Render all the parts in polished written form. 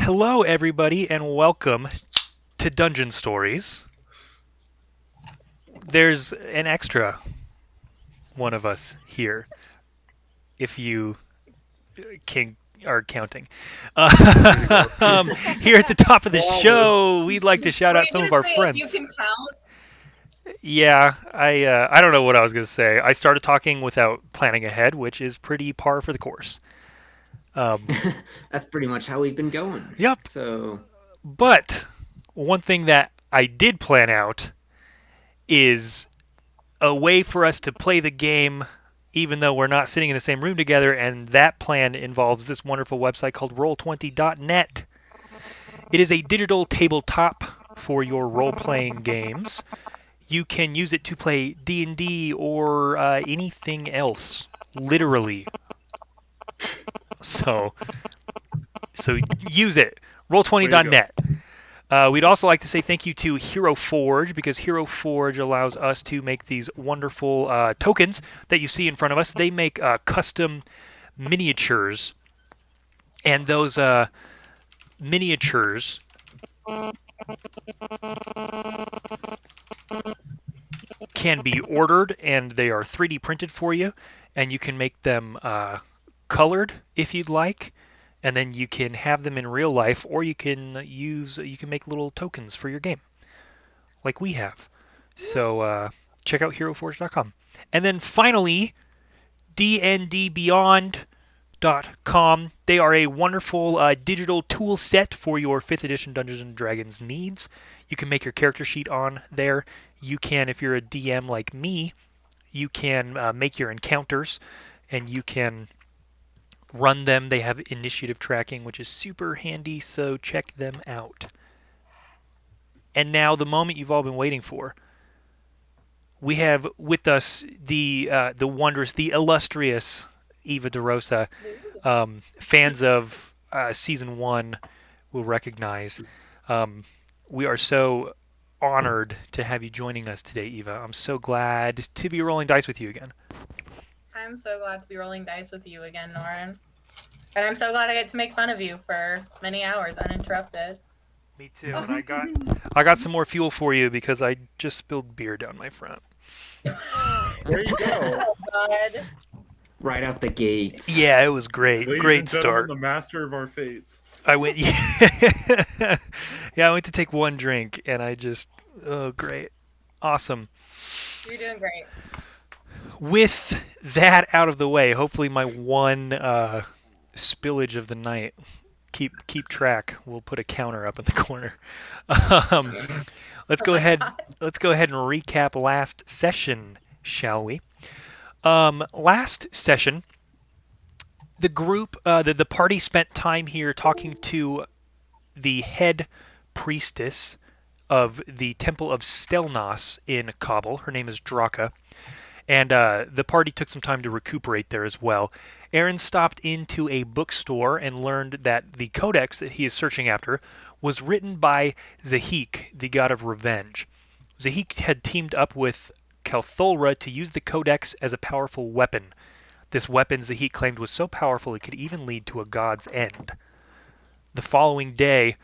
Hello, everybody, and welcome to Dungeon Stories. There's an extra one of us here, if you are counting. Here at the top of the show, we'd like to shout Were out you some gonna of our say if you friends. can count? Yeah, I don't know what I was gonna say. I started talking without planning ahead, which is pretty par for the course. Um, That's pretty much how we've been going. yep. So, But one thing that I did plan out is a way for us to play the game even though we're not sitting in the same room together, and that plan involves this wonderful website called roll20.net. It is a digital tabletop for your role-playing games. You can use it to play D&D or anything else, literally. So use it. Roll20.net. We'd also like to say thank you to Hero Forge, because Hero Forge allows us to make these wonderful tokens that you see in front of us. They make custom miniatures, and those miniatures can be ordered, and they are 3D printed for you, and you can make them colored if you'd like. And then you can have them in real life, or you can make little tokens for your game, like we have. So check out heroforge.com. And then finally, dndbeyond.com. They are a wonderful digital tool set for your 5th edition Dungeons and Dragons needs. You can make your character sheet on there. You can, if you're a DM like me, you can make your encounters, and you can run them. They have initiative tracking, which is super handy, so check them out. And now the moment you've all been waiting for. We have with us the wondrous, the illustrious Eva daRosa. Fans of season 1 will recognize. We are so honored to have you joining us today, Eva. I'm so glad to be rolling dice with you again. I'm so glad to be rolling dice with you again, Norin. And I'm so glad I get to make fun of you for many hours uninterrupted. Me too. And I got some more fuel for you because I just spilled beer down my front. There you go. Oh, God. right out the gates. Yeah, it was great. Ladies Great and gentlemen, start. the master of our fates. I went I went to take one drink and I just great. Awesome. You're doing great. With that out of the way, hopefully my one spillage of the night keep track. We'll put a counter up in the corner. Let's go ahead and recap last session, shall we? Last session, the group, the party spent time here talking to the head priestess of the Temple of Stelnos in Kabul. Her name is Draka. And the party took some time to recuperate there as well. Aaron stopped into a bookstore and learned that the codex that he is searching after was written by Zahik, the god of revenge. Zahik had teamed up with Keltholra to use the codex as a powerful weapon. This weapon Zahik claimed was so powerful it could even lead to a god's end. The following day,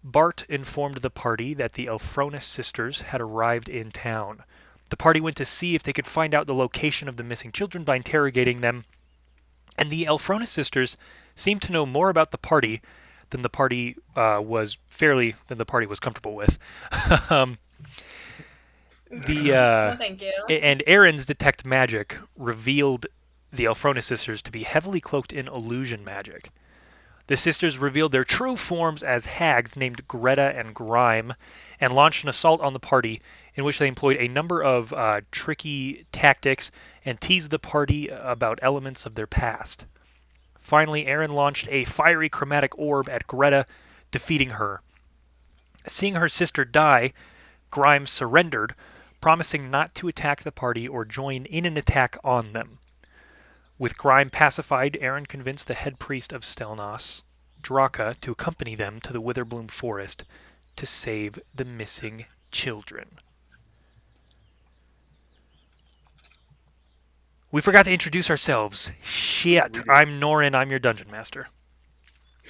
Bart informed the party that the Elfronis sisters had arrived in town. The party went to see if they could find out the location of the missing children by interrogating them, and the Elfronis sisters seemed to know more about the party than the party was comfortable with. Well, thank you. And Aaron's detect magic revealed the Elfronis sisters to be heavily cloaked in illusion magic. The sisters revealed their true forms as hags named Greta and Grime, and launched an assault on the party in which they employed a number of tricky tactics and teased the party about elements of their past. Finally, Aaron launched a fiery chromatic orb at Greta, defeating her. Seeing her sister die, Grime surrendered, promising not to attack the party or join in an attack on them. With Grime pacified, Aaron convinced the head priest of Stelnos, Draka, to accompany them to the Witherbloom forest to save the missing children. We forgot to introduce ourselves. Shit, I'm Norin, I'm your dungeon master.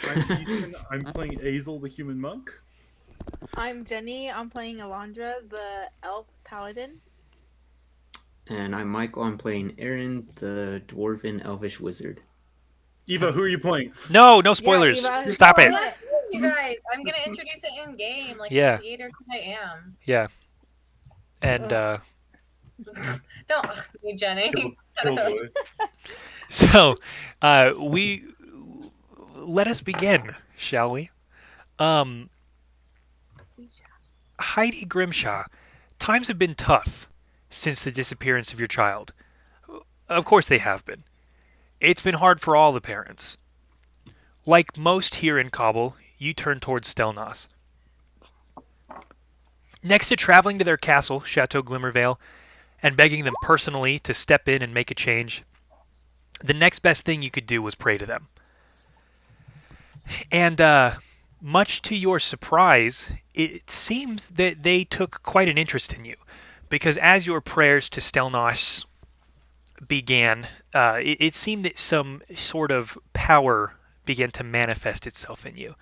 I'm Ethan. I'm playing Azel, the human monk. I'm Jenny. I'm playing Alondra, the elf paladin. And I'm Michael. I'm playing Aaron, the dwarven elvish wizard. Eva, who are you playing? No spoilers. Eva, Stop spoil it. Yes, you guys. I'm gonna introduce it in game, like Yeah. the theater I am. Yeah. And Don't me, Jenny. Killjoy. so we let us begin, shall we? Heidi Grimshaw, times have been tough since the disappearance of your child. Of course they have been. It's been hard for all the parents. Like most here in Kabul, you turn towards Stelnos. Next to traveling to their castle, Chateau Glimmervale, and begging them personally to step in and make a change, the next best thing you could do was pray to them. And much to your surprise, it seems that they took quite an interest in you, because as your prayers to Stelnos began, it seemed that some sort of power began to manifest itself in you.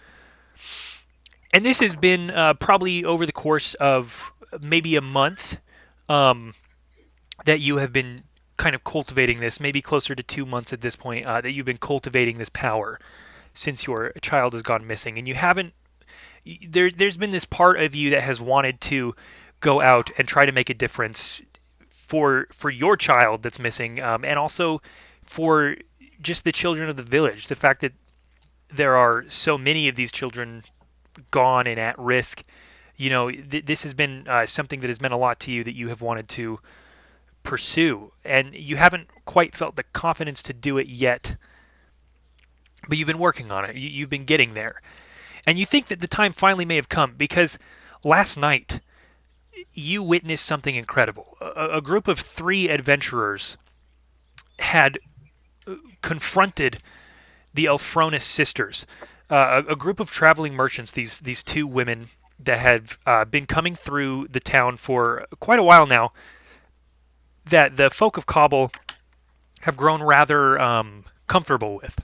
And this has been probably over the course of maybe a month that you have been kind of cultivating this, maybe closer to 2 months at this point, that you've been cultivating this power since your child has gone missing. And you haven't, there's been this part of you that has wanted to go out and try to make a difference for your child that's missing, and also for just the children of the village. The fact that there are so many of these children gone and at risk, this has been something that has meant a lot to you that you have wanted to pursue, and you haven't quite felt the confidence to do it yet, but you've been working on it. You've been getting there, and you think that the time finally may have come, because last night you witnessed something incredible. A group of 3 adventurers had confronted the Elfronis sisters, a group of traveling merchants, these 2 women that have been coming through the town for quite a while now, that the folk of Kabul have grown rather comfortable with.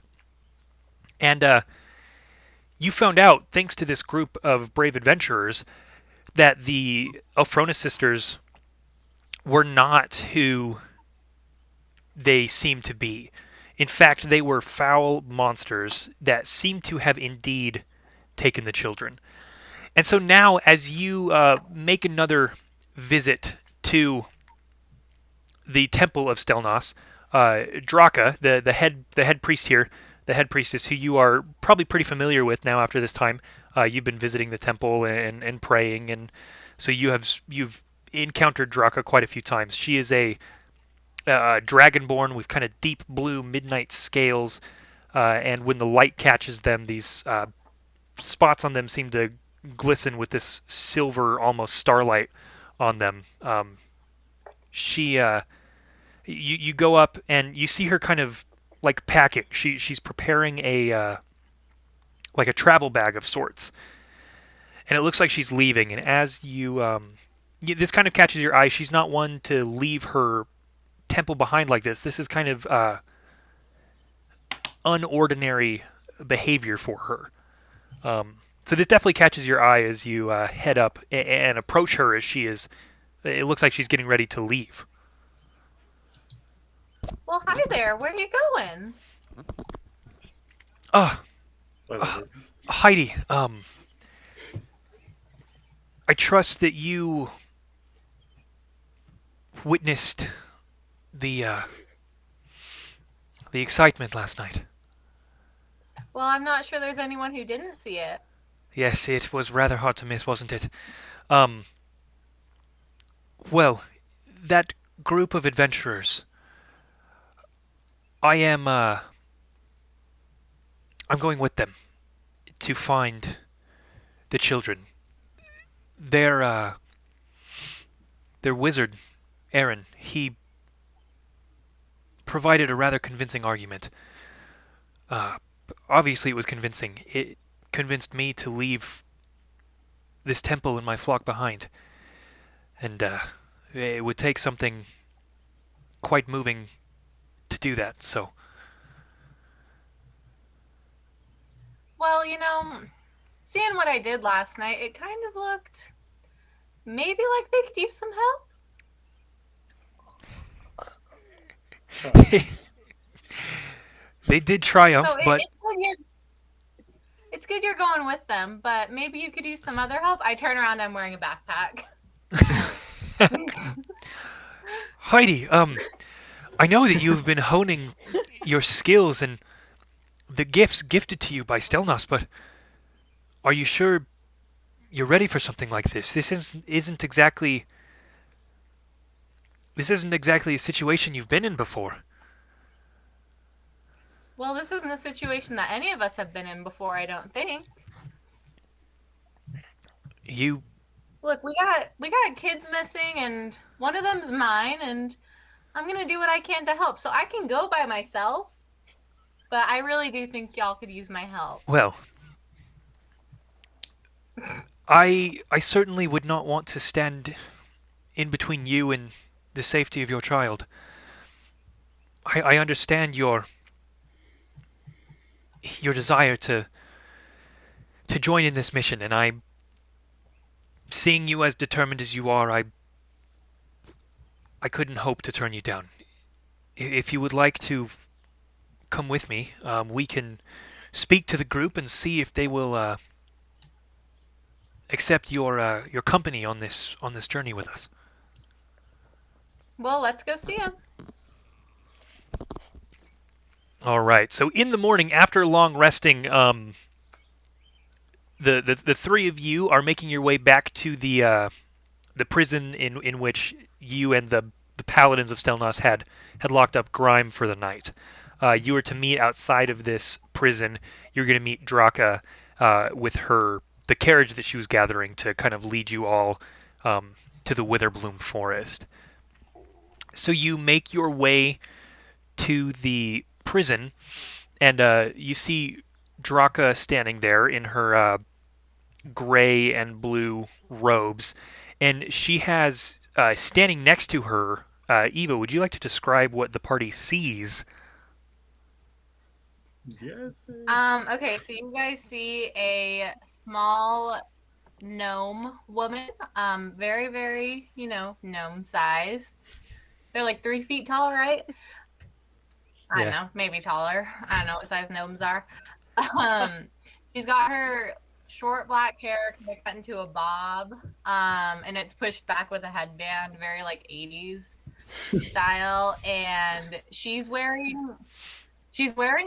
And you found out, thanks to this group of brave adventurers, that the Elfronis sisters were not who they seemed to be. In fact, they were foul monsters that seemed to have indeed taken the children. And so now, as you make another visit to the temple of Stelnos, Draka, the head priest here, the head priestess, who you are probably pretty familiar with now after this time, you've been visiting the temple and praying, and so you've encountered Draka quite a few times. She is a dragonborn with kind of deep blue midnight scales, and when the light catches them, these spots on them seem to glisten with this silver, almost starlight on them. You go up and you see her kind of like packing. She's preparing a like a travel bag of sorts, and it looks like she's leaving. And as this kind of catches your eye. She's not one to leave her temple behind like this. This is kind of unordinary behavior for her. So this definitely catches your eye as you head up and approach her as she is. It looks like she's getting ready to leave. Well, hi there. Where are you going? Heidi, I trust that you witnessed the excitement last night. Well, I'm not sure there's anyone who didn't see it. Yes, it was rather hard to miss, wasn't it? Well, that group of adventurers, I'm going with them to find the children. Their wizard, Aaron, he provided a rather convincing argument. Obviously it was convincing. It convinced me to leave this temple and my flock behind. And it would take something quite moving to do that, so... Well, seeing what I did last night, it kind of looked maybe like they could use some help. They did triumph, So but it's good you're going with them, but maybe you could use some other help. I turn around, I'm wearing a backpack. Heidi, I know that you've been honing your skills and the gifts gifted to you by Stelnos, but are you sure you're ready for something like this? This isn't exactly a situation you've been in before. Well, this isn't a situation that any of us have been in before, I don't think. You Look, we got kids missing, and one of them's mine, and I'm gonna do what I can to help. So I can go by myself, but I really do think y'all could use my help. Well, I certainly would not want to stand in between you and the safety of your child. I understand your desire to join in this mission, and I'm seeing you as determined as you are. I couldn't hope to turn you down. If you would like to come with me, we can speak to the group and see if they will accept your company on this journey with us. Well, let's go see him. All right. So in the morning, after long resting, the three of you are making your way back to the prison in which you and the paladins of Stelnos had locked up Grime for the night. You were to meet outside of this prison. You're going to meet Draka with the carriage that she was gathering to kind of lead you all to the Witherbloom forest. So you make your way to the prison, and you see Draka standing there in her gray and blue robes, and she has standing next to her. Eva, would you like to describe what the party sees? Yes. Okay, so you guys see a small gnome woman, very, very, gnome sized. They're like 3 feet tall, right? I don't know, maybe taller. I don't know what size gnomes are. She's got her short black hair kind of cut into a bob, and it's pushed back with a headband, very like 80s style. And she's wearing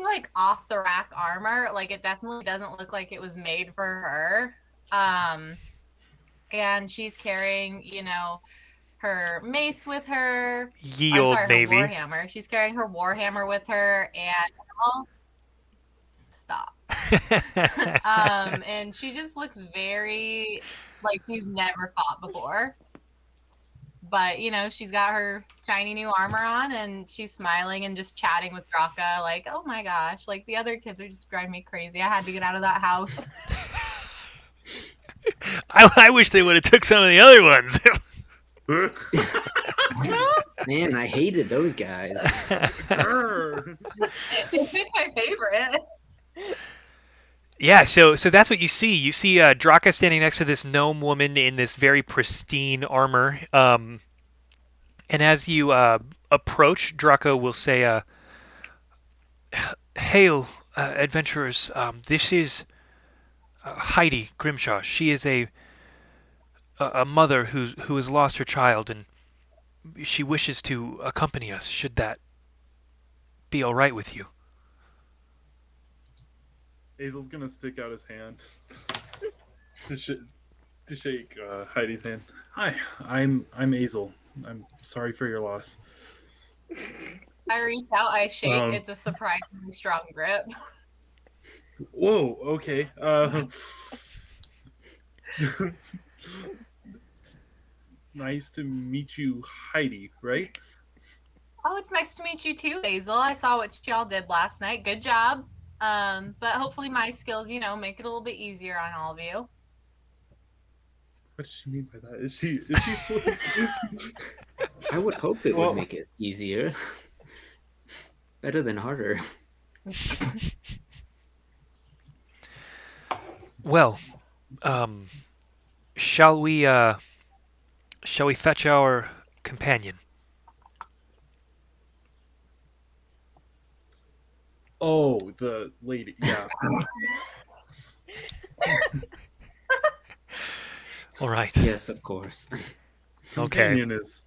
like off the rack armor. Like it definitely doesn't look like it was made for her. And she's carrying, her mace with her. Ye old Navy. Her warhammer. She's carrying her warhammer with her, and stop. And she just looks very like she's never fought before. But she's got her shiny new armor on, and she's smiling and just chatting with Draka, like, "Oh my gosh, like the other kids are just driving me crazy. I had to get out of that house." I wish they would have took some of the other ones. Man, I hated those guys. They picked my favorite. Yeah, so that's what you see. You see Draka standing next to this gnome woman in this very pristine armor. And as you approach, Draka will say, "Hail, adventurers. This is Heidi Grimshaw. She is a mother who has lost her child, and she wishes to accompany us. Should that be all right with you?" Hazel's gonna stick out his hand to shake Heidi's hand. Hi, I'm Hazel. I'm sorry for your loss. I reach out, I shake. It's a surprisingly strong grip. Whoa. Okay. Nice to meet you, Heidi. Right? Oh, it's nice to meet you too, Hazel. I saw what y'all did last night. Good job. But hopefully my skills, make it a little bit easier on all of you. What does she mean by that? Is she I would hope it would make it easier. Better than harder. Well, shall we fetch our companion? Oh, the lady. Yeah. All right. Yes, of course. Okay. Companion is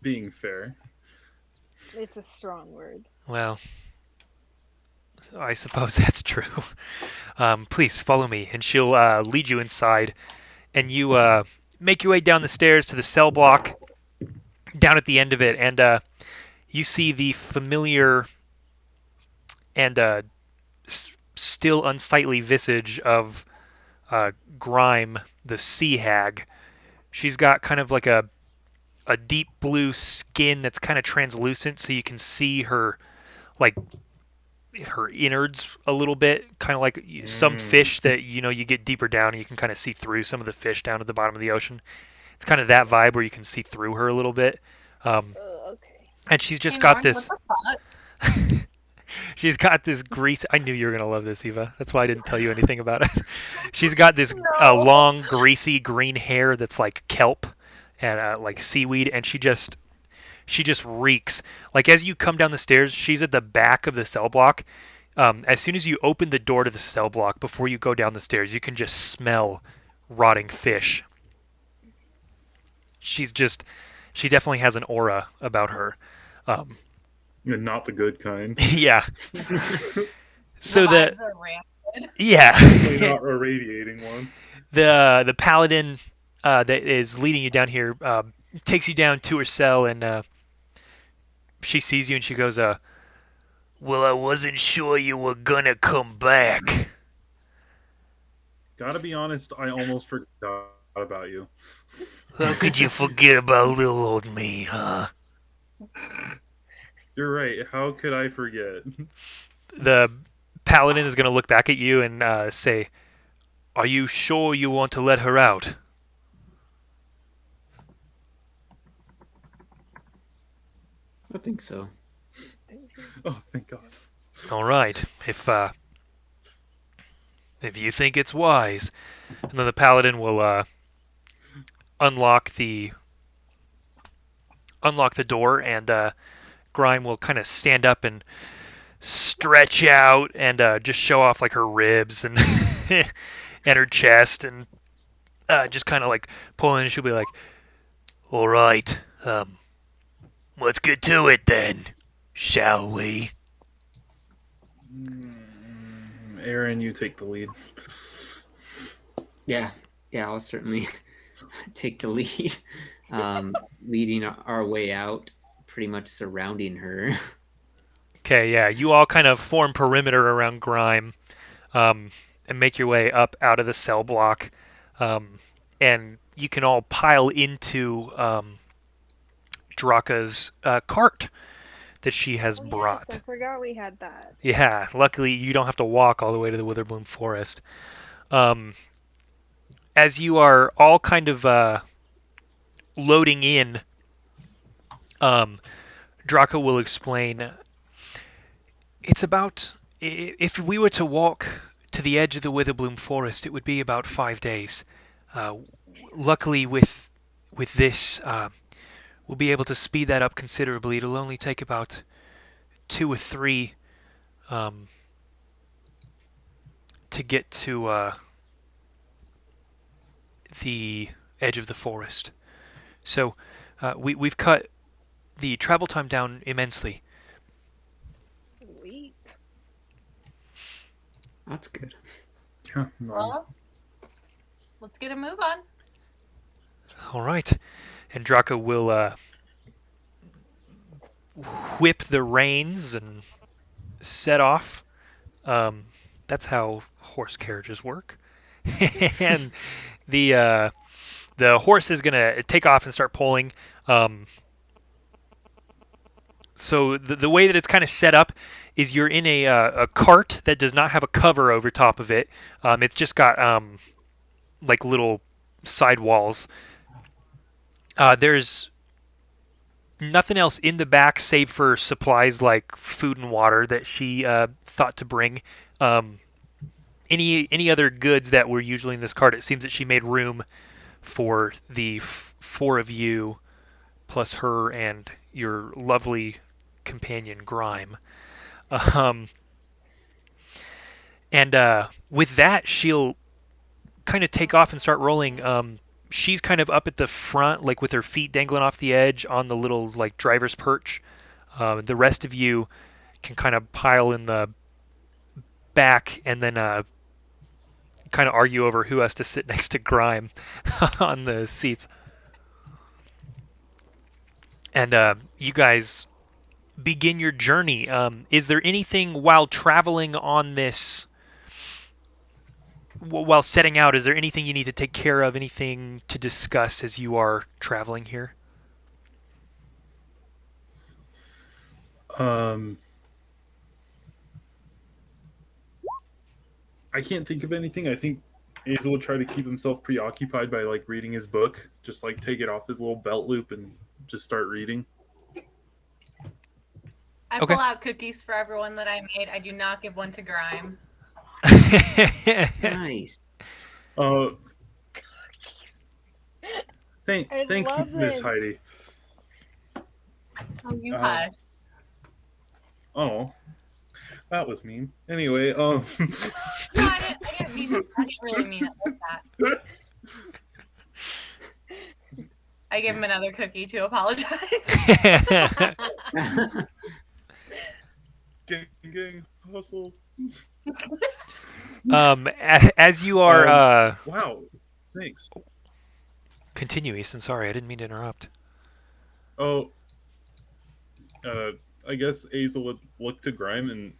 being fair. It's a strong word. Well, I suppose that's true. Please follow me, and she'll lead you inside, and you make your way down the stairs to the cell block. Down at the end of it, and you see the familiar and still unsightly visage of Grime, the sea hag. She's got kind of like a deep blue skin that's kind of translucent, so you can see her like her innards a little bit, kind of like some fish that you get deeper down and you can kind of see through some of the fish down at the bottom of the ocean. It's kind of that vibe where you can see through her a little bit. Okay. And she's just Hey, got Norm, this. what the fuck? She's got this grease. I knew you were gonna love this, Eva. That's why I didn't tell you anything about it. She's got this No. long, greasy green hair that's like kelp and like seaweed, and she just reeks. Like as you come down the stairs, she's at the back of the cell block. As soon as you open the door to the cell block, before you go down the stairs, you can just smell rotting fish. She definitely has an aura about her. And not the good kind. Yeah. So The vibes are rampant. yeah. Definitely not a radiating one. The paladin that is leading you down here takes you down to her cell, and she sees you and she goes, well, I wasn't sure you were gonna come back. Gotta be honest, I almost forgot about you. How could you forget about little old me, huh? You're right. How could I forget? The paladin is gonna look back at you and say, are you sure you want to let her out? I think so. Oh, thank God. All right, if you think it's wise. And then the paladin will unlock the door, and Grime will kind of stand up and stretch out and just show off like her ribs and and her chest, and just kind of like pull in. And she'll be like, all right, let's get to it then, shall we? Aaron, you take the lead. Yeah, I'll certainly take the lead, leading our way out, pretty much surrounding her. Okay, yeah, you all kind of form perimeter around Grime, and make your way up out of the cell block, and you can all pile into Draka's cart that she has brought. Yes, I forgot we had that. Yeah, luckily you don't have to walk all the way to the Witherbloom Forest. As you are all kind of loading in, Draka will explain. It's about, if we were to walk to the edge of the Witherbloom Forest, it would be about 5 days. Luckily, with this, we'll be able to speed that up considerably. It'll only take about 2 or 3 to get to the edge of the forest. So we've cut the travel time down immensely. Sweet. That's good. Yeah, Well, let's get a move on. All right, and Draka will whip the reins and set off. That's how horse carriages work. And the horse is gonna take off and start pulling. So the way that it's kind of set up is you're in a cart that does not have a cover over top of it. It's just got like little side walls. There's nothing else in the back save for supplies like food and water that she thought to bring. any other goods that were usually in this cart, it seems that she made room for the four of you, plus her and your lovely companion Grime. Um, and with that, she'll kind of take off and start rolling. She's kind of up at the front, like with her feet dangling off the edge on the little like driver's perch. The rest of you can kind of pile in the back and then kind of argue over who has to sit next to Grime on the seats. And you guys begin your journey. Is there anything while traveling on this, while setting out, is there anything you need to take care of, anything to discuss as you are traveling here? I can't think of anything. I think Azel would try to keep himself preoccupied by like reading his book. Just like take it off his little belt loop and just start reading. I Okay. pull out cookies for everyone that I made. I do not give one to Grime. Nice. Thanks, love Miss it. Heidi. Oh, you hush. Oh, that was mean. Anyway, No, I didn't mean it. I didn't really mean it like that. I give him another cookie to apologize. gang, hustle. As you are Wow, thanks. continue, Easton. Sorry, I didn't mean to interrupt. Oh, I guess Azel would look to Grime and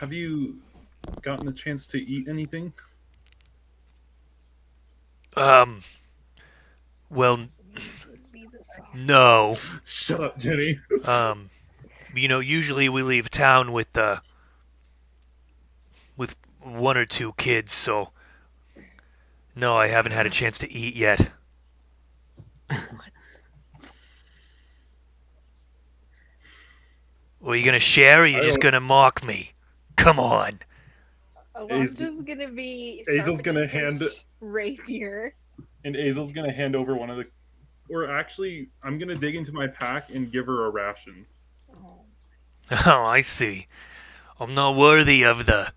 have you gotten a chance to eat anything? Well, no. Shut up, Jenny. Usually we leave town with one or two kids, so no, I haven't had a chance to eat yet. Are you gonna share, or are you just gonna mock me? Come on. Alondra's gonna be. Azel's gonna sharpening hand his rapier. And Azel's gonna hand over one of the, or actually, I'm gonna dig into my pack and give her a ration. Oh. Oh, I see. I'm not worthy of the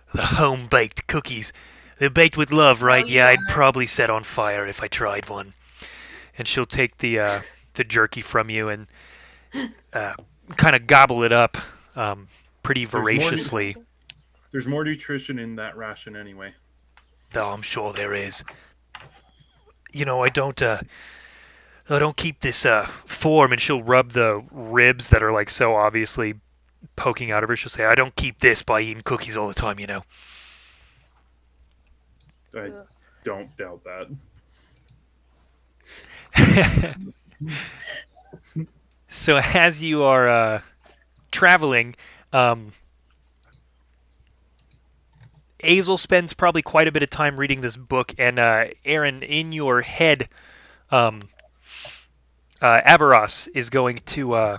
home-baked cookies. They're baked with love, right? you Yeah, I'd are. probably set on fire if I tried one. And she'll take the jerky from you and kind of gobble it up pretty voraciously. There's more nutrition in that ration anyway. Though I'm sure there is. I don't keep this form, and she'll rub the ribs that are like so obviously poking out of her. She'll say, I don't keep this by eating cookies all the time, I don't doubt that. So as you are traveling, Azel spends probably quite a bit of time reading this book, and Aaron, in your head, Avaros is going to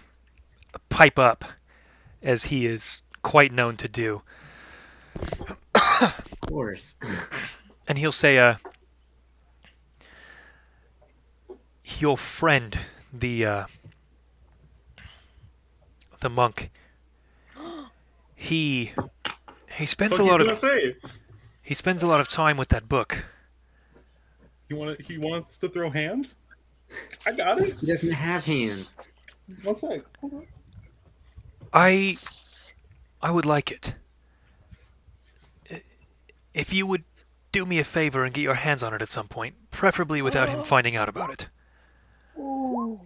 pipe up, as he is quite known to do. Of course. And he'll say, your friend, the monk, he spends a lot of he spends a lot of time with that book. He wants to throw hands? I got it. He doesn't have hands. What's that? I would like it. If you would do me a favor and get your hands on it at some point, preferably without him finding out about it. Ooh.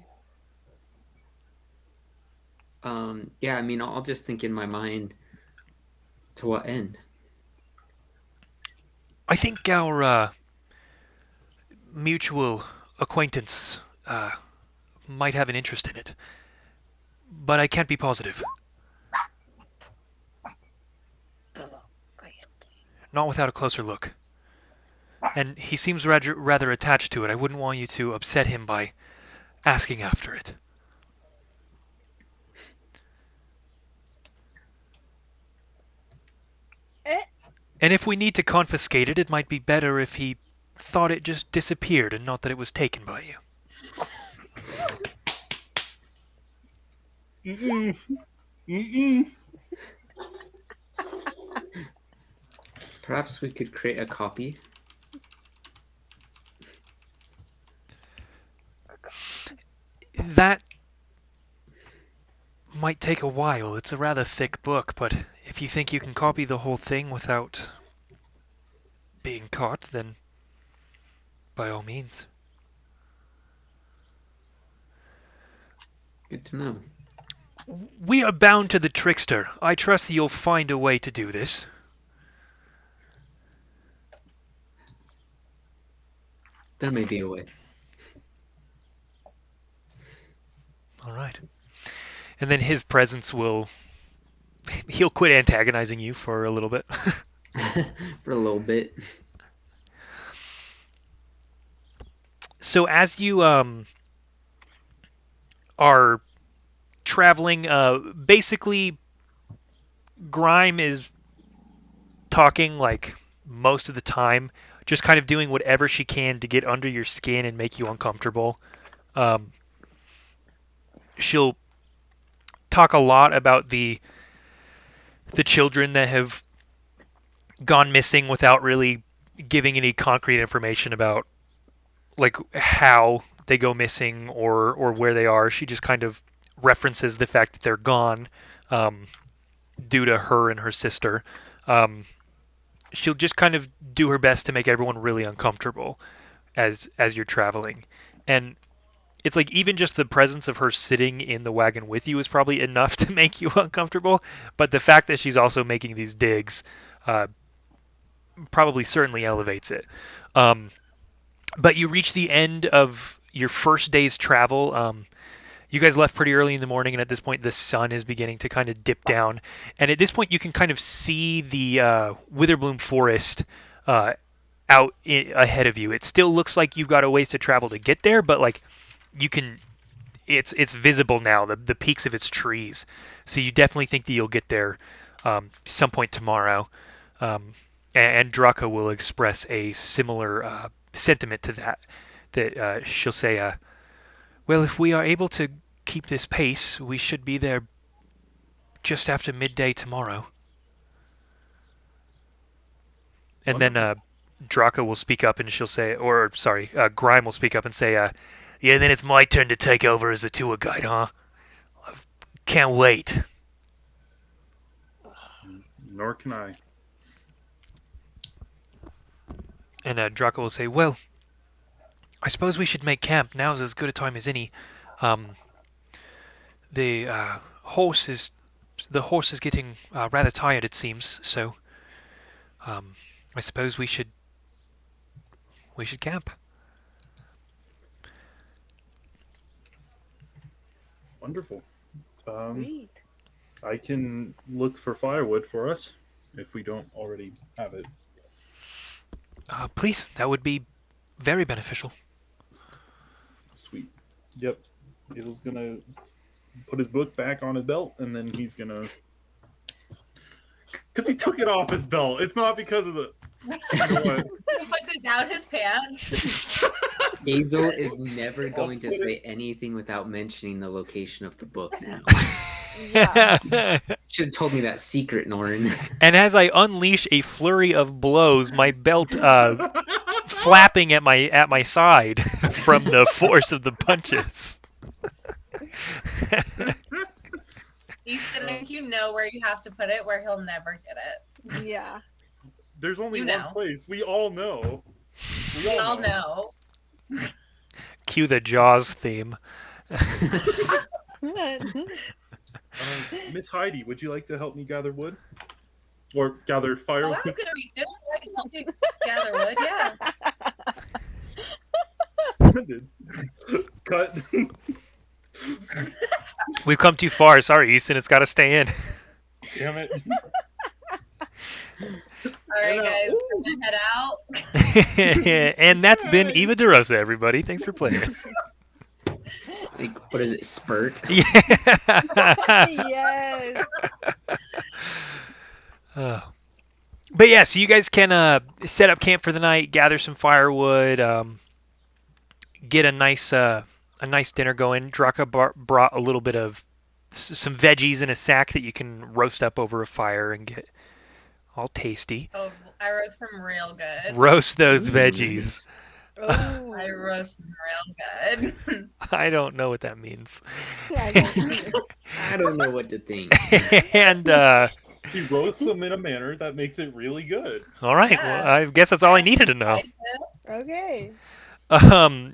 Yeah, I mean, I'll just think in my mind to what end. I think our mutual acquaintance might have an interest in it, but I can't be positive. Not without a closer look. And he seems rather attached to it. I wouldn't want you to upset him by asking after it. And if we need to confiscate it, it might be better if he thought it just disappeared and not that it was taken by you. Perhaps we could create a copy. That might take a while. It's a rather thick book, but if you think you can copy the whole thing without being caught, then by all means. Good to know. We are bound to the trickster. I trust that you'll find a way to do this. There may be a way. All right. And then his presence he'll quit antagonizing you for a little bit. For a little bit. So as you are traveling, basically Grime is talking like most of the time, just kind of doing whatever she can to get under your skin and make you uncomfortable. She'll talk a lot about the children that have gone missing without really giving any concrete information about like how they go missing or where they are. She just kind of references the fact that they're gone due to her and her sister. She'll just kind of do her best to make everyone really uncomfortable as you're traveling. And it's like even just the presence of her sitting in the wagon with you is probably enough to make you uncomfortable. But the fact that she's also making these digs probably certainly elevates it. But you reach the end of your first day's travel. You guys left pretty early in the morning, and at this point the sun is beginning to kind of dip down. And at this point you can kind of see the Witherbloom forest ahead of you. It still looks like you've got a ways to travel to get there, but like you can, it's visible now, the peaks of its trees. So you definitely think that you'll get there some point tomorrow. And Draka will express a similar sentiment to that she'll say, well, if we are able to keep this pace, we should be there just after midday tomorrow. And then Draka will speak up and she'll say, or sorry, Grime will speak up and say, yeah, then it's my turn to take over as a tour guide, huh? Can't wait. Nor can I. And Draka will say, well, I suppose we should make camp. Now's as good a time as any. The horse is getting rather tired, it seems. So, I suppose we should camp. Wonderful. Sweet. I can look for firewood for us if we don't already have it. Please, that would be very beneficial. Sweet. Yep. Hazel's gonna put his book back on his belt, and then he's gonna... Because he took it off his belt. It's not because of the... You know what? He puts it down his pants. Hazel is never going to say anything without mentioning the location of the book now. Yeah. Should have told me that secret, Norin. And as I unleash a flurry of blows, my belt flapping at my side from the force of the punches. Easton, if you know where you have to put it, where he'll never get it. Yeah. There's only You one know. place. We all know. We all know. Cue the Jaws theme. Miss Heidi, would you like to help me gather wood? Or gather Oh, firewood? I was gonna be doing. I can help you gather wood. Yeah. Splendid. Cut. We've come too far. Sorry, Easton. It's got to stay in. Damn it. All right, guys, I'm gonna head out. And that's been Eva daRosa, everybody. Thanks for playing. Like, what is it? Spurt? Yeah. Yes. But yeah, so you guys can set up camp for the night, gather some firewood, get a nice dinner going. Draka brought a little bit of some veggies in a sack that you can roast up over a fire and get all tasty. Oh, I roast them real good. Roast those Ooh, veggies. nice. Oh, I roast them real good. I don't know what that means. I don't know. I don't know what to think. And He roasts them in a manner that makes it really good. all right, Yeah. well, I guess that's all I needed to know. Okay.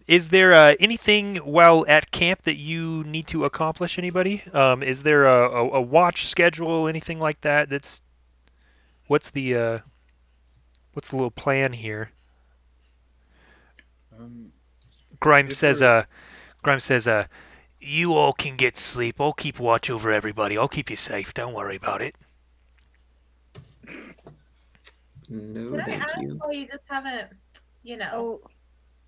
Is there anything while at camp that you need to accomplish? Anybody? Is there a watch schedule, anything like that? What's the little plan here? Grime if says, we're- you all can get sleep. I'll keep watch over everybody. I'll keep you safe. Don't worry about it. No, Can I thank ask you. why you just haven't, Oh,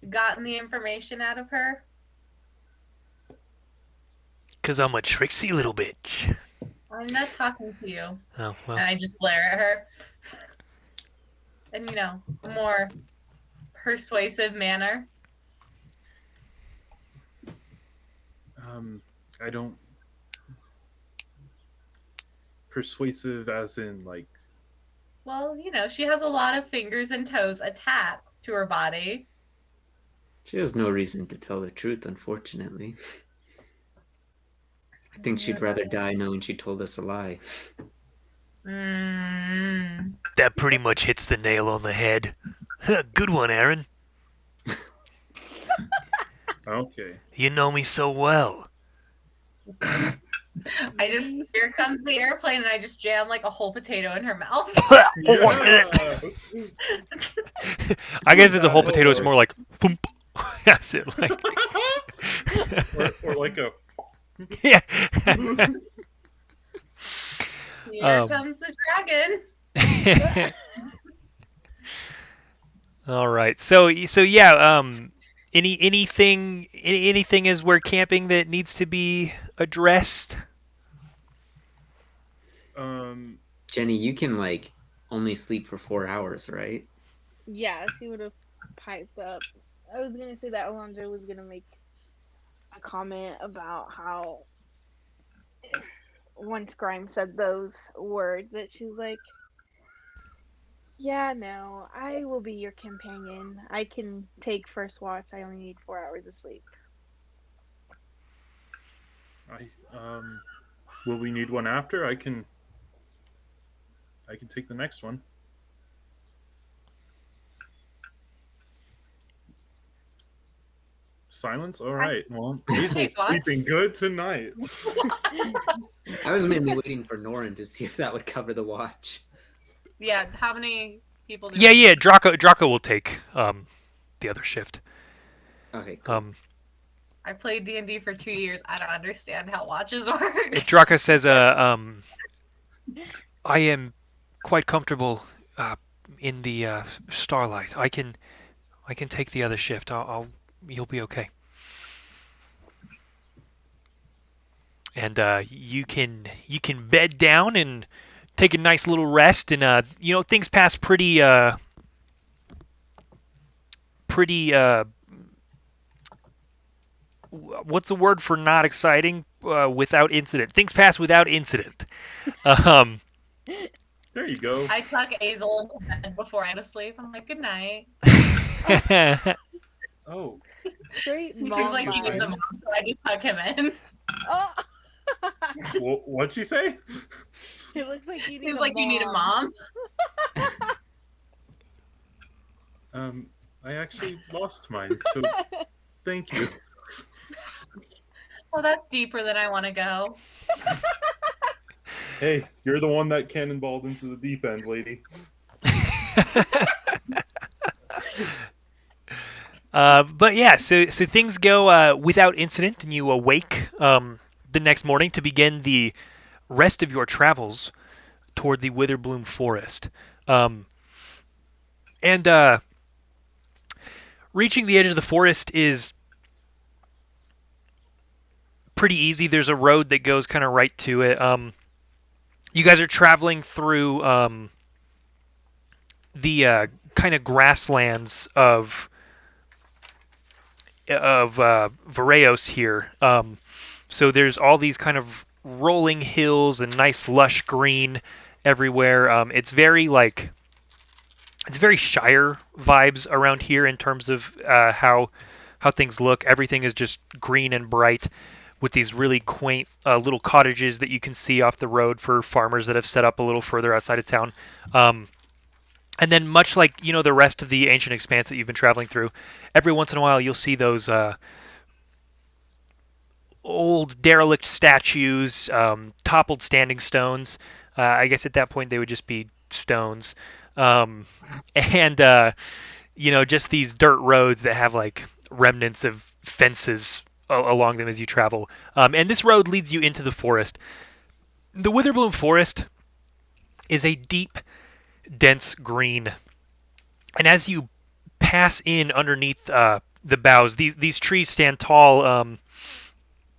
gotten the information out of her? 'Cause I'm a tricksy little bitch. I'm not talking to you. Oh, well. And I just glare at her. In, a more persuasive manner. I don't persuasive as in like Well, she has a lot of fingers and toes attached to her body. She has no reason to tell the truth, unfortunately. I think she'd rather die knowing she told us a lie. That pretty much hits the nail on the head. Good one, Aaron. okay. You know me so well. Here comes the airplane, and I just jam like a whole potato in her mouth. Yes! I guess if it's a whole potato, it's more like thump. That's it. Like, or like a yeah. Here comes the dragon. All right. So yeah. Anything as we're camping that needs to be addressed? Jenny, you can only sleep for 4 hours, right? yeah, she would have piped up. I was gonna say that Alondra was gonna make a comment about how once Grime said those words that she was like, yeah, no, I will be your companion. I can take first watch. I only need 4 hours of sleep. will we need one after? I can take the next one. Silence? All right. Well, Hazel's what? sleeping good tonight. I was mainly waiting for Norin to see if that would cover the watch. Yeah, how many people do Yeah. Draco will take the other shift. Okay, cool. I played D&D for 2 years. I don't understand how watches work. Draco says, I am quite comfortable in the starlight. I can take the other shift. You'll be okay. And you can bed down and take a nice little rest. And things pass pretty what's the word for not exciting? Without incident. Things pass without incident. There you go. I tuck Azel into bed before I go to sleep. I'm like, good night. Oh, Straight He mom seems like he needs a vibes. mom, so I just tuck him in. Oh! what'd she say? It looks like you need Seems a like you need a mom. I actually lost mine, so thank you. Well, that's deeper than I want to go. Hey, you're the one that cannonballed into the deep end, lady. But yeah, so things go without incident, and you awake the next morning to begin the rest of your travels toward the Witherbloom forest. And reaching the edge of the forest is pretty easy. There's a road that goes kind of right to it. You guys are traveling through the kind of grasslands of Vareos here. So there's all these kind of rolling hills and nice lush green everywhere. It's very Shire vibes around here in terms of how things look. Everything is just green and bright, with these really quaint little cottages that you can see off the road for farmers that have set up a little further outside of town. And then, much like the rest of the ancient expanse that you've been traveling through, every once in a while you'll see those old derelict statues, toppled standing stones. I guess at that point they would just be stones, and just these dirt roads that have like remnants of fences along them as you travel. And this road leads you into the forest. The Witherbloom forest is a deep, dense green, and as you pass in underneath the boughs, these trees stand tall.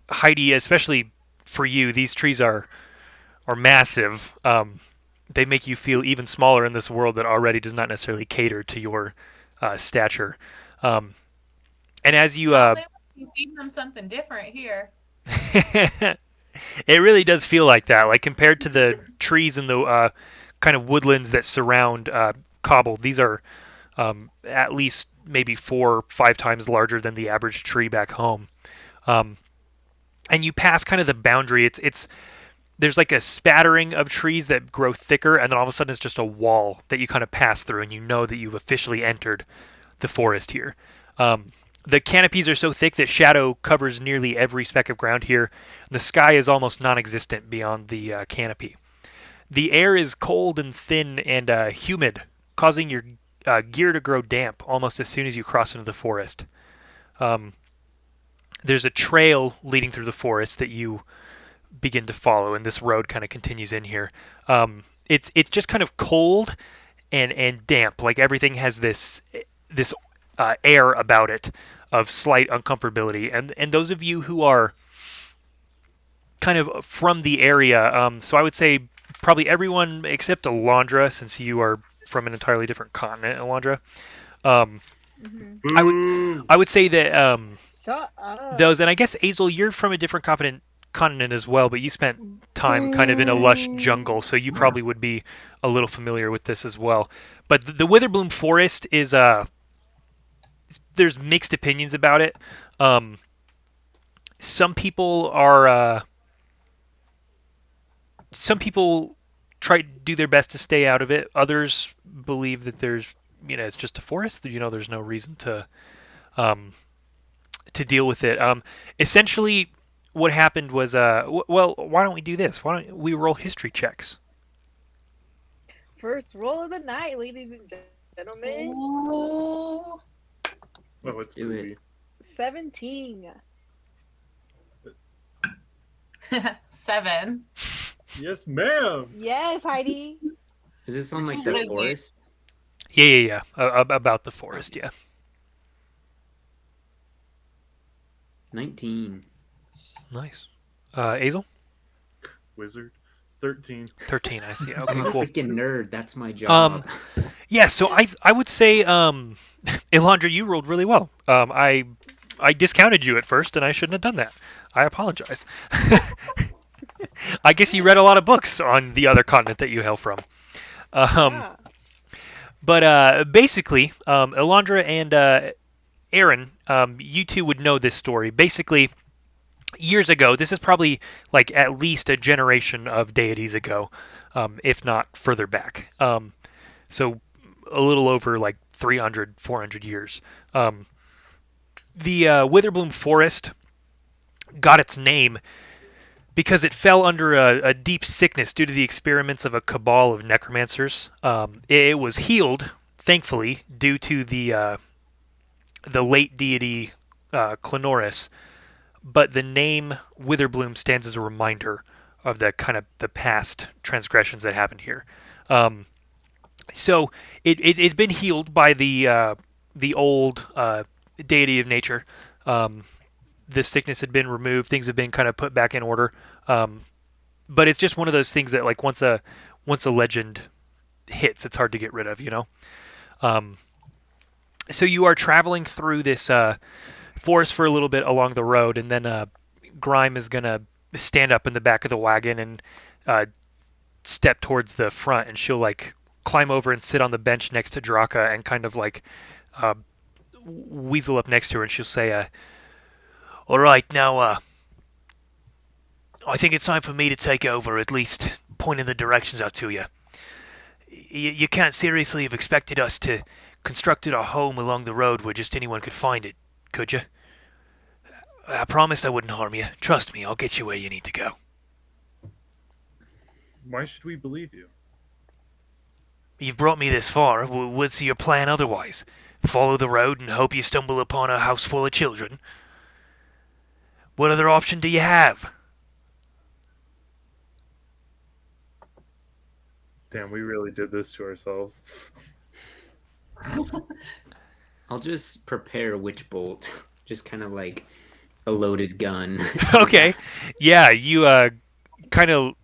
Heidi, especially for you, these trees are massive. They make you feel even smaller in this world that already does not necessarily cater to your stature. And as you You feed them something different here. it really does feel like that. Like compared to the trees and the kind of woodlands that surround Cobble, these are at least maybe 4 or 5 times larger than the average tree back home. And you pass kind of the boundary. There's like a spattering of trees that grow thicker, and then all of a sudden it's just a wall that you kind of pass through, and you know that you've officially entered the forest here. The canopies are so thick that shadow covers nearly every speck of ground here. The sky is almost non-existent beyond the canopy. The air is cold and thin and humid, causing your gear to grow damp almost as soon as you cross into the forest. There's a trail leading through the forest that you begin to follow, and this road kind of continues in here. It's just kind of cold and damp. Like everything has this air about it of slight uncomfortability. And those of you who are kind of from the area, so I would say probably everyone except Alondra, since you are from an entirely different continent, Alondra. I would say that Shut up. those, and I guess Azel, you're from a different continent as well, but you spent time kind of in a lush jungle, so you probably would be a little familiar with this as well. But the Witherbloom forest is there's mixed opinions about it. Some people try to do their best to stay out of it. Others believe that there's it's just a forest. There's no reason to deal with it. Essentially, what happened was, well, why don't we do this? Why don't we roll history checks? First roll of the night, ladies and gentlemen. Ooh. Oh, it's do it. groovy. 17. 7. Yes, ma'am. Yes, Heidi. Is this on like What the is it? forest? Yeah. About the forest, yeah. 19. Nice. Azel? Wizard. 13. 13, I see. I'm Okay, a cool. freaking nerd. That's my job. Yeah, so I would say, Elandra, you rolled really well. I discounted you at first, and I shouldn't have done that. I apologize. I guess you read a lot of books on the other continent that you hail from. Yeah. But basically, Elandra and Aaron, you two would know this story. Basically, years ago, this is probably like at least a generation of deities ago, if not further back. So a little over like 300, 400 years. The Witherbloom Forest got its name because it fell under a deep sickness due to the experiments of a cabal of necromancers. It was healed, thankfully, due to the late deity Clenoris, but the name Witherbloom stands as a reminder of the kind of the past transgressions that happened here. So it's been healed by the old deity of nature. The sickness had been removed. Things have been kind of put back in order. But it's just one of those things that, like, once a legend hits, it's hard to get rid of, So you are traveling through this forest for a little bit along the road, and then Grime is gonna stand up in the back of the wagon and step towards the front, and she'll like climb over and sit on the bench next to daRosa and kind of like weasel up next to her, and she'll say, "All right, now I think it's time for me to take over, at least pointing the directions out to you. You can't seriously have expected us to constructed our home along the road where just anyone could find it, could you? I promised I wouldn't harm you. Trust me, I'll get you where you need to go." Why should we believe you? "You've brought me this far. What's your plan otherwise? Follow the road and hope you stumble upon a house full of children? What other option do you have?" Damn, we really did this to ourselves. I'll just prepare a witch bolt, just kind of like a loaded gun. Okay. Yeah, you kind of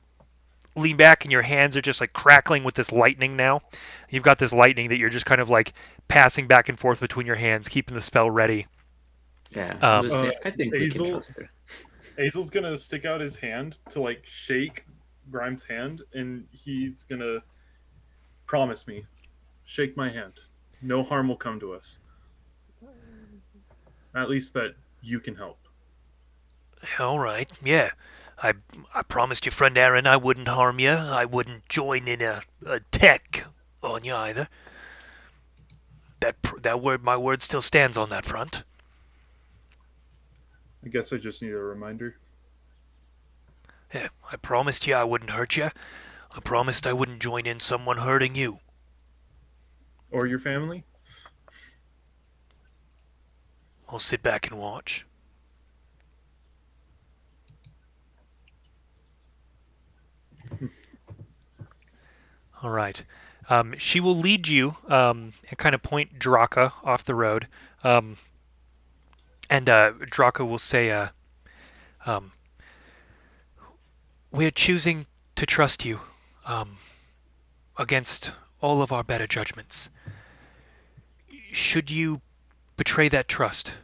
lean back and your hands are just like crackling with this lightning now. You've got this lightning that you're just kind of like passing back and forth between your hands, keeping the spell ready. Yeah, I'll just say, I think we can Hazel- trust her. Hazel's gonna stick out his hand to like shake Grime's hand, and he's gonna promise me, shake my hand. No harm will come to us. At least that you can help. All right, yeah. I promised your friend Aaron I wouldn't harm you. I wouldn't join in a tech on you either. My word still stands on that front. I guess I just need a reminder. Yeah, I promised you I wouldn't hurt you. I promised I wouldn't join in someone hurting you. Or your family? I'll sit back and watch. All right. She will lead you and kind of point daRosa off the road. And daRosa will say, "We're choosing to trust you against all of our better judgments. Should you betray that trust,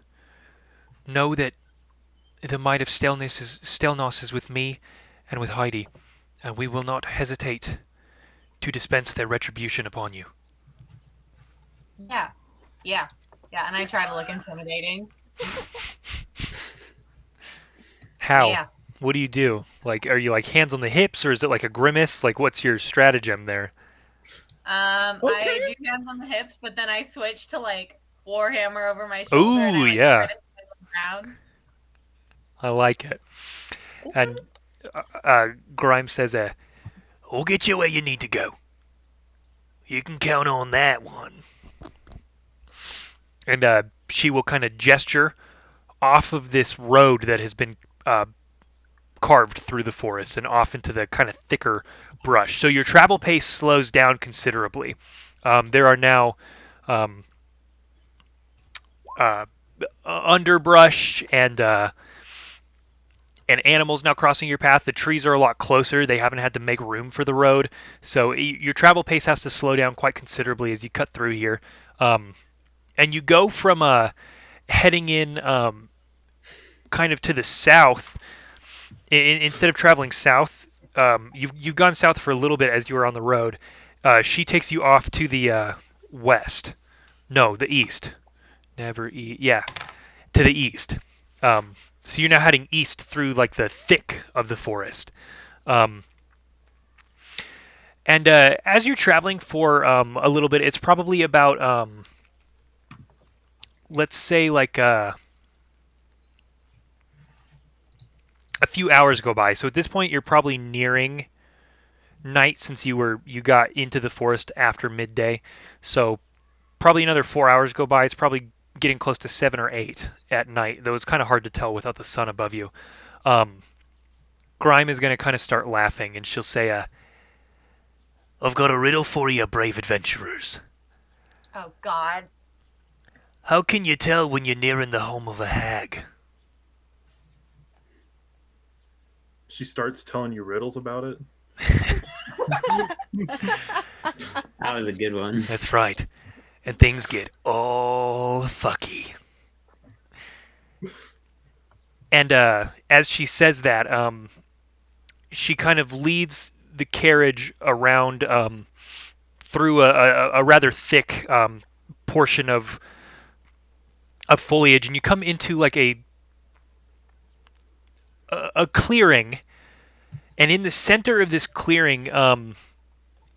know that the might of Stelnos is with me and with Heidi, and we will not hesitate to dispense their retribution upon you." Yeah. And I try to look intimidating. How? Yeah. What do you do? Like, are you like hands on the hips, or is it like a grimace? Like, what's your stratagem there? I do hands on the hips, but then I switch to like Warhammer over my shoulder. Ooh, and I, like, yeah. try to spin around. I like it. And Grime says, "I'll get you where you need to go. You can count on that one." And she will kind of gesture off of this road that has been carved through the forest and off into the kind of thicker brush. So your travel pace slows down considerably. There are now underbrush and animals now crossing your path. The trees are a lot closer. They haven't had to make room for the road. So your travel pace has to slow down quite considerably as you cut through here. And you go from heading in kind of to the south. Instead of traveling south, you've gone south for a little bit as you were on the road. She takes you off to the west. No, the east. Yeah, to the east. So you're now heading east through like the thick of the forest. And as you're traveling for a little bit, it's probably about let's say like a few hours go by. So at this point, you're probably nearing night since you got into the forest after midday. So probably another 4 hours go by. It's probably getting close to 7 or 8 at night, though it's kind of hard to tell without the sun above you. Grime is going to kind of start laughing, and she'll say, "I've got a riddle for you, brave adventurers. Oh, God. How can you tell when you're nearing the home of a hag?" She starts telling you riddles about it. That was a good one. That's right. And things get all fucky. And as she says that, she kind of leads the carriage around through a rather thick portion of foliage, and you come into like a clearing, and in the center of this clearing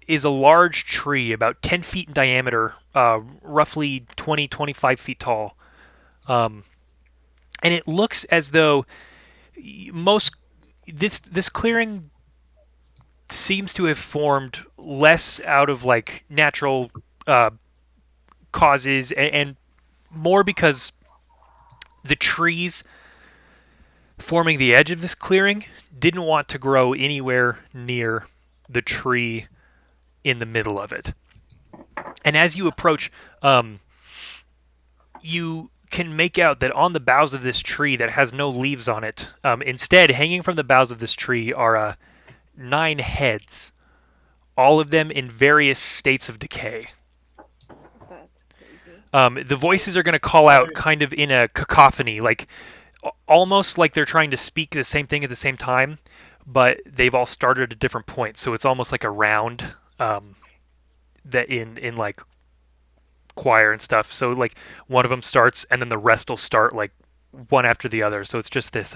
is a large tree about 10 feet in diameter, roughly 25 feet tall. And it looks as though this clearing seems to have formed less out of like natural causes and more because the trees forming the edge of this clearing didn't want to grow anywhere near the tree in the middle of it. And as you approach, you can make out that on the boughs of this tree that has no leaves on it, instead, hanging from the boughs of this tree are 9 heads, all of them in various states of decay. That's crazy. The voices are going to call out kind of in a cacophony, like almost like they're trying to speak the same thing at the same time, but they've all started at different points. So it's almost like a round that in like choir and stuff. So like one of them starts and then the rest will start like one after the other. So it's just this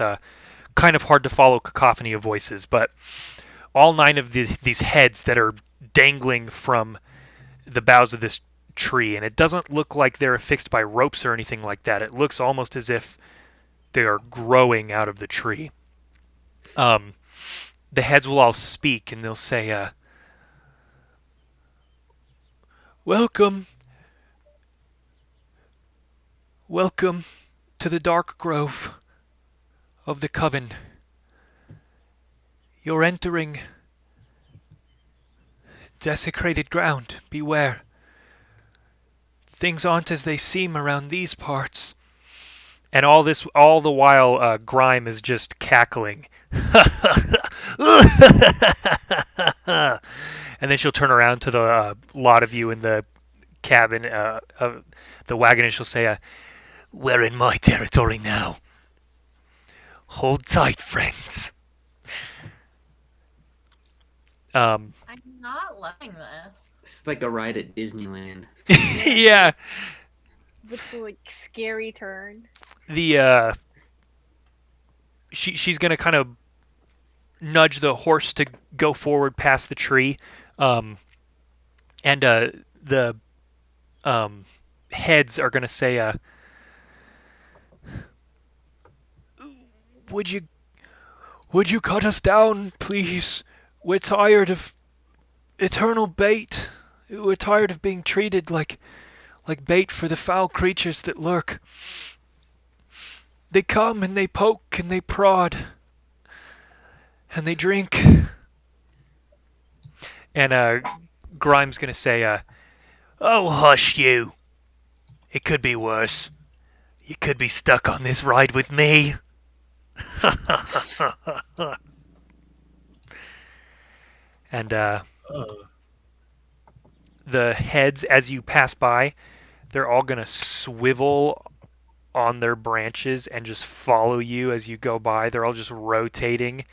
kind of hard to follow cacophony of voices, but all 9 of these heads that are dangling from the boughs of this tree, and it doesn't look like they're affixed by ropes or anything like that. It looks almost as if they are growing out of the tree. The heads will all speak, and they'll say, Welcome to the dark grove of the Coven. You're entering desecrated ground. Beware. Things aren't as they seem around these parts. And all the while, Grime is just cackling. And then she'll turn around to the lot of you in the cabin of the wagon, and she'll say, "We're in my territory now. Hold tight, friends." I'm not loving this. It's like a ride at Disneyland. Yeah. With the like scary turn. She's gonna kind of nudge the horse to go forward past the tree, and the heads are gonna say, would you cut us down, please? We're tired of eternal bait. We're tired of being treated like bait for the foul creatures that lurk. They come and they poke and they prod and they drink. And Grime's gonna say, "Oh, hush you. It could be worse. You could be stuck on this ride with me." And the heads, as you pass by, they're all gonna swivel on their branches and just follow you as you go by. They're all just rotating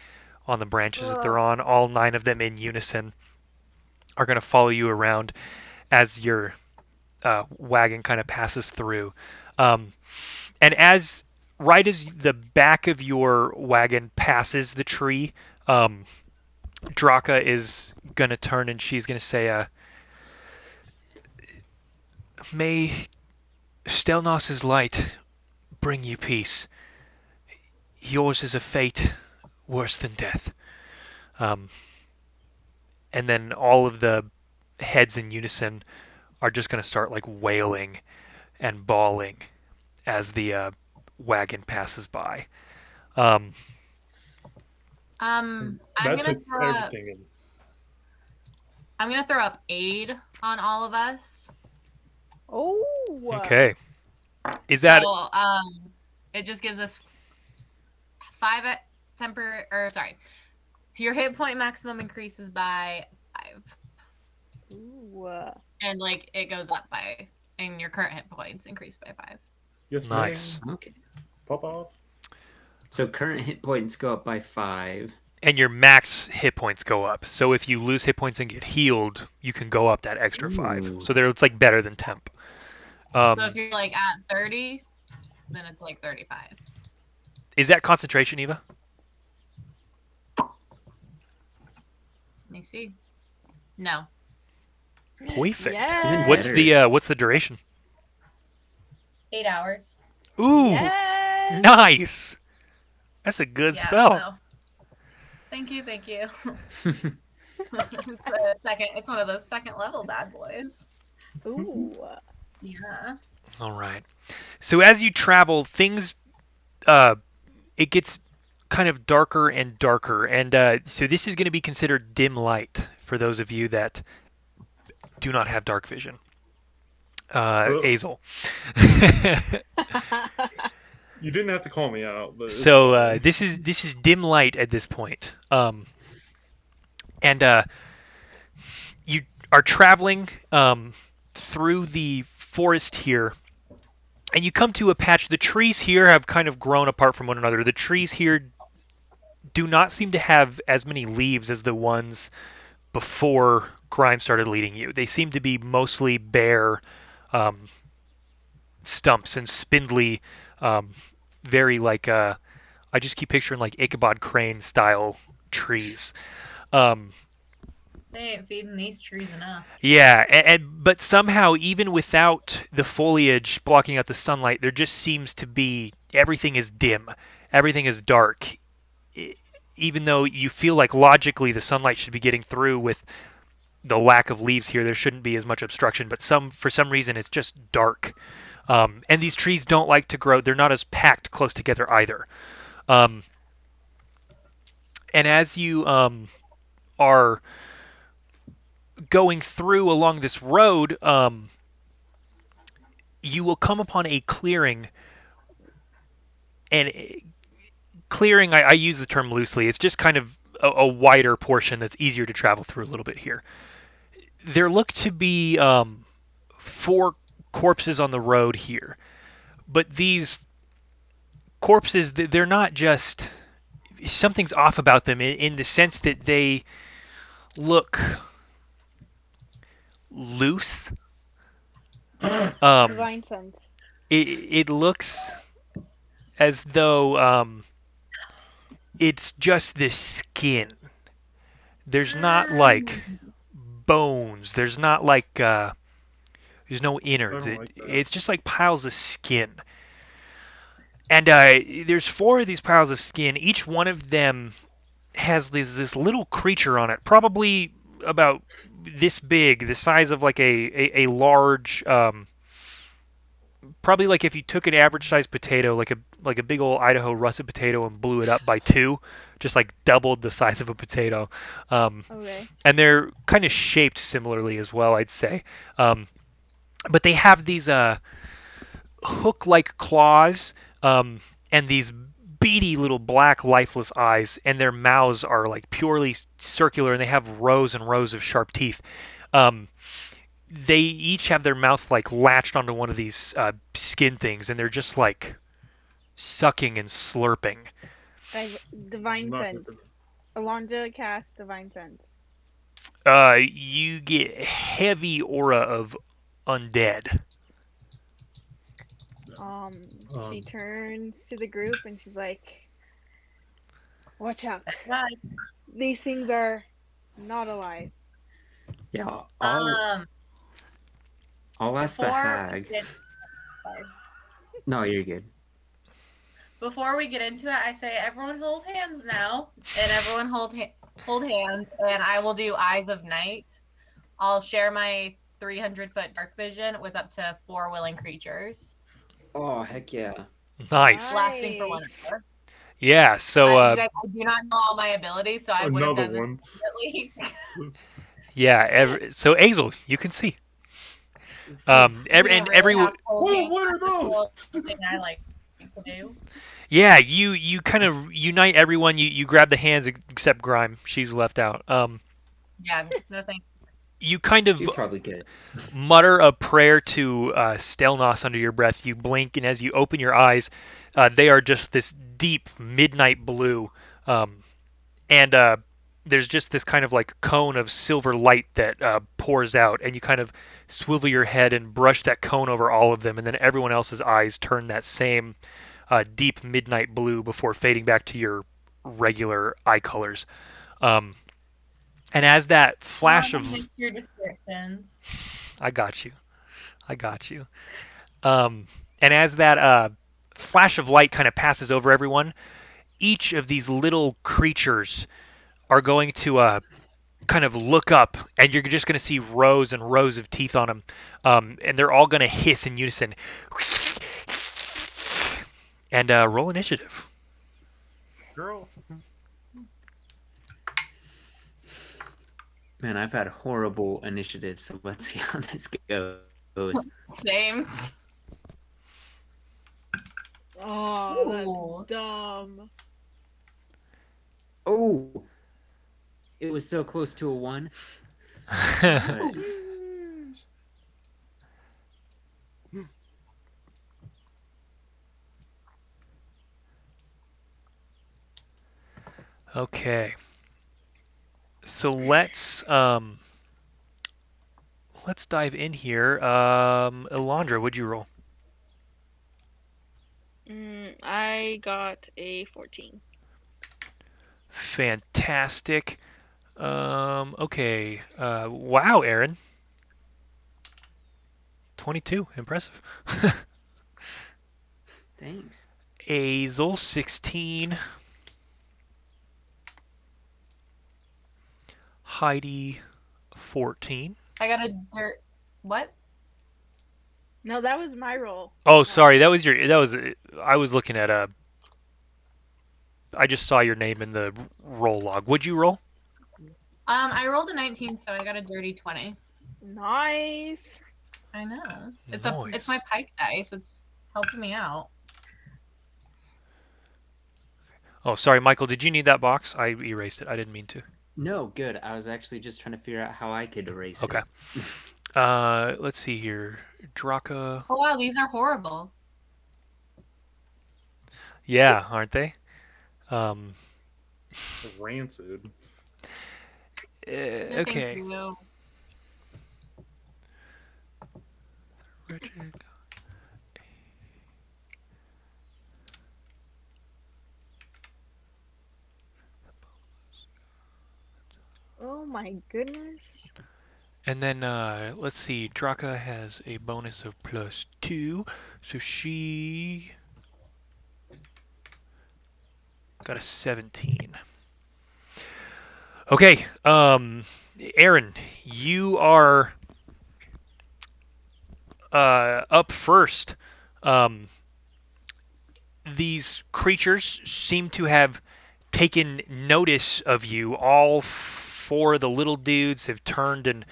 on the branches that they're on. All 9 of them in unison are gonna follow you around as your wagon kind of passes through. And right as the back of your wagon passes the tree, Draka is gonna turn and she's gonna say, "May Stelnos's light bring you peace. Yours is a fate worse than death." And then all of the heads in unison are just gonna start like wailing and bawling as the wagon passes by. I'm gonna throw up. everything in. I'm gonna throw up aid on all of us. Oh. Okay. Is that So, it just gives us 5 temporary, or sorry, your hit point maximum increases by 5. Ooh. And like it goes up by, and your current hit points increase by 5. Yes, Nice. ma'am. Okay. Pop off. So current hit points go up by 5. And your max hit points go up. So if you lose hit points and get healed, you can go up that extra 5. Ooh. So there, it's like better than temp. So if you're like at 30, then it's like 35. Is that concentration, Eva? Let me see. No. Perfect. Yes. What's the duration? 8 hours. Ooh, Yes. nice. That's a good spell. So, thank you. It's one of those second level bad boys. Ooh. Yeah. All right. So as you travel, things it gets kind of darker and darker, and so this is going to be considered dim light for those of you that do not have dark vision. Azel. You didn't have to call me out, but So this is dim light at this point, and you are traveling through the forest here, and you come to a patch. The trees here have kind of grown apart from one another. The trees here do not seem to have as many leaves as the ones before Grime started leading you. They seem to be mostly bare stumps and spindly, very like I just keep picturing like Ichabod Crane style trees. They ain't feeding these trees enough. Yeah, but somehow even without the foliage blocking out the sunlight, there just seems to be everything is dim, everything is dark. Even though you feel like logically the sunlight should be getting through with the lack of leaves here, there shouldn't be as much obstruction. But for some reason it's just dark, and these trees don't like to grow. They're not as packed close together either. And as you are going through along this road, you will come upon a clearing. And clearing, I use the term loosely. It's just kind of a wider portion that's easier to travel through a little bit here. There look to be 4 corpses on the road here. But these corpses, they're not just... Something's off about them in the sense that they look loose. Divine sense. It looks as though it's just the skin. There's not like bones. There's not like there's no innards. I don't like that. It's just like piles of skin. And there's 4 of these piles of skin. Each one of them has this little creature on it, probably about this big, the size of like a large, probably like if you took an average sized potato, like a big old Idaho russet potato, and blew it up by 2, just like doubled the size of a potato. Okay. And they're kind of shaped similarly as well, I'd say. But they have these hook-like claws, and these beady little black lifeless eyes, and their mouths are like purely circular, and they have rows and rows of sharp teeth. They each have their mouth like latched onto one of these skin things, and they're just like sucking and slurping. Divine Not sense. good. Alonja cast divine sense. You get heavy aura of undead. She turns to the group and she's like, "Watch out! Right. These things are not alive." Yeah, I'll ask the Before hag. No, you're good. Before we get into it, I say everyone hold hands now, and everyone hold hands, and I will do Eyes of Night. I'll share my 300-foot dark vision with up to 4 willing creatures, Oh, heck yeah. Nice. lasting for 1 Nice. hour. Yeah. So You guys, I do not know all my abilities, so I would have Another done this one. immediately. yeah. So Azel, you can see. And everyone. Whoa, what are those? Thing I like to do. Yeah, you kind of unite everyone. You grab the hands except Grime. She's left out. Yeah, no thanks. You kind of She's probably good. mutter a prayer to Stelnos under your breath. You blink, and as you open your eyes, they are just this deep midnight blue. And there's just this kind of like cone of silver light that pours out, and you kind of swivel your head and brush that cone over all of them, and then everyone else's eyes turn that same deep midnight blue before fading back to your regular eye colors. Um, and as that flash of missed your descriptions. I got you. I got you. And as that flash of light kind of passes over everyone, each of these little creatures are going to kind of look up, and you're just going to see rows and rows of teeth on them, and they're all going to hiss in unison. And roll initiative. Girl. Man, I've had horrible initiatives, so let's see how this goes. Same. Oh, that's dumb. Oh, it was so close to a 1. But Okay. So let's dive in here. Elandra, what'd you roll? I got a 14. Fantastic. Okay. Wow, Aaron. 22. Impressive. thanks. Azel, 16. Heidi, 14. I got a dirt. What? No, that was my roll. Oh, sorry. That was I was looking at I just saw your name in the roll log. Would you roll? I rolled a 19, so I got a dirty 20. Nice. I know. It's Nice. my pike dice. It's helping me out. Oh, sorry, Michael. Did you need that box? I erased it. I didn't mean to. No, good. I was actually just trying to figure out how I could erase Okay. it. Let's see here. Draka. Oh wow, these are horrible. Yeah, aren't they? Rancid. No, Okay. Thank you. Oh my goodness. And then let's see. Draka has a bonus of +2, so she got a 17. Okay, Aaron, you are up first. These creatures seem to have taken notice of you. All 4 of the little dudes have turned and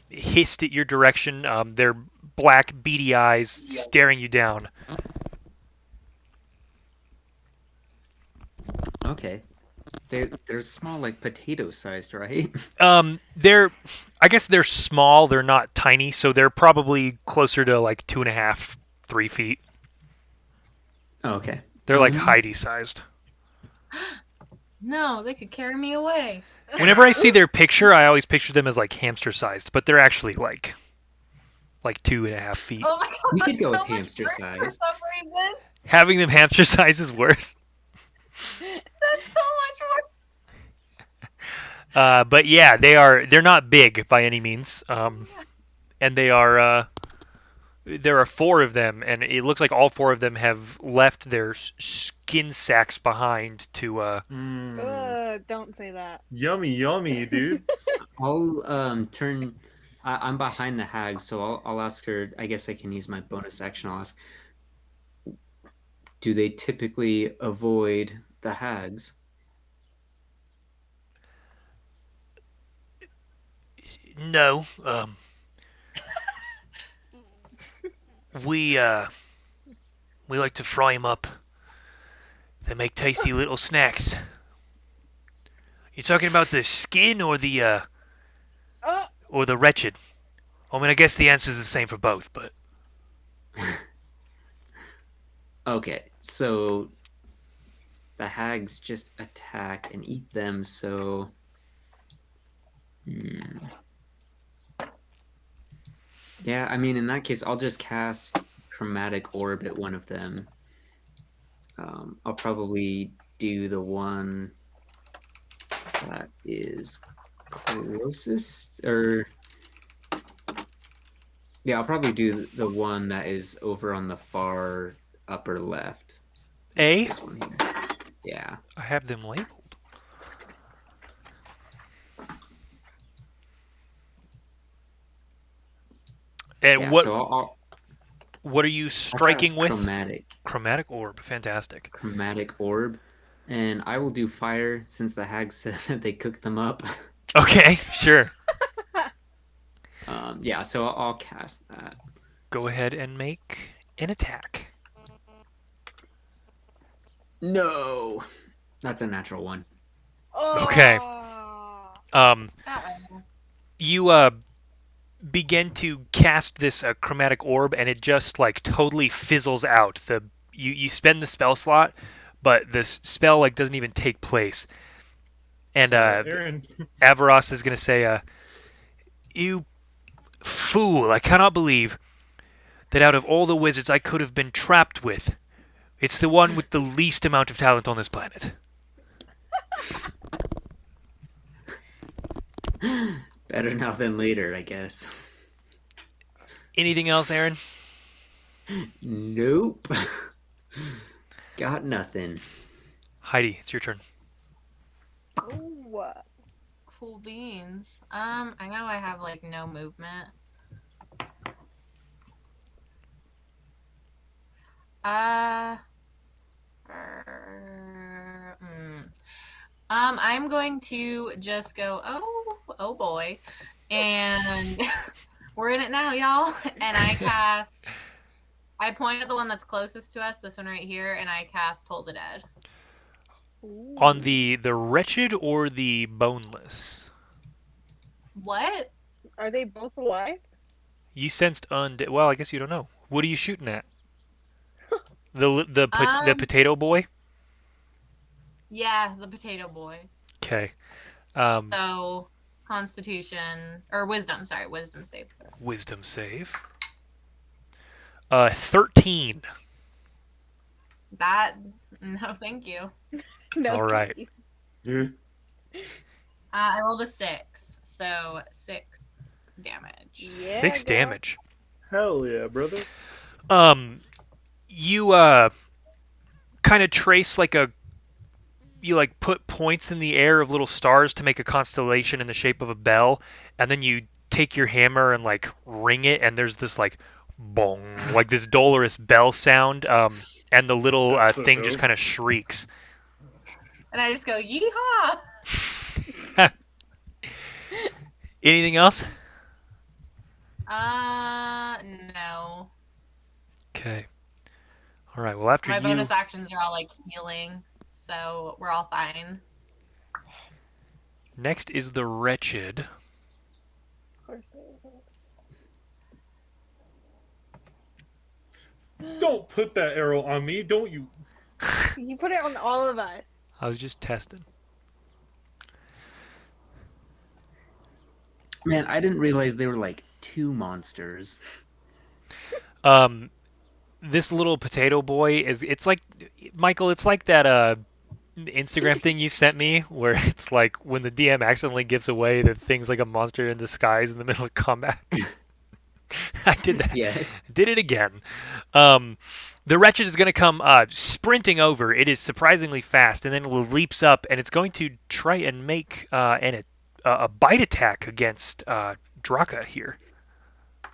hissed at your direction. Their black, beady eyes staring you down. Okay. They're small, like potato-sized, right? I guess they're small. They're not tiny, so they're probably closer to like 2.5, 3 feet. Oh, okay. They're like Heidi sized. No, they could carry me away. Whenever I see their picture, I always picture them as like hamster sized, but they're actually like 2.5 feet. Oh my god, We could that's go so with much hamster worse size. for some reason. Having them hamster size is worse. That's so much worse. But yeah, they're not big by any means. And there are 4 of them, and it looks like all 4 of them have left their skin sacks behind to Don't say that. Yummy, yummy, dude. I'll turn. I'm behind the hag, so I'll ask her. I guess I can use my bonus action. I'll ask. Do they typically avoid the hags? No. We like to fry them up. They make tasty little snacks. You talking about the skin or the or the wretched? I mean, I guess the answer's the same for both, but Okay, so the hags just attack and eat them, so yeah, I mean, in that case, I'll just cast Chromatic Orb at one of them. I'll probably do the one that is closest, or yeah, I'll probably do the one that is over on the far upper left. A? This one here. Yeah. I have them labeled. And Yeah, what so what are you I'll striking cast with? Chromatic Orb, fantastic. Orb, and I will do fire since the hag said that they cooked them up. Okay, sure. Yeah, so I'll cast that. Go ahead and make an attack. No, that's a natural one. Okay. Oh. You begin to cast this chromatic orb, and it just like totally fizzles out. You spend the spell slot, but this spell like doesn't even take place. And Aaron. Avaros is gonna say, "You fool! I cannot believe that out of all the wizards I could have been trapped with, it's the one with the least amount of talent on this planet." Better now than later, I guess. Anything else, Aaron? Nope. Got nothing. Heidi, it's your turn. Ooh. Cool beans. I know I have like no movement. I'm going to just go, oh boy. And we're in it now, y'all. And I point at the one that's closest to us, this one right here, and I cast Toll the Dead. Ooh. On the wretched or the boneless? What? Are they both alive? You sensed undead. Well, I guess you don't know. What are you shooting at? The potato boy? Yeah, the potato boy. Okay. So, Constitution, or Wisdom, sorry, Wisdom save. Wisdom save. 13. No, thank you. No. All right. Yeah. I rolled a 6, so 6 damage. Yeah, 6 girl. damage. Hell yeah, brother. You kind of trace you like put points in the air of little stars to make a constellation in the shape of a bell, and then you take your hammer and like ring it, and there's this like bong, like this dolorous bell sound, and the little That's so thing just dope. kind of shrieks. And I just go, yeehaw! Anything else? No. Okay. All right. Well, after My you, bonus actions are all like healing, so we're all fine. next is the wretched. Of course they will. Don't put that arrow on me, don't you? You put it on all of us. I was just testing. Man, I didn't realize they were like 2 monsters. This little potato boy it's like, Michael, it's like that Instagram thing you sent me where it's like when the DM accidentally gives away that thing's like a monster in disguise in the middle of combat. I did that. Yes. Did it again. The wretched is going to come sprinting over. It is surprisingly fast, and then it leaps up, and it's going to try and make a bite attack against Draka here.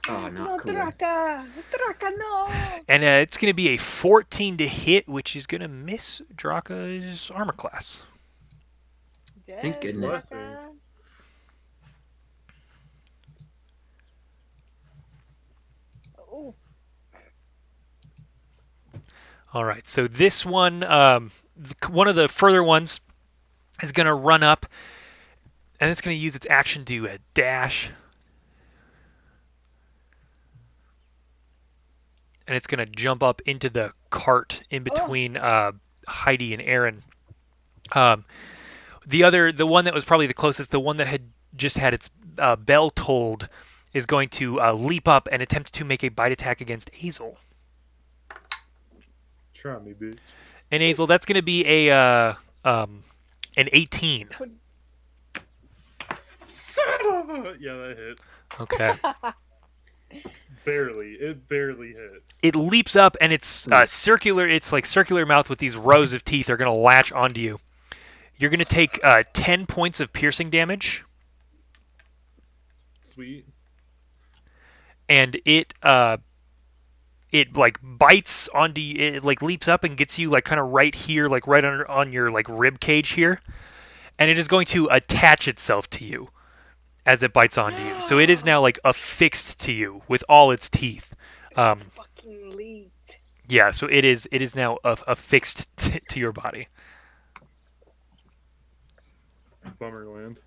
Oh, No, not cool. Draka! Draka, no! And it's going to be a 14 to hit, which is going to miss Draka's armor class. Thank goodness. Draka. Oh, All right, so this one, one of the further ones, is going to run up, and it's going to use its action to dash and it's going to jump up into the cart in between Heidi and Aaron. The one that was probably the closest, the one that had just had its bell tolled, is going to leap up and attempt to make a bite attack against Azel. Try me, bitch. And Azel, that's going to be an 18. Yeah, that hits. Okay. Barely. It barely hits. It leaps up and it's circular. It's like circular mouth with these rows of teeth are going to latch onto you. You're going to take 10 points of piercing damage. Sweet. And it like bites onto you. It like leaps up and gets you like kind of right here, like right on your like rib cage here. And it is going to attach itself to you as it bites onto you. So it is now like affixed to you with all its teeth. Fucking leech. Yeah, so it is now affixed to your body. Bummerland.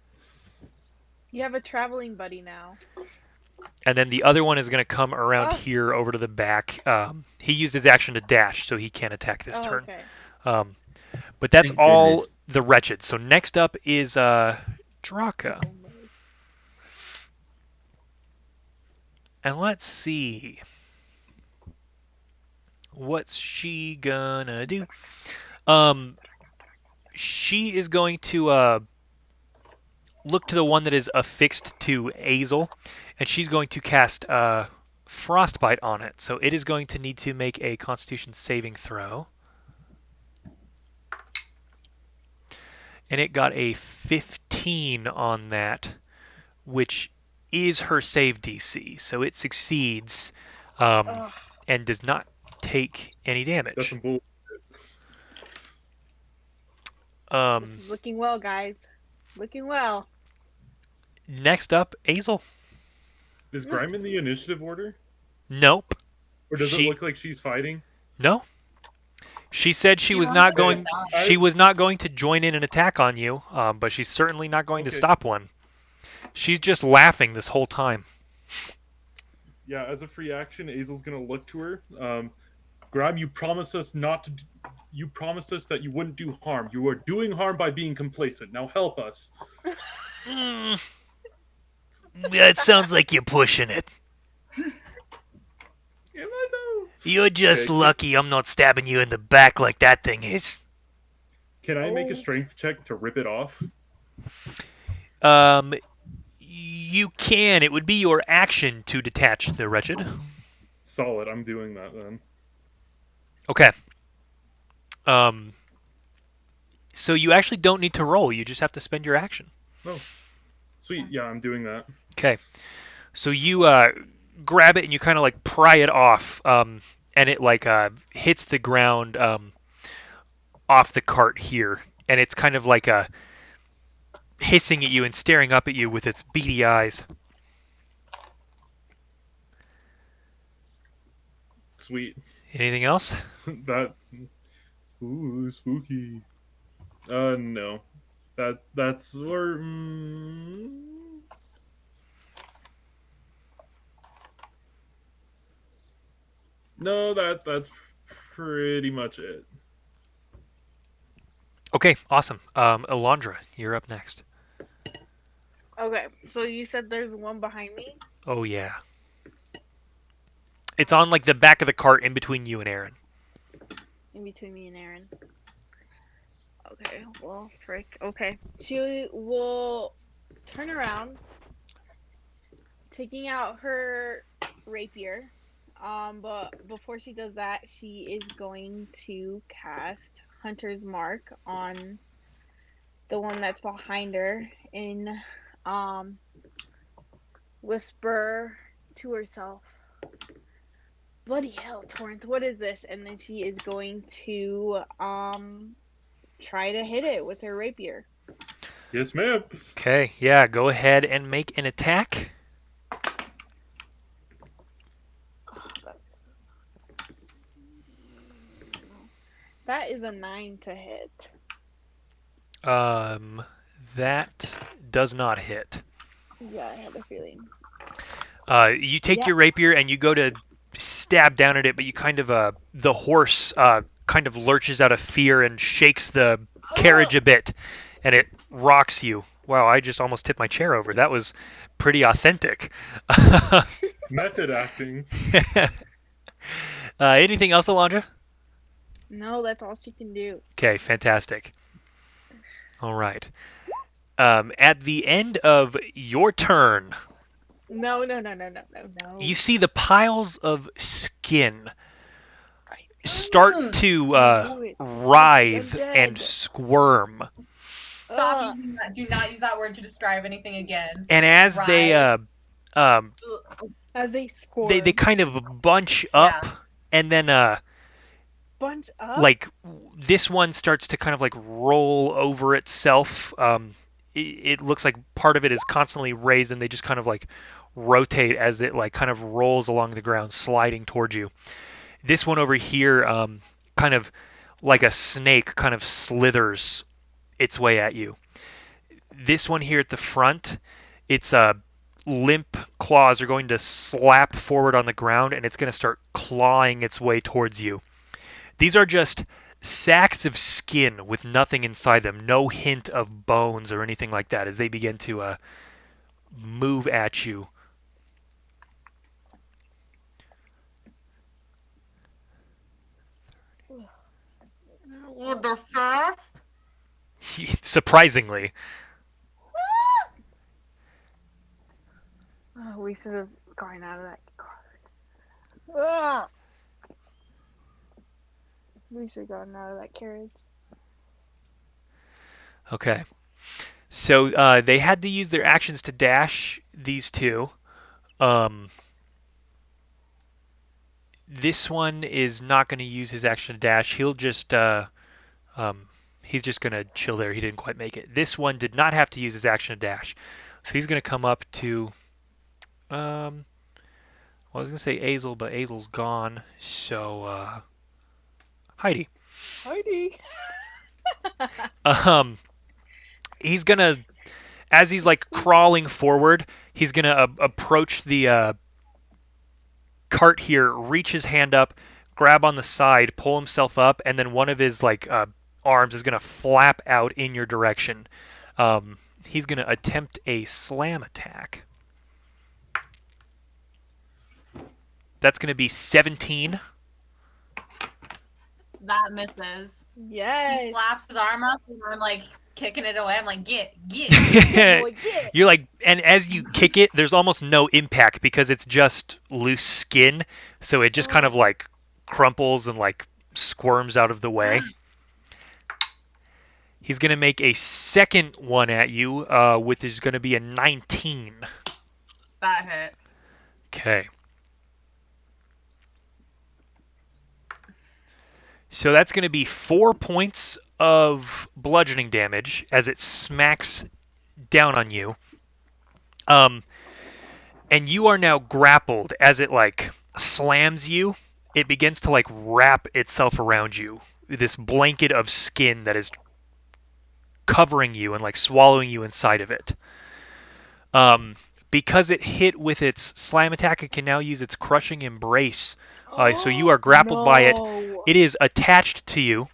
You have a traveling buddy now. And then the other one is going to come around here over to the back. He used his action to dash, so he can't attack this turn. Okay. But that's Thank all goodness. the wretched. So next up is Draka. And let's see. What's she gonna do? She is going to look to the one that is affixed to Azel, and she's going to cast Frostbite on it. So it is going to need to make a Constitution saving throw. And it got a 15 on that, which is her save DC. So it succeeds and does not take any That's damage. some bull. This is looking well, guys. Looking well. Next up, Azel. Is Grime in the initiative order? Nope. Or does it look like she's fighting? No. She said she was wants not to going. die. She was not going to join in an attack on you, but she's certainly not going to Okay. stop one. She's just laughing this whole time. Yeah, as a free action, Azel's gonna look to her. Grime, you promised us not to. You promised us that you wouldn't do harm. You are doing harm by being complacent. Now help us. It sounds like you're pushing it. Am I though? You're just Okay, lucky I'm not stabbing you in the back like that thing is. Can I make a strength check to rip it off? You can. It would be your action to detach the wretched. Solid. I'm doing that then. Okay. So you actually don't need to roll. You just have to spend your action. Oh, sweet. Yeah, I'm doing that. Okay. So you grab it and you kind of like pry it off, and it like hits the ground off the cart here, and it's kind of like hissing at you and staring up at you with its beady eyes. Sweet. Anything else? That. Ooh, spooky. No. That's or. No, that's pretty much it. Okay, awesome. Alondra, you're up next. Okay, so you said there's one behind me? Oh yeah. It's on like the back of the cart in between you and Aaron. In between me and Aaron. Okay, well, frick. Okay. She will turn around, taking out her rapier. But before she does that, she is going to cast Hunter's Mark on the one that's behind her and whisper to herself, bloody hell, Torrent, what is this? And then she is going to try to hit it with her rapier. Yes, ma'am. Okay, yeah, go ahead and make an attack. That is a 9 to hit. That does not hit. Yeah, I had a feeling. You take Yeah. your rapier and you go to stab down at it, but you kind of the horse kind of lurches out of fear and shakes the carriage a bit, and it rocks you. Wow, I just almost tipped my chair over. That was pretty authentic. Method acting. Anything else, Alondra? No, that's all she can do. Okay, fantastic. All right. At the end of your turn, No. you see the piles of skin start to writhe I'm and dead. squirm. Stop Ugh. using that. Do not use that word to describe anything again. And as they As they score. they kind of bunch up, Yeah. and then bunch up. like this one starts to kind of like roll over itself. It looks like part of it is constantly raised, and they just kind of like rotate as it like kind of rolls along the ground, sliding towards you. This one over here, kind of like a snake, kind of slithers its way at you. This one here at the front, its limp claws are going to slap forward on the ground, and it's going to start clawing its way towards you. These are just sacks of skin with nothing inside them, no hint of bones or anything like that as they begin to move at you. What the fuck? Surprisingly. Oh, we should have gone out of that car. Ugh. We should have gotten out of that carriage. Okay. So they had to use their actions to dash, these two. This one is not going to use his action to dash. He'll just he's just going to chill there. He didn't quite make it. This one did not have to use his action to dash. So he's going to come up to well, I was going to say Azel, but Azel's gone. So Heidi. He's going to, as he's like crawling forward, he's going to approach the cart here, reach his hand up, grab on the side, pull himself up, and then one of his like arms is going to flap out in your direction. He's going to attempt a slam attack. That's going to be 17. That misses. Yes. He slaps his arm up, and I'm like kicking it away. I'm like, get. You're like, and as you kick it, there's almost no impact because it's just loose skin, so it just kind of like crumples and like squirms out of the way. He's gonna make a second one at you, which is gonna be a 19. That hits. Okay. So that's going to be 4 points of bludgeoning damage as it smacks down on you. And you are now grappled as it like slams you. It begins to like wrap itself around you. This blanket of skin that is covering you and like swallowing you inside of it. Because it hit with its slam attack, it can now use its crushing embrace. So you are grappled by it. It is attached to you.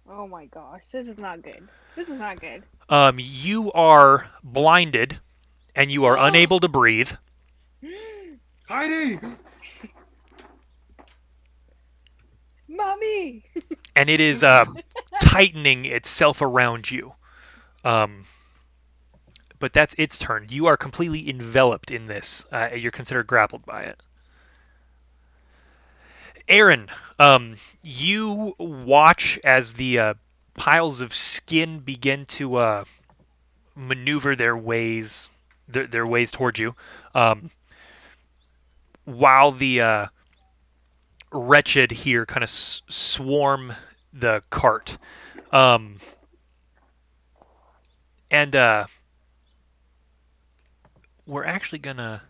Oh my gosh, this is not good. This is not good. You are blinded, and you are unable to breathe. Heidi! Mommy! And it is tightening itself around you. But that's its turn. You are completely enveloped in this. You're considered grappled by it. Aaron, you watch as the piles of skin begin to maneuver their ways towards you, while the wretched here kind of swarm the cart, and we're actually gonna.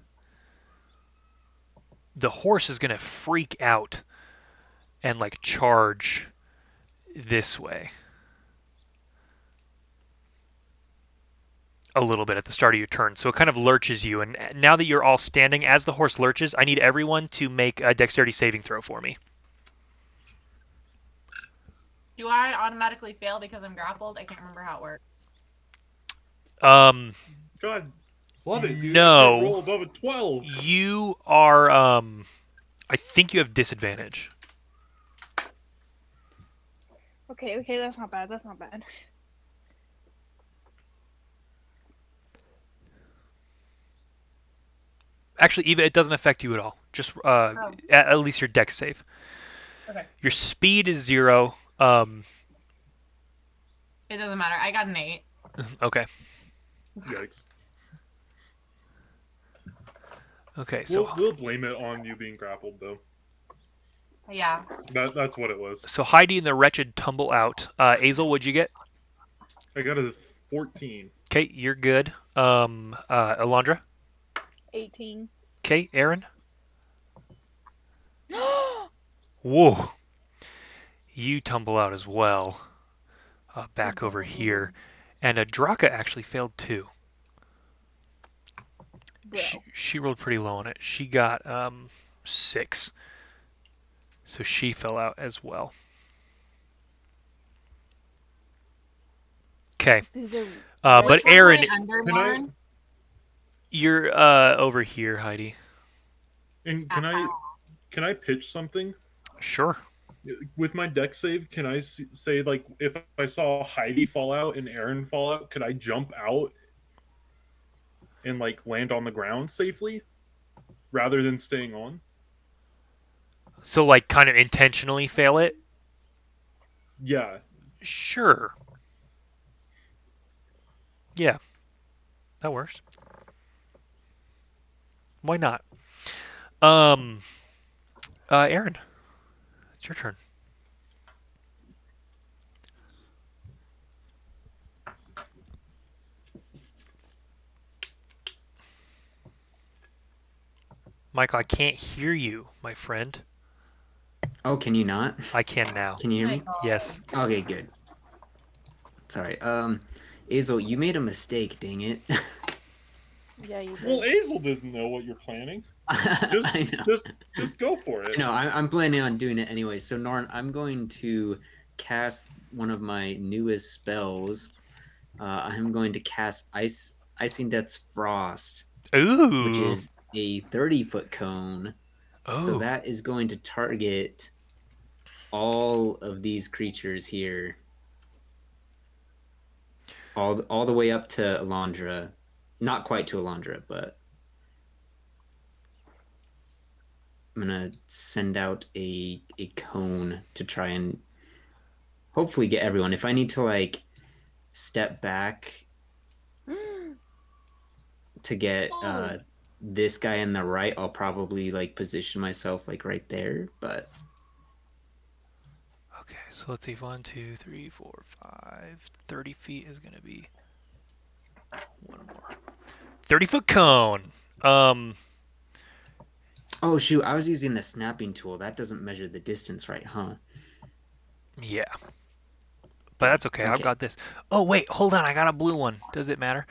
The horse is gonna freak out and like charge this way. a little bit at the start of your turn, so it kind of lurches you. And now that you're all standing, as the horse lurches, I need everyone to make a dexterity saving throw for me. Do I automatically fail because I'm grappled? I can't remember how it works. God, love it. You No. can't roll above a 12. You are, I think you have disadvantage. Okay, that's not bad. That's not bad. Actually, Eva, it doesn't affect you at all. Just at least your dex save. Okay. Your speed is 0. It doesn't matter. I got an 8. Okay. Yikes. Okay, so We'll blame it on you being grappled, though. Yeah. That's what it was. so Heidi and the wretched tumble out. Azel, what'd you get? I got a 14. Okay, you're good. Alondra? 18. Okay, Aaron? Whoa. You tumble out as well. Back over here. And Draka actually failed too. She rolled pretty low on it. She got 6. So she fell out as well. Okay. But Which one's Aaron, my under, Can I- Lauren? you're over here, Heidi. And can I pitch something? Sure. With my deck save, can I say, like, if I saw Heidi fall out and Aaron fall out, could I jump out and, like, land on the ground safely rather than staying on? So, like, kind of intentionally fail it? Yeah. Sure. Yeah. That works. Why not? Aaron, it's your turn. Michael, I can't hear you, my friend. Oh, can you not? I can now. Can you hear me? Yes. Okay, good. Sorry. Azel, you made a mistake, dang it. Yeah, you did. Well, Azel didn't know what you're planning. I know. Just go for it. No, I'm planning on doing it anyway. So, Norn, I'm going to cast one of my newest spells. I'm going to cast Icing Death's Frost, Ooh. which is a 30-foot cone. Oh. So that is going to target all of these creatures here. All the way up to Alondra. Not quite to Alondra, but I'm going to send out a cone to try and hopefully get everyone. If I need to, like, step back to get this guy in the right, I'll probably, like, position myself, like, right there, but... Okay, so let's see. 1, 2, 3, 4, 5. 30 feet is going to be one more. 30-foot cone. Oh, shoot, I was using the snapping tool. That doesn't measure the distance, right, huh? Yeah. But that's okay. I've got this. Oh, wait. Hold on. I got a blue one. Does it matter?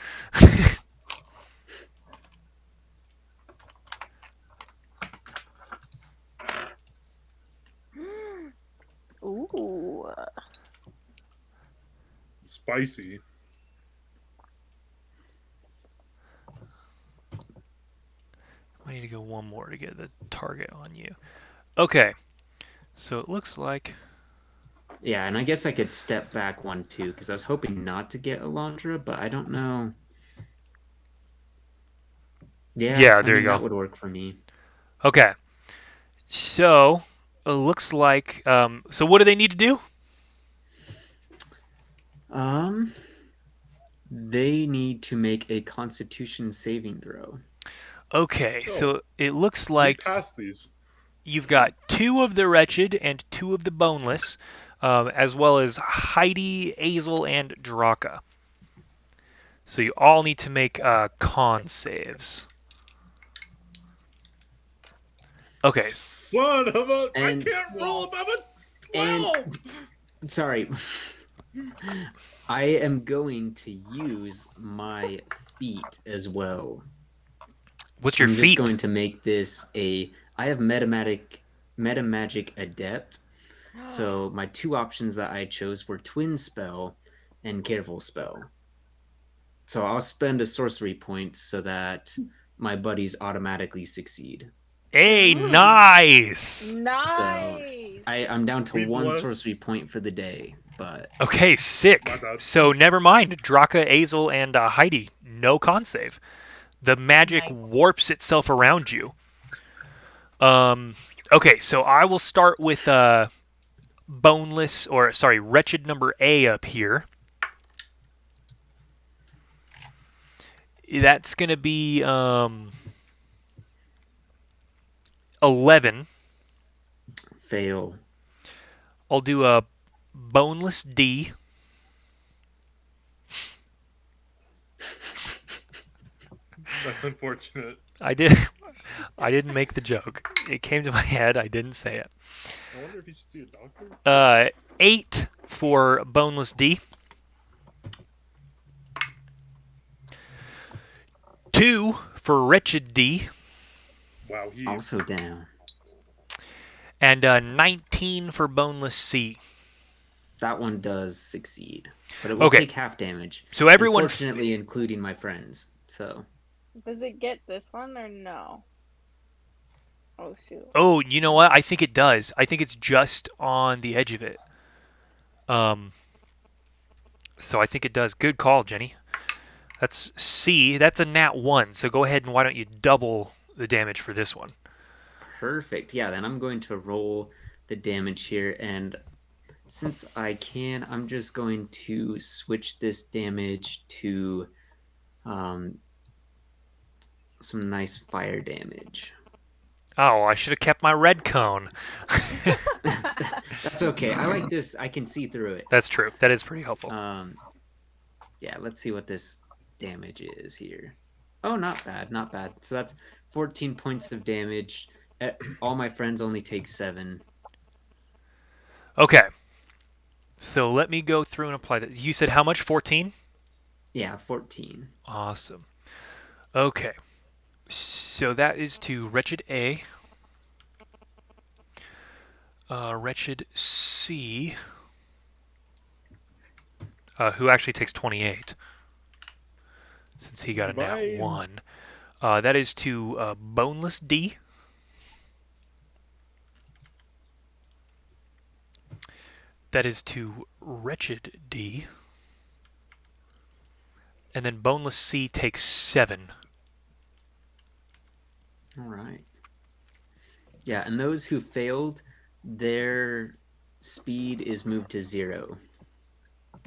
Ooh. Spicy. I need to go one more to get the target on you. Okay. So it looks like... Yeah, and I guess I could step back 1, 2, because I was hoping not to get Alondra, but I don't know. Yeah, there you go. That would work for me. Okay. So it looks like... so what do they need to do? They need to make a Constitution saving throw. Okay, so it looks like You pass these. you've got 2 of the wretched and 2 of the boneless, as well as Heidi, Azel, and Draka. So you all need to make con saves. Okay. Son of a... And- I can't roll above a 12! Sorry. I am going to use my feet as well. What's your I'm feat? just going to make this a. I have Metamagic Adept. So my two options that I chose were Twin Spell and Careful Spell. So I'll spend a sorcery point so that my buddies automatically succeed. Hey, nice. Nice. I'm down to We one bless. sorcery point for the day, but Okay, sick. My bad. So never mind. Draka, Azel, and Heidi, no con save. The magic Nice. warps itself around you. Okay, so I will start with wretched number A up here. That's gonna be 11. fail. I'll do a boneless D. That's unfortunate. I didn't make the joke. It came to my head. I didn't say it. I wonder if you should see a doctor. 8 for boneless D. 2 for wretched D. Wow, he Also down. And 19 for boneless C. That one does succeed, but it will Okay. take half damage. So everyone, Unfortunately, including my friends. So Does it get this one or no? Oh shoot. oh, you know what? I think it does. I think it's just on the edge of it. So I think it does. Good call, Jenny. That's C. That's a nat 1. So go ahead and why don't you double the damage for this one? perfect. Yeah, then I'm going to roll the damage here, and since I can, I'm just going to switch this damage to some nice fire damage. Oh, I should have kept my red cone. That's okay. I like this. I can see through it. That's true. That is pretty helpful. Yeah, let's see what this damage is here. Oh, not bad, not bad. So that's 14 points of damage. All my friends only take 7. Okay. So let me go through and apply that. You said how much? 14? Yeah, 14. Awesome. Okay. So that is to Wretched A. Wretched C. Who actually takes 28. Since he got a nat Bye. 1. That is to Boneless D. That is to Wretched D. And then Boneless C takes 7. All right. Yeah, and those who failed, their speed is moved to 0.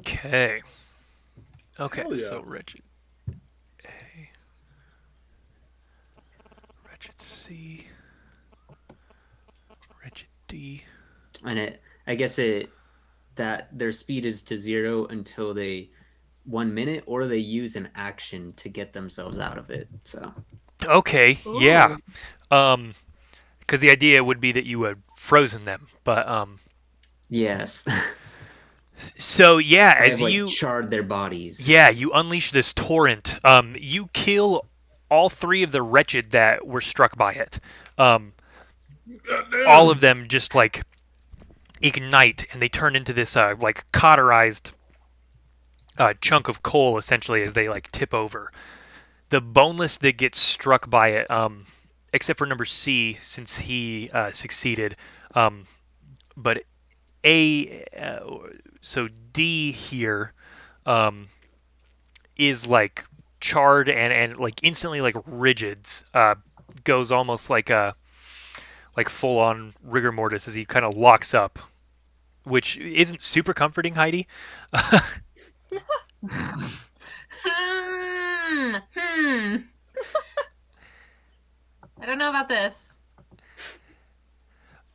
Okay. Okay, Hell yeah. so Wretched A. Wretched C. Wretched D. And I guess that their speed is to 0 until they 1 minute, or they use an action to get themselves out of it. So Okay, Ooh. yeah. Because the idea would be that you had frozen them, but yes, so yeah, I as have, you charred their bodies. yeah, you unleash this torrent. You kill all 3 of the wretched that were struck by it. All of them just like ignite, and they turn into this like cauterized chunk of coal essentially as they like tip over. The boneless that gets struck by it, except for number C, since he succeeded, but so D here is like charred and like instantly like rigids, goes almost like a full on rigor mortis as he kind of locks up, which isn't super comforting, Heidi. I don't know about this.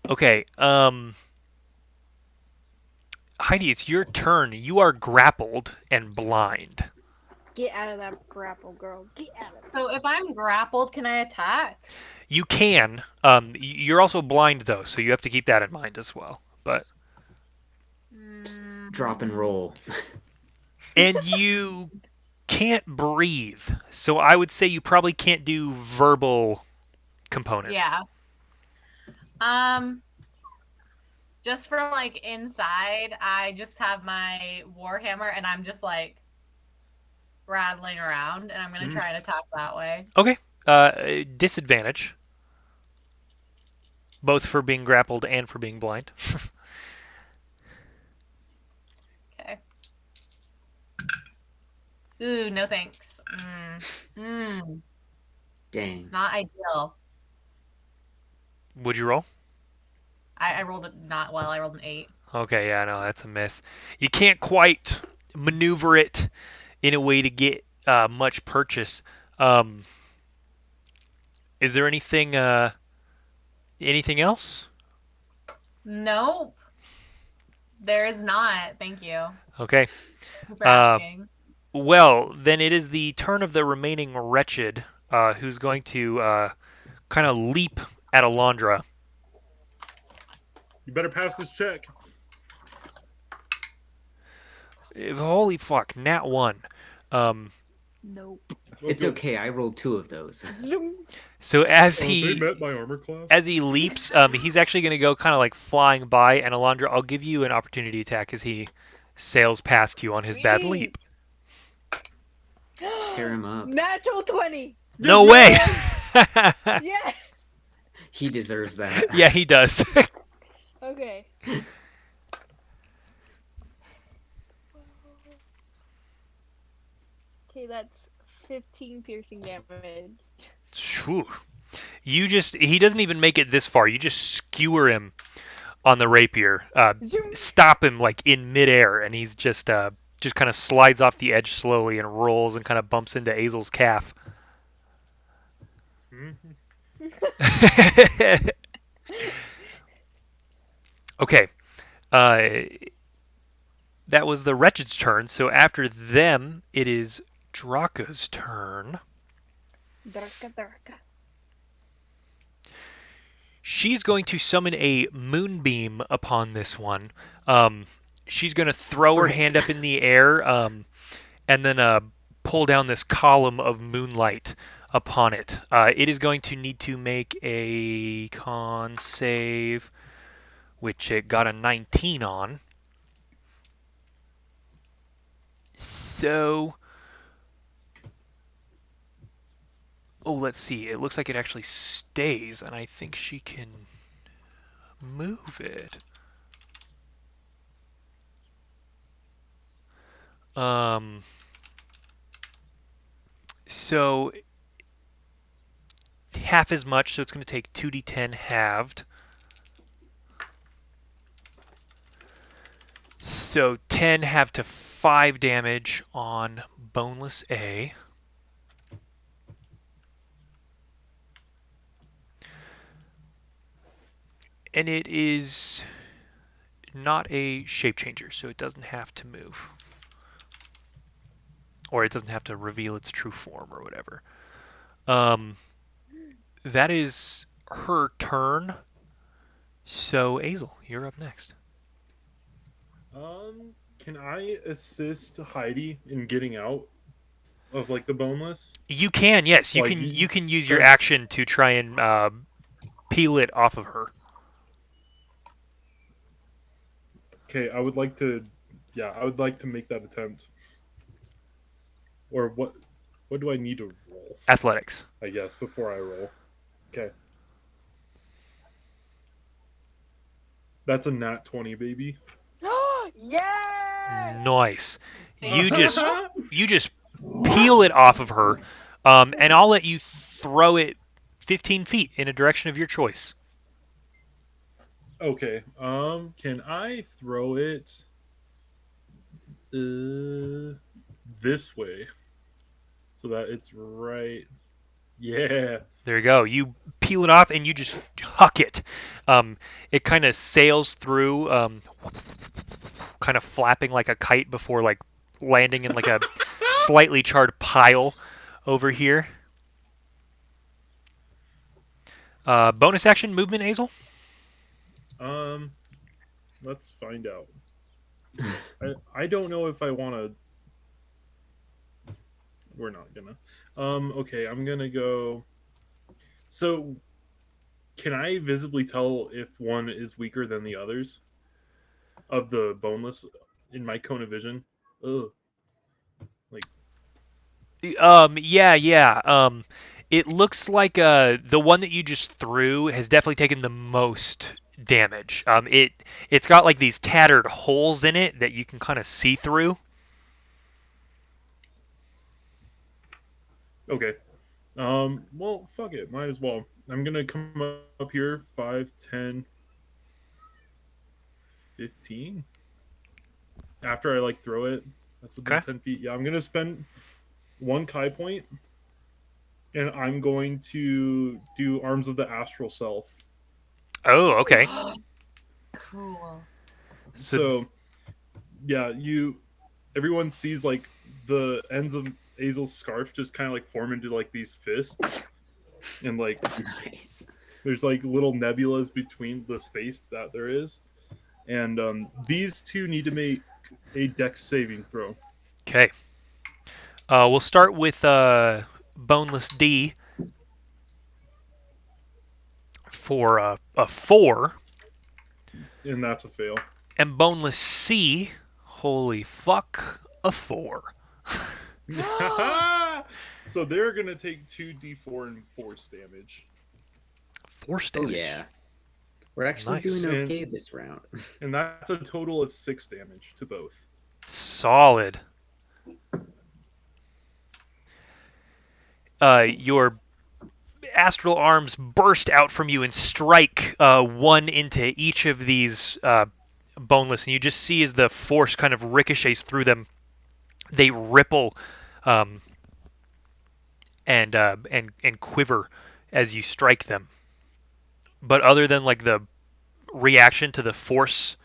Okay, Heidi, it's your turn. You are grappled and blind. Get out of that grapple, girl. Get out of it. So if I'm grappled, can I attack? You can. You're also blind though, so you have to keep that in mind as well. But Drop and roll. and you can't breathe. So I would say you probably can't do verbal components. Yeah. Just from like inside, I just have my warhammer and I'm just like rattling around, and I'm gonna try and attack that way. Okay. Disadvantage. Both for being grappled and for being blind. Okay. Ooh, no thanks. Dang. It's not ideal. Would you roll? I rolled it not well. I rolled an 8. Okay, yeah, no, that's a miss. You can't quite maneuver it in a way to get much purchase. Is there anything else? Nope. There is not. Thank you Okay. for asking. Well, then it is the turn of the remaining wretched, who's going to kind of leap at Alondra. You better pass this check. Holy fuck, nat 1. Nope. It's okay. I rolled 2 of those. So as They he met my armor class. leaps, he's actually going to go kind of like flying by, and Alondra, I'll give you an opportunity attack as he sails past you on his bad leap. Tear him up. Natural 20. No way! Yes. He deserves that. Yeah, he does. Okay. Okay, that's 15 piercing damage. Phew. He doesn't even make it this far. You just skewer him on the rapier, Zoom. stop him like in midair, and he's just kind of slides off the edge slowly and rolls and kind of bumps into Azel's calf. Okay. That was the Wretched's turn, so after them, it is Draka's turn. Draka. She's going to summon a moonbeam upon this one. She's going to throw her hand up in the air and then pull down this column of moonlight upon it. It is going to need to make a con save, which it got a 19 on. So, let's see. It looks like it actually stays, and I think she can move it. So half as much, so it's going to take 2d10 halved. So 10 halved to 5 damage on Boneless A. And it is not a shape changer, so it doesn't have to move. Or it doesn't have to reveal its true form or whatever. That is her turn. So, Azel, you're up next. Can I assist Heidi in getting out of like the boneless? You can, yes. You Like, can use sure. your action to try and peel it off of her. Okay, I would like to make that attempt. Or what do I need to roll, Athletics. I guess, before I roll? Okay. That's a nat 20, baby. Yeah. Nice. You just peel it off of her, and I'll let you throw it 15 feet in a direction of your choice. Okay. Can I throw it this way so that it's right? Yeah. There you go. You peel it off and you just huck it. It kind of sails through, kind of flapping like a kite before like landing in like a slightly charred pile over here. Bonus action movement, Azel? Let's find out. I don't know if I want to we're not gonna. Okay, I'm gonna go. So, can I visibly tell if one is weaker than the others of the boneless in my cone of vision? Ugh. Like, Yeah. It looks like the one that you just threw has definitely taken the most damage. It's got like these tattered holes in it that you can kind of see through. okay. Well, fuck it. Might as well. I'm gonna come up here 5, 10, 15. After I like throw it, that's within Okay. 10 feet. Yeah, I'm gonna spend one Kai point, and I'm going to do Arms of the Astral Self. Oh, okay. Cool. So So, yeah, everyone sees like the ends of Azel's scarf just kind of like form into like these fists, and like Nice. there's like little nebulas between the space that there is, and these two need to make a Dex saving throw. okay. We'll start with Boneless D for a 4, And that's a fail. and Boneless C, holy fuck, a 4. So they're gonna take 2d4 and force damage. Force Oh damage. yeah, we're actually Nice. doing And- okay this round. And that's a total of 6 damage to both. Solid. Your astral arms burst out from you and strike one into each of these boneless, and you just see as the force kind of ricochets through them, they ripple and quiver as you strike them. But other than like the reaction to the force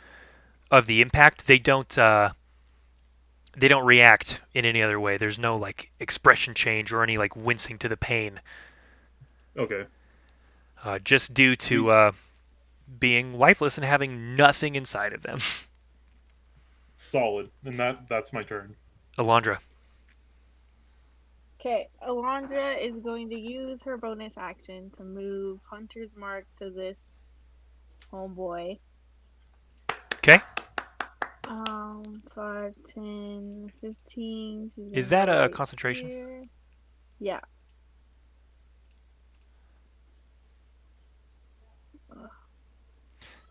of the impact, they don't react in any other way. There's no like expression change or any like wincing to the pain. Okay. Just due to being lifeless and having nothing inside of them. Solid. And that's my turn. Alondra. Okay, Alondra is going to use her bonus action to move Hunter's Mark to this homeboy. Okay. 5, 10, 15. She's Is gonna that go a right concentration? here. Yeah.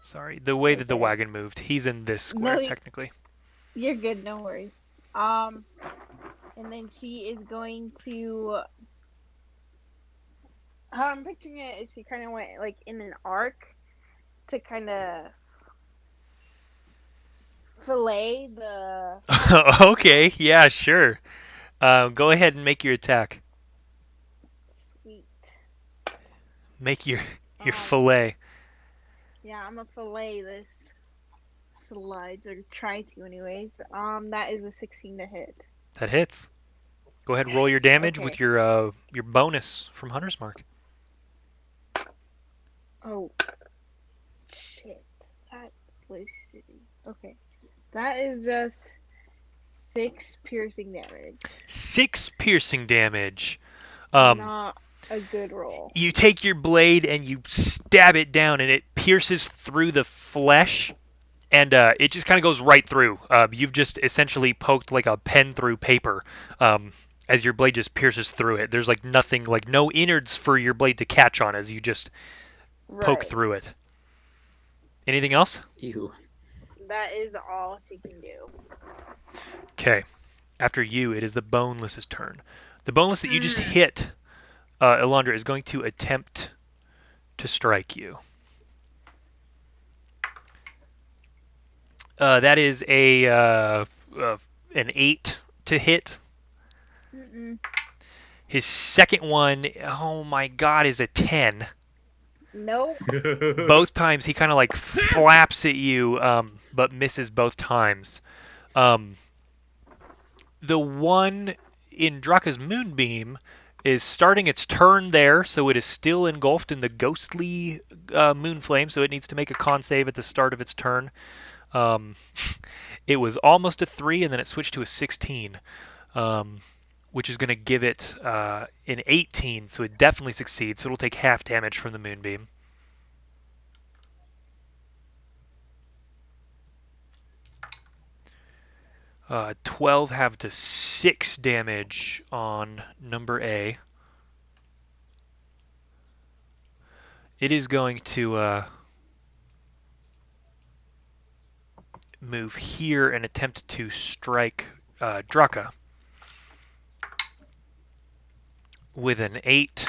Sorry, the way that the Okay. wagon moved. He's in this square, No, you- technically. You're good, no worries. And then she is going to. How I'm picturing it is she kind of went like in an arc to kind of fillet the. Okay, yeah, sure. Go ahead and make your attack. Sweet. Make your Um, fillet. Yeah, I'm gonna fillet this sludge or try to, anyways. That is a 16 to hit. That hits. Go ahead and roll your Yes, damage okay. with your bonus from Hunter's Mark. Oh, shit. That was shitty. Okay. That is just 6 piercing damage. 6 piercing damage. Not a good roll. You take your blade and you stab it down, and it pierces through the flesh, and it just kind of goes right through. You've just essentially poked like a pen through paper, as your blade just pierces through it. There's like nothing, like no innards for your blade to catch on as you just poke Right. through it. Anything else? Ew. That is all she can do. Okay. After you, it is the boneless's turn. The boneless that you just hit, Alondra, is going to attempt to strike you. That is an 8 to hit. Mm-mm. His second one, oh my god, is a 10. Nope. Both times he kind of like flaps at you, but misses both times. The one in Draka's Moonbeam is starting its turn there, so it is still engulfed in the ghostly moon flame, so it needs to make a con save at the start of its turn. It was almost a 3, and then it switched to a 16. which is going to give it an 18, so it definitely succeeds. So it'll take half damage from the moonbeam. Uh, 12 have to 6 damage on number A. It is going to move here and attempt to strike Draka with an 8.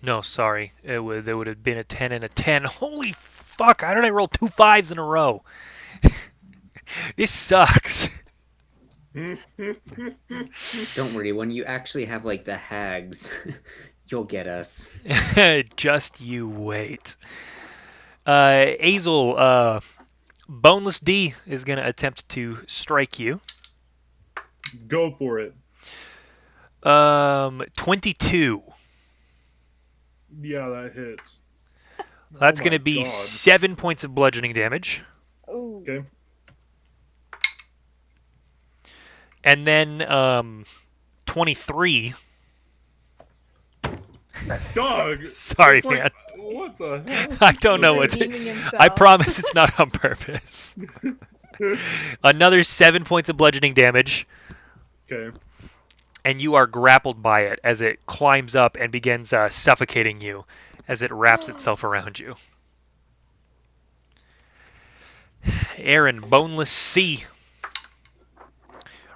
No, sorry. There would have been a 10 and a 10. Holy fuck, how did I roll 2 5s in a row? This sucks. Don't worry, when you actually have like the hags, you'll get us. Just you wait. Azel, Boneless D is going to attempt to strike you. Go for it. 22. Yeah, that hits. That's Oh going to my be God. 7 points of bludgeoning damage. Ooh. Okay. And then 23. Dog. Sorry, It's like, man. what the hell? I don't know what's. Redeeming himself. I promise it's not on purpose. Another 7 points of bludgeoning damage, Okay. and you are grappled by it as it climbs up and begins suffocating you as it wraps itself around you. Aaron, Boneless C,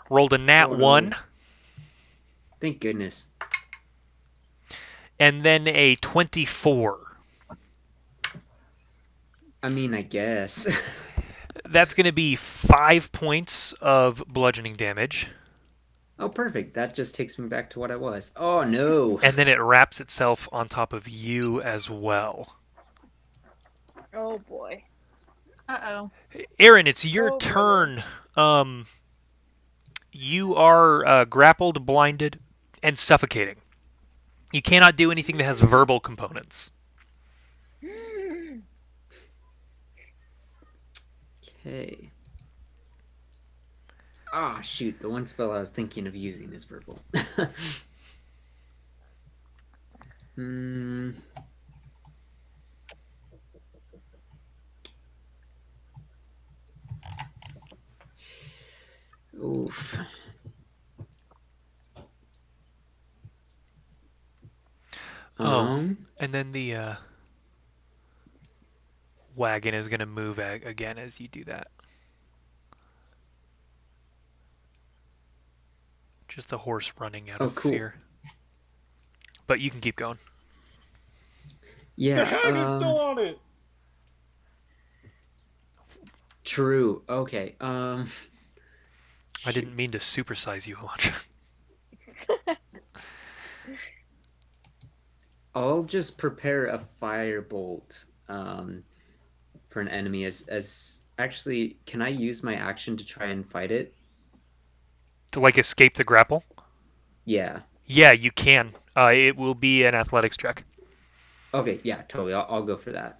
rolled a nat Oh, no. 1, Thank goodness. and then a 24. I mean, I guess. That's going to be 5 points of bludgeoning damage, Oh, perfect. That just takes me back to what I was. Oh, no. and then it wraps itself on top of you as well. Oh boy. Uh-oh. Aaron, it's your Oh, boy. turn. You are grappled, blinded, and suffocating. You cannot do anything that has verbal components. Okay. Ah, shoot. The one spell I was thinking of using is verbal. Hmm. Oof. And then the wagon is going to move again as you do that. Just the horse running out of cool. fear. But you can keep going. Yeah. The hag is still on it. True. Okay. I didn't mean to supersize you, Alondra. I'll just prepare a firebolt for an enemy as actually, can I use my action to try and fight it? To like escape the grapple? Yeah. Yeah, you can. It will be an athletics check. Okay, yeah, totally. I'll go for that.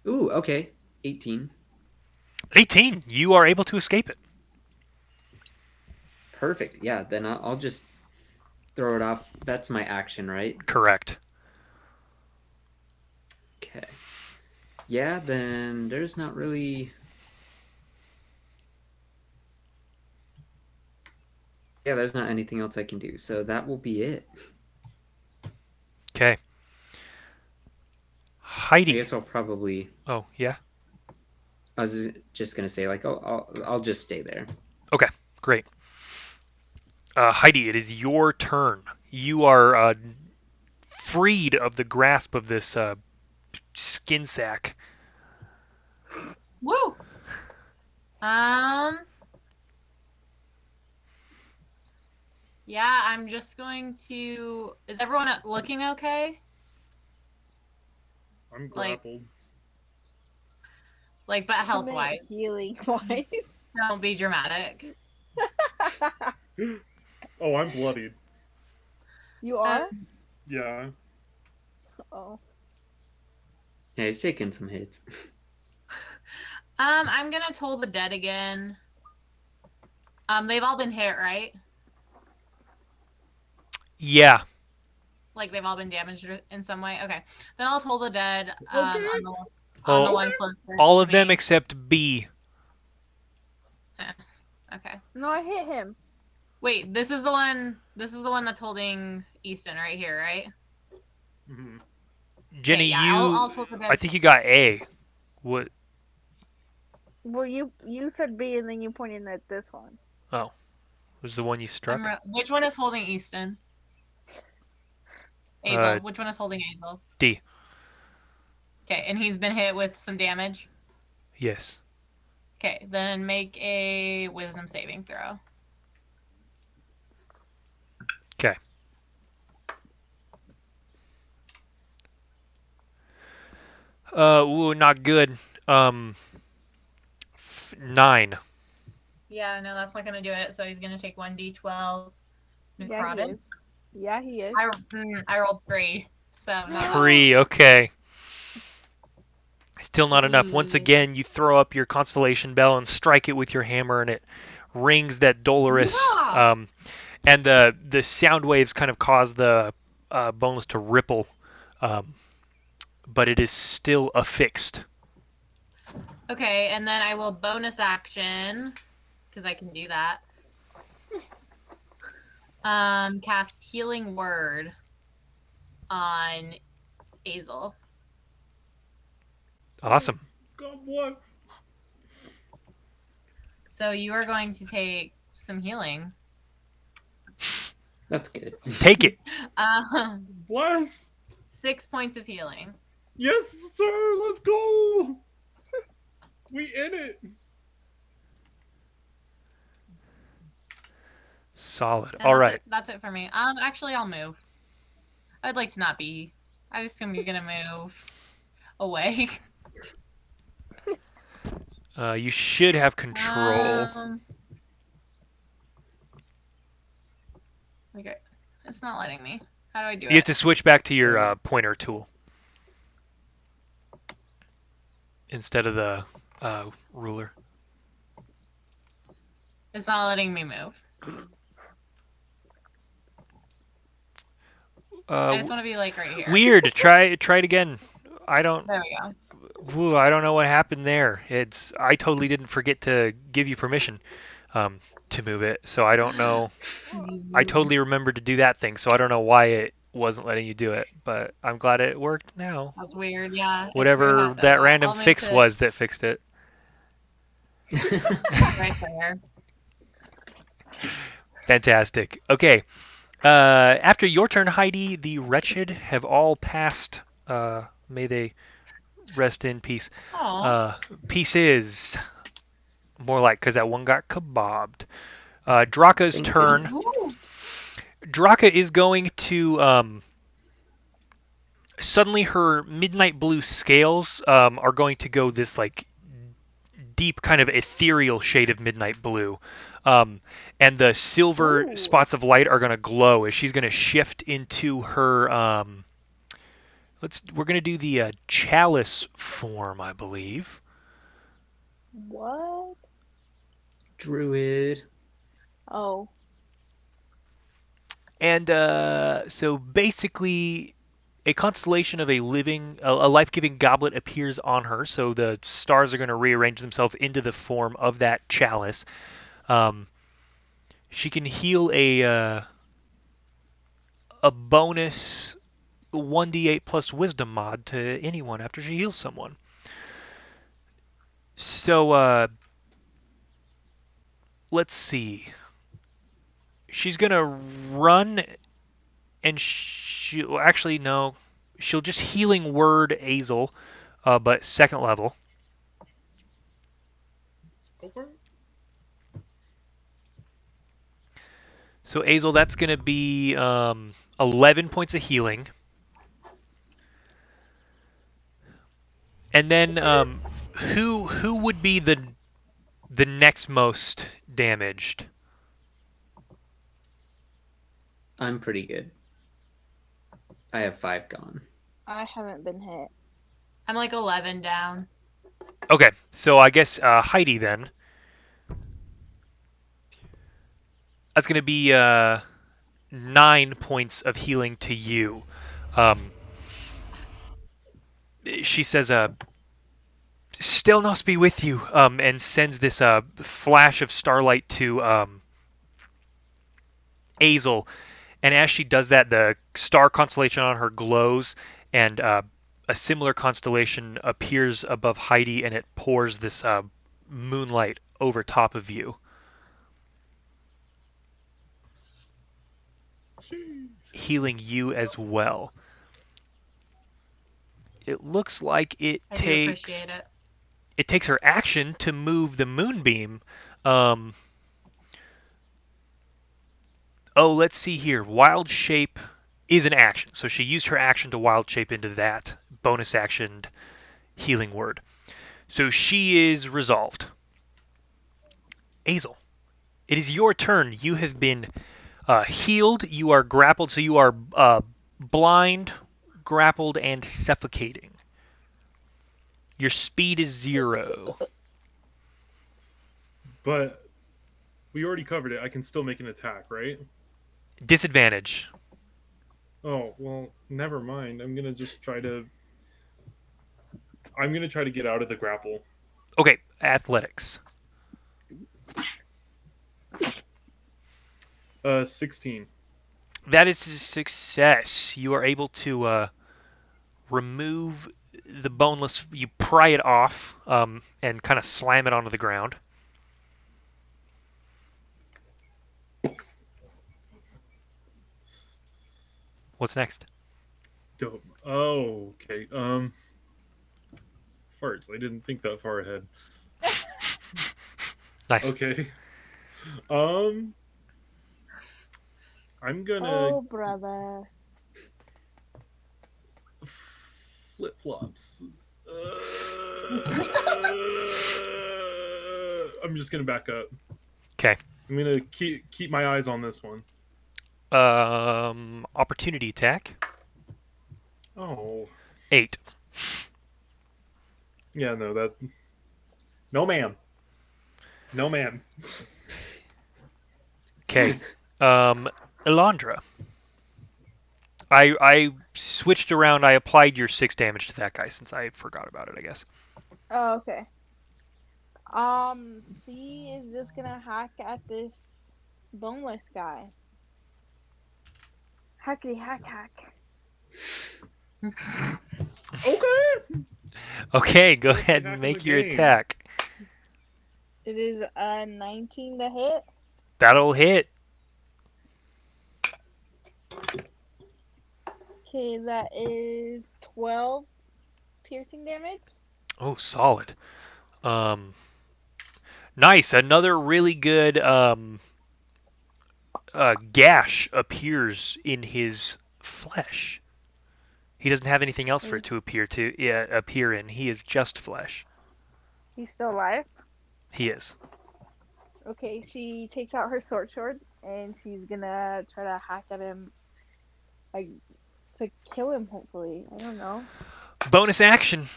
Ooh, okay. 18. 18. You are able to escape it. Perfect. Yeah, then I'll just throw it off. That's my action, right? Correct. Okay. Yeah, then there's not really... Yeah, there's not anything else I can do. So that will be it. Okay. I Heidi. guess I'll probably... Oh, yeah? I was just going to say, like, I'll just stay there. Okay, great. Heidi, it is your turn. You are freed of the grasp of this skin sack. Woo! Yeah, I'm just going to... Is everyone looking okay? I'm grappled. But health-wise. Healing-wise. Don't be dramatic. Oh, I'm bloodied. You are? Yeah. Oh. Yeah, he's taking some hits. I'm gonna toll the dead again. They've all been hit, right? Yeah. Like they've all been damaged in some way. Okay, then I'll toll the dead. Okay. On the Well, one closest all to of them me. except B. Okay. No, I hit him. Wait, this is the one. This is the one that's holding Easton right here, right? Mhm. Jenny, Okay, yeah, I'll toll the dead. I think you got A. What? Well, you said B and then you pointed at this one. Oh, was the one you struck? Which one is holding Easton? Azel. Uh, Which one is holding Azel? D. Okay, and he's been hit with some damage. Yes. Okay, then make a wisdom saving throw. Okay. Ooh, not good. 9. Yeah, no, that's not gonna do it. So he's gonna take 1d12 Yeah, he necrotic. is. Yeah, he is. I rolled 3, so no. 3. Okay. Still not enough. Once again, you throw up your constellation bell and strike it with your hammer, and it rings that dolorous. Yeah! And the sound waves kind of cause the boneless to ripple, but it is still affixed. Okay, and then I will bonus action because I can do that. Cast Healing Word on Azel. Awesome. God, what? So you are going to take some healing. That's good. Take it. Bless. 6 points of healing. Yes, sir. Let's go. We in it. Solid. And All that's right. it. That's it for me. Actually, I'll move. I'd like to not be. I'm just gonna move away. You should have control. Okay, it's not letting me. How do I do You have it? to switch back to your pointer tool instead of the ruler. It's not letting me move. I just want to be like right here. Weird. Try it again. I don't. There we go. I don't know what happened there. I totally didn't forget to give you permission to move it, so I don't know. I totally remembered to do that thing, so I don't know why it wasn't letting you do it, but I'm glad it worked now. That's weird. Yeah. Whatever that random fix was that fixed it. Right there. Fantastic. Okay. After your turn, Heidi, the wretched have all passed. May they rest in peace. Pieces. More like, because that one got kebabbed. Draka's Thank turn. goodness. Draka is going to... suddenly her midnight blue scales are going to go this, like, deep kind of ethereal shade of midnight blue. And the silver spots of light are going to glow as she's going to shift into her... we're going to do the chalice form, I believe. What? Druid. Oh. And so basically, a constellation of a life-giving goblet appears on her. So the stars are going to rearrange themselves into the form of that chalice. She can heal a bonus 1d8 plus wisdom mod to anyone after she heals someone. So let's see. She's going to run and she'll actually no. She'll just healing word Azel, but second level. Go for it. So Azel, that's going to be 11 points of healing. And then who would be the next most damaged? I'm pretty good. I have 5 gone. I haven't been hit. I'm like 11 down. Okay, so I guess Heidi then. That's going to be 9 points of healing to you. She says, "Stillness be with you," and sends this flash of starlight to Azel. And as she does that, the star constellation on her glows, and a similar constellation appears above Heidi, and it pours this moonlight over top of you. Healing you as well. It looks like I do appreciate it. It takes her action to move the moonbeam. Let's see here. Wild shape is an action, so she used her action to wild shape into that bonus action healing word. So she is resolved. Azel, it is your turn. You have been healed. You are grappled, so you are blind, grappled, and suffocating. Your speed is 0. But we already covered it. I can still make an attack, right? Disadvantage. Oh, well, never mind. I'm going to try to get out of the grapple. Okay, athletics. 16. That is a success. You are able to remove the boneless. You pry it off and kind of slam it onto the ground. What's next? Dope. Oh, okay. Farts. I didn't think that far ahead. Nice. Okay. I'm gonna Oh, brother. flip flops. I'm just gonna back up. Okay. I'm gonna keep my eyes on this one. Opportunity attack. Oh. 8. Yeah, no, that. No, ma'am. No, ma'am. Okay. Elandra. I switched around. I applied your 6 damage to that guy since I forgot about it, I guess. Oh, okay. She is just gonna hack at this boneless guy. Hackety hack. Okay. Okay, go What's the ahead hack and of make the your game? attack. It is a 19 to hit. That'll hit. Okay, that is 12 piercing damage. Oh, solid. Nice. Another really good gash appears in his flesh. He doesn't have anything else for it to appear in. He is just flesh. He's still alive. He is. Okay, she takes out her sword and she's gonna try to hack at him, like, to kill him, hopefully. I don't know. Bonus action.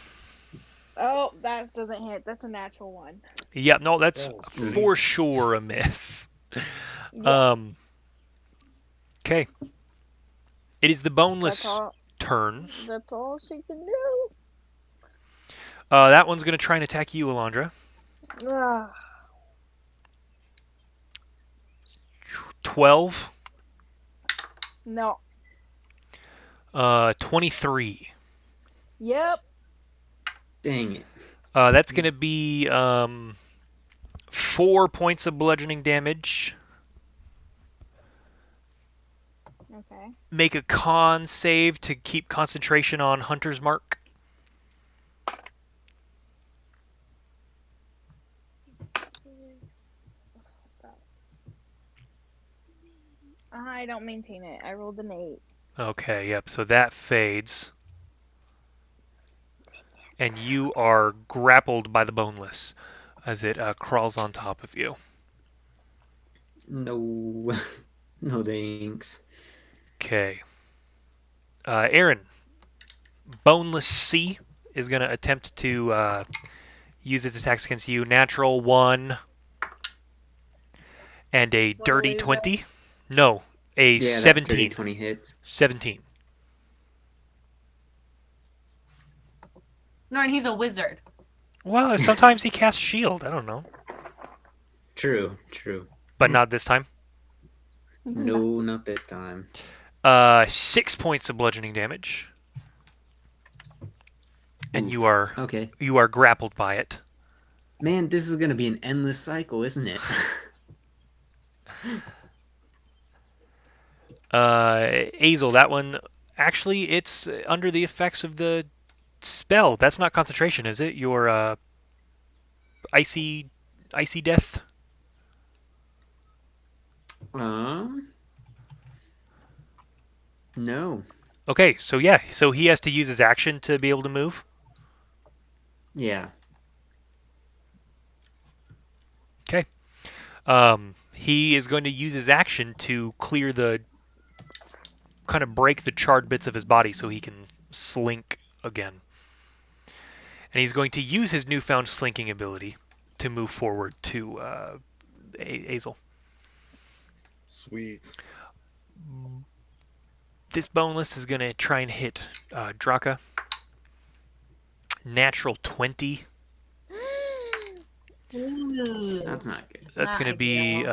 Oh, that doesn't hit. That's a natural one. Yeah, no, that's Oh, for sure a miss. Yeah. Okay. It is the boneless That's all. turn. That's all she can do. That one's going to try and attack you, Elandra. Ugh. 12. No. 23. Yep. Dang it. That's going to be 4 points of bludgeoning damage. Okay. Make a con save to keep concentration on Hunter's Mark. I don't maintain it. I rolled an 8. Okay, yep, so that fades. And you are grappled by the boneless as it crawls on top of you. No. No thanks. Okay. Aaron, boneless C is going to attempt to use its attacks against you. Natural 1. And a What a dirty loser. 20? No, a Yeah, that dirty 17. 20 hits. 17. Norn, he's a wizard. Well, sometimes he casts shield. I don't know. True. But not this time. No, not this time. 6 points of bludgeoning damage. And Oof. you are Okay. grappled by it. Man, this is gonna be an endless cycle, isn't it? Azel, that one, actually, it's under the effects of the spell. That's not concentration, is it? Your icy death. No. Okay, so yeah, so he has to use his action to be able to move. Yeah. Okay. He is going to use his action to clear kind of break the charred bits of his body so he can slink again. And he's going to use his newfound slinking ability to move forward to Azel. Sweet. This boneless is going to try and hit Draka. Natural 20. That's not good. That's Not going to be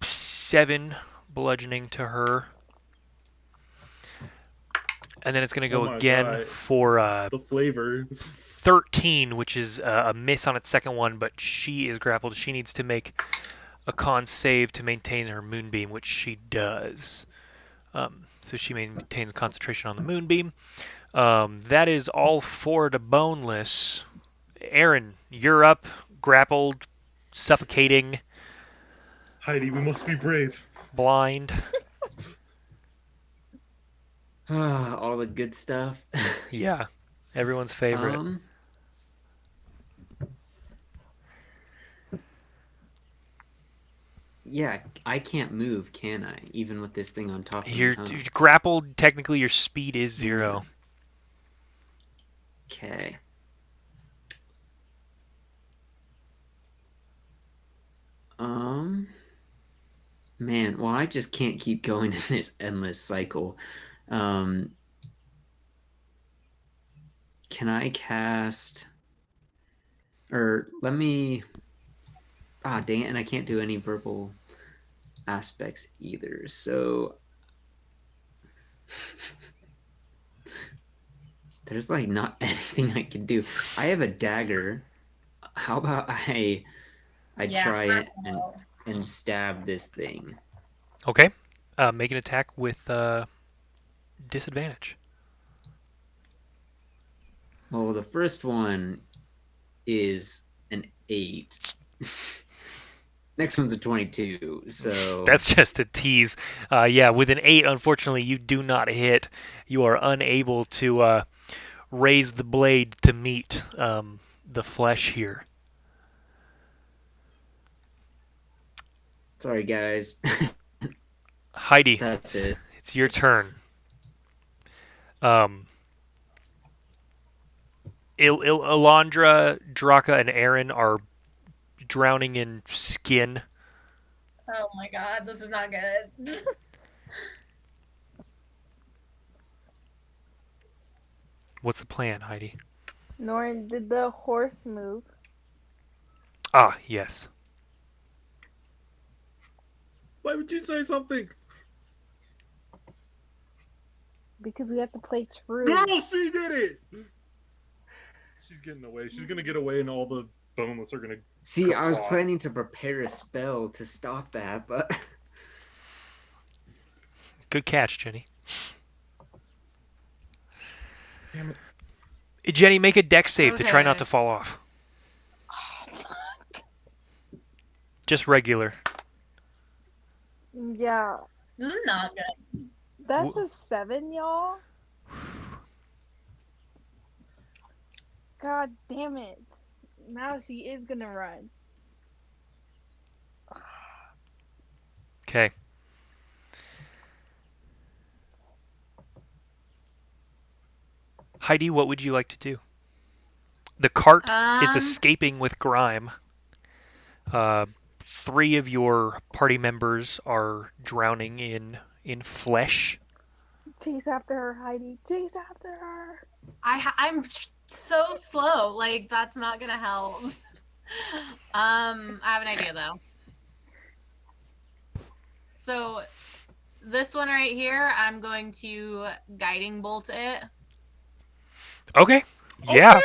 7 bludgeoning to her. And then it's going to go Oh my again God. for The flavor. 13, which is a miss on its second one, but she is grappled. She needs to make a con save to maintain her moonbeam, which she does. So she maintains concentration on the moonbeam. That is all for the boneless. Aaron, you're up, grappled, suffocating, Heidi, we must be brave. blind. All the good stuff. Yeah, everyone's favorite. Yeah, I can't move, can I? Even with this thing on top of You're me. grappled. Technically, your speed is 0. Okay. Man, well, I just can't keep going in this endless cycle. Can I cast? Or let me. Dang it, and I can't do any verbal aspects either. So there's like not anything I can do. I have a dagger. How about I try it and stab this thing? Okay. Make an attack with disadvantage. Well, the first one is an 8. Next one's a 22, so... That's just a tease. Yeah, with an 8, unfortunately, you do not hit. You are unable to raise the blade to meet the flesh here. Sorry, guys. Heidi, That's it. It's your turn. Ilandra, Draka, and Aaron are drowning in skin. Oh my god, this is not good. What's the plan, Heidi? Norn, did the horse move? Ah, yes. Why would you say something? Because we have to play true. Girl, she did it! She's getting away. She's gonna get away, and all the boneless are gonna. See, I was Come on. planning to prepare a spell to stop that, but... Good catch, Jenny. Damn it. Jenny, make a dex save to try not Okay. to fall off. Oh, fuck. Just regular. Yeah, This is not good. that's a 7, y'all. God damn it. Now she is gonna run. Okay. Heidi, what would you like to do? The cart is escaping with Grime. 3 of your party members are drowning in flesh. Chase after her, Heidi. Chase after her. I'm so slow. Like, that's not gonna help. I have an idea though. So this one right here, I'm going to guiding bolt it. Okay. Yeah.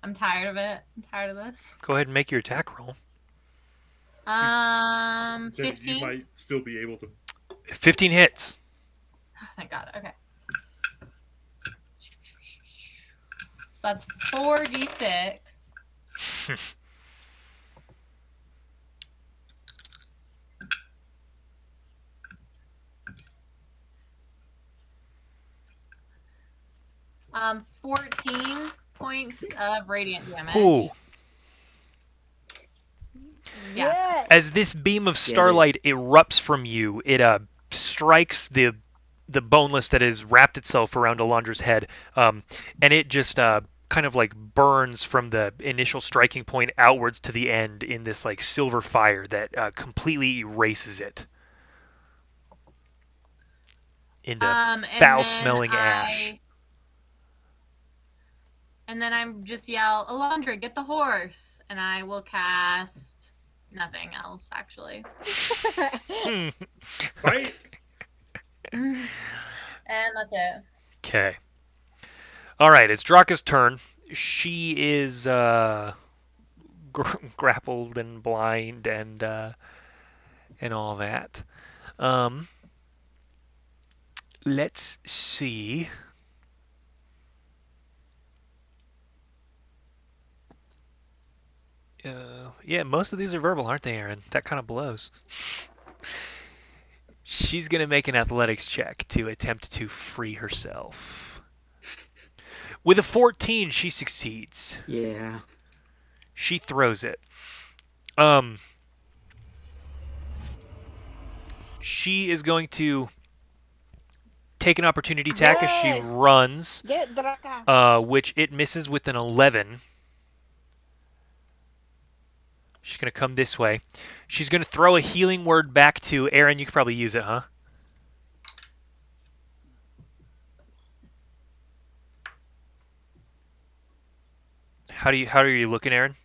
I'm tired of it. I'm tired of this. Go ahead and make your attack roll. Jenny, 15. you might still be able to. 15 hits. Oh, thank God. Okay. So that's 4d6. Um, 14 points of radiant damage. Ooh. Yeah. Yes. As this beam of starlight erupts from you, it strikes the boneless that has wrapped itself around Alondra's head, and it just kind of like burns from the initial striking point outwards to the end in this like silver fire that completely erases it into And foul-smelling then ash. And then I'm just yell, Alondra, get the horse, and I will cast nothing else actually. Fight! And that's it. Okay. All right, it's Draka's turn. She is grappled and blind and all that. Let's see. Yeah, most of these are verbal, aren't they, Aaron? That kind of blows. She's going to make an athletics check to attempt to free herself. With a 14, she succeeds. Yeah. She throws it. She is going to take an opportunity attack as she Yes. runs, Get Draka. which it misses with an 11. She's going to come this way. She's going to throw a healing word back to Aaron. You could probably use it, huh? How are you looking, Aaron?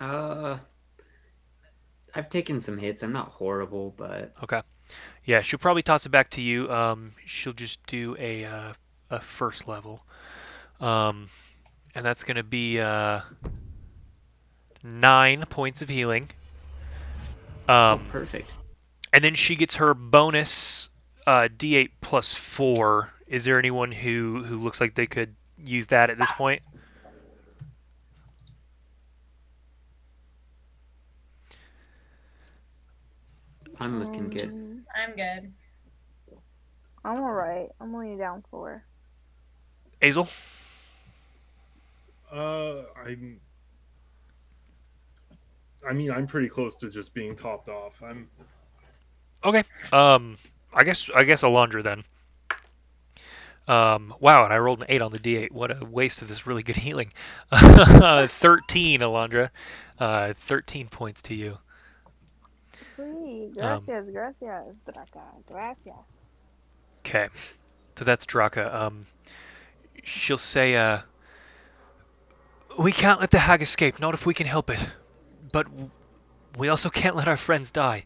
I've taken some hits. I'm not horrible, but Okay. Yeah, she'll probably toss it back to you. She'll just do a first level. And that's going to be 9 points of healing. perfect. And then she gets her bonus D8 plus 4. Is there anyone who looks like they could use that at this point? I'm looking good. I'm good. I'm alright. I'm only down 4. Azel? I'm pretty close to just being topped off. Okay. I guess Alondra then. Wow, and I rolled an 8 on the D8. What a waste of this really good healing. 13, Alondra. 13 points to you. Sweet. Gracias, gracias, Draka. Gracias. Okay. So that's Draka. She'll say, we can't let the hag escape, not if we can help it. But we also can't let our friends die.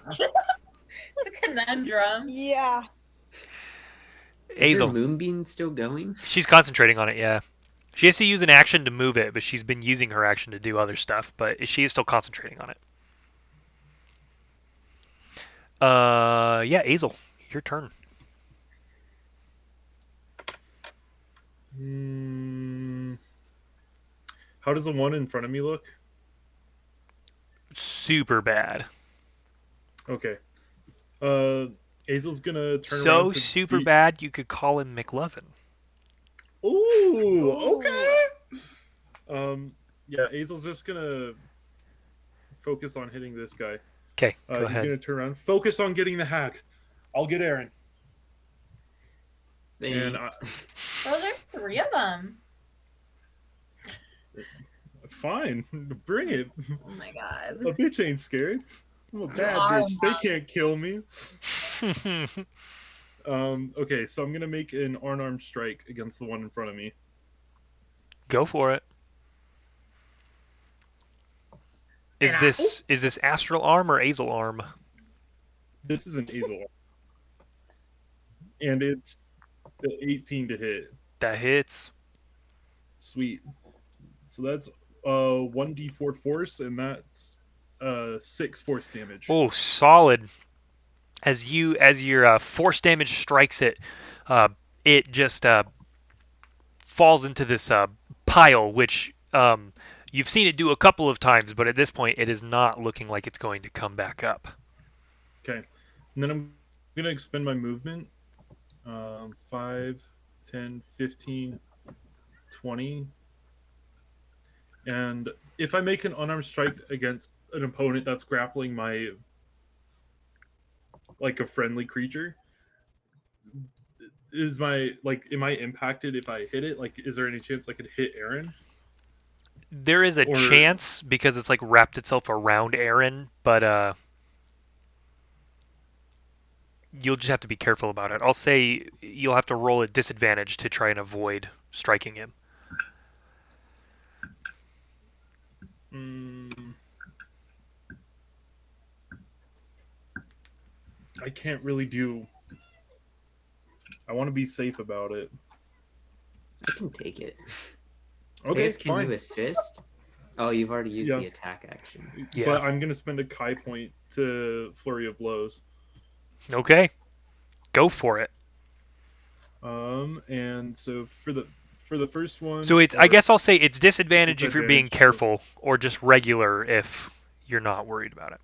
It's a conundrum. Yeah. Is her Azel. moonbeam still going? She's concentrating on it, yeah. She has to use an action to move it, but she's been using her action to do other stuff, but she is still concentrating on it. Yeah, Azel, your turn. How does the one in front of me look? Super bad. Okay. Azel's gonna turn around. So to super beat- bad you could call him McLovin. Ooh, okay. Yeah, Azel's just gonna focus on hitting this guy. Okay, go He's ahead. gonna turn around. Focus on getting the hag. I'll get Aaron. And Bro, there's 3 of them. fine, bring it. Oh my god. A bitch ain't scared. I'm a bad are bitch. They one. can't kill me. Okay, so I'm gonna make an unarmed strike against the one in front of me. Go for it. Is this astral arm or azal arm? This is an azal, and it's the 18 to hit. That hits. Sweet. So that's 1d4 force, and that's 6 force damage. Oh, solid. As your force damage strikes it, it just falls into this pile, which you've seen it do a couple of times, but at this point, it is not looking like it's going to come back up. Okay, and then I'm gonna expend my movement. 5, 10, 15, 20. And if I make an unarmed strike against an opponent that's grappling my, like, a friendly creature, am I impacted if I hit it? Like, is there any chance I could hit Aaron? There is a chance because it's like wrapped itself around Aaron, but you'll just have to be careful about it. I'll say you'll have to roll at disadvantage to try and avoid striking him. I can't really do. I want to be safe about it. I can take it. Okay, can fine. you assist? Oh, you've already used Yeah. the attack action. Yeah. But I'm gonna spend a Kai point to flurry of blows. Okay, go for it. And so for the first one. So I guess I'll say it's disadvantage if you're being Disadvantage, careful, or just regular if you're not worried about it.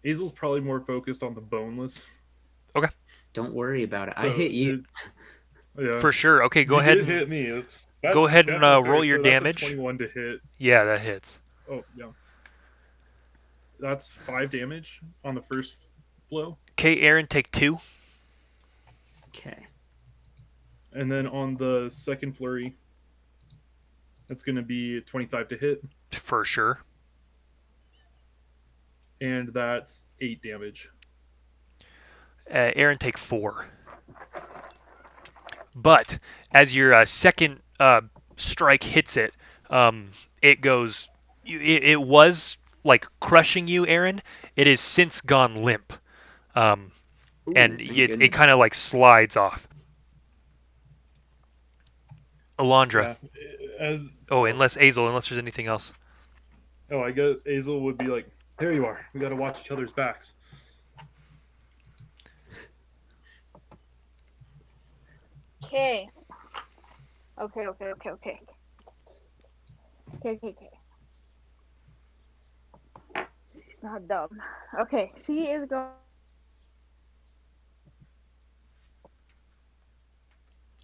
Hazel's probably more focused on the boneless. Okay. Don't worry about it. I So hit you. Yeah. For sure. Okay, go You ahead. did hit me. Go ahead and definitely roll fair. your So that's a damage. 21 to hit. Yeah, that hits. Oh yeah. That's 5 damage on the first blow, Okay, Aaron, take 2. Okay. and then on the second flurry, that's going to be 25 to hit, For sure. and that's 8 damage. Aaron, take 4. But as your second strike hits it, it goes. It was like crushing you, Aaron. It has since gone limp, and thank it goodness. kind of like slides off. Alondra. Yeah, Unless there's anything else. I guess Azel would be like, "There you are. We got to watch each other's backs." Okay. Okay. She's not dumb. Okay, she is going.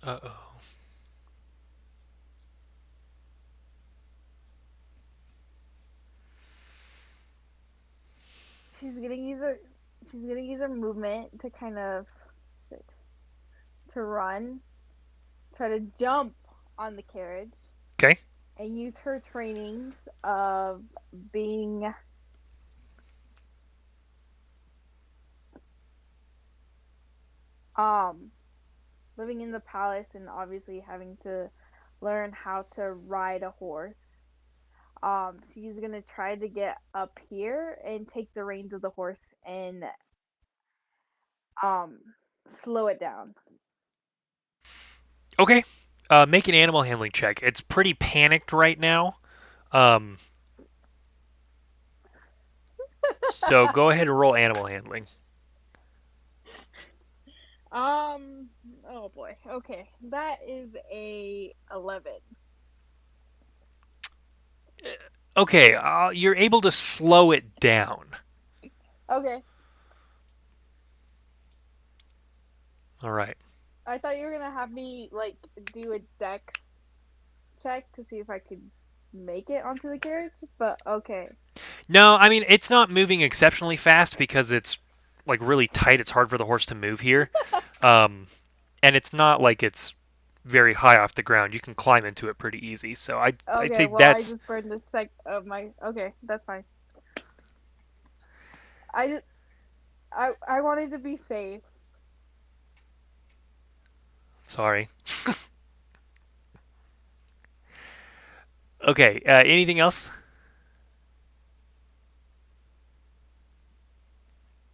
Uh-oh. She's gonna use her movement to kind of to run, try to jump on the carriage. Okay. And use her trainings of being living in the palace and obviously having to learn how to ride a horse. She's gonna try to get up here and take the reins of the horse and slow it down. Okay. Make an animal handling check. It's pretty panicked right now. So go ahead and roll animal handling. Oh boy. Okay, that is a 11. Okay, you're able to slow it down. Okay. All right. I thought you were gonna have me like do a dex check to see if I could make it onto the carriage, but okay. No, I mean it's not moving exceptionally fast because it's like really tight. It's hard for the horse to move here, and it's not like it's very high off the ground. You can climb into it pretty easy. So I'd Okay, say well, that's I just burned the sec of my. Okay, that's fine. I wanted to be safe. sorry. Okay. Anything else?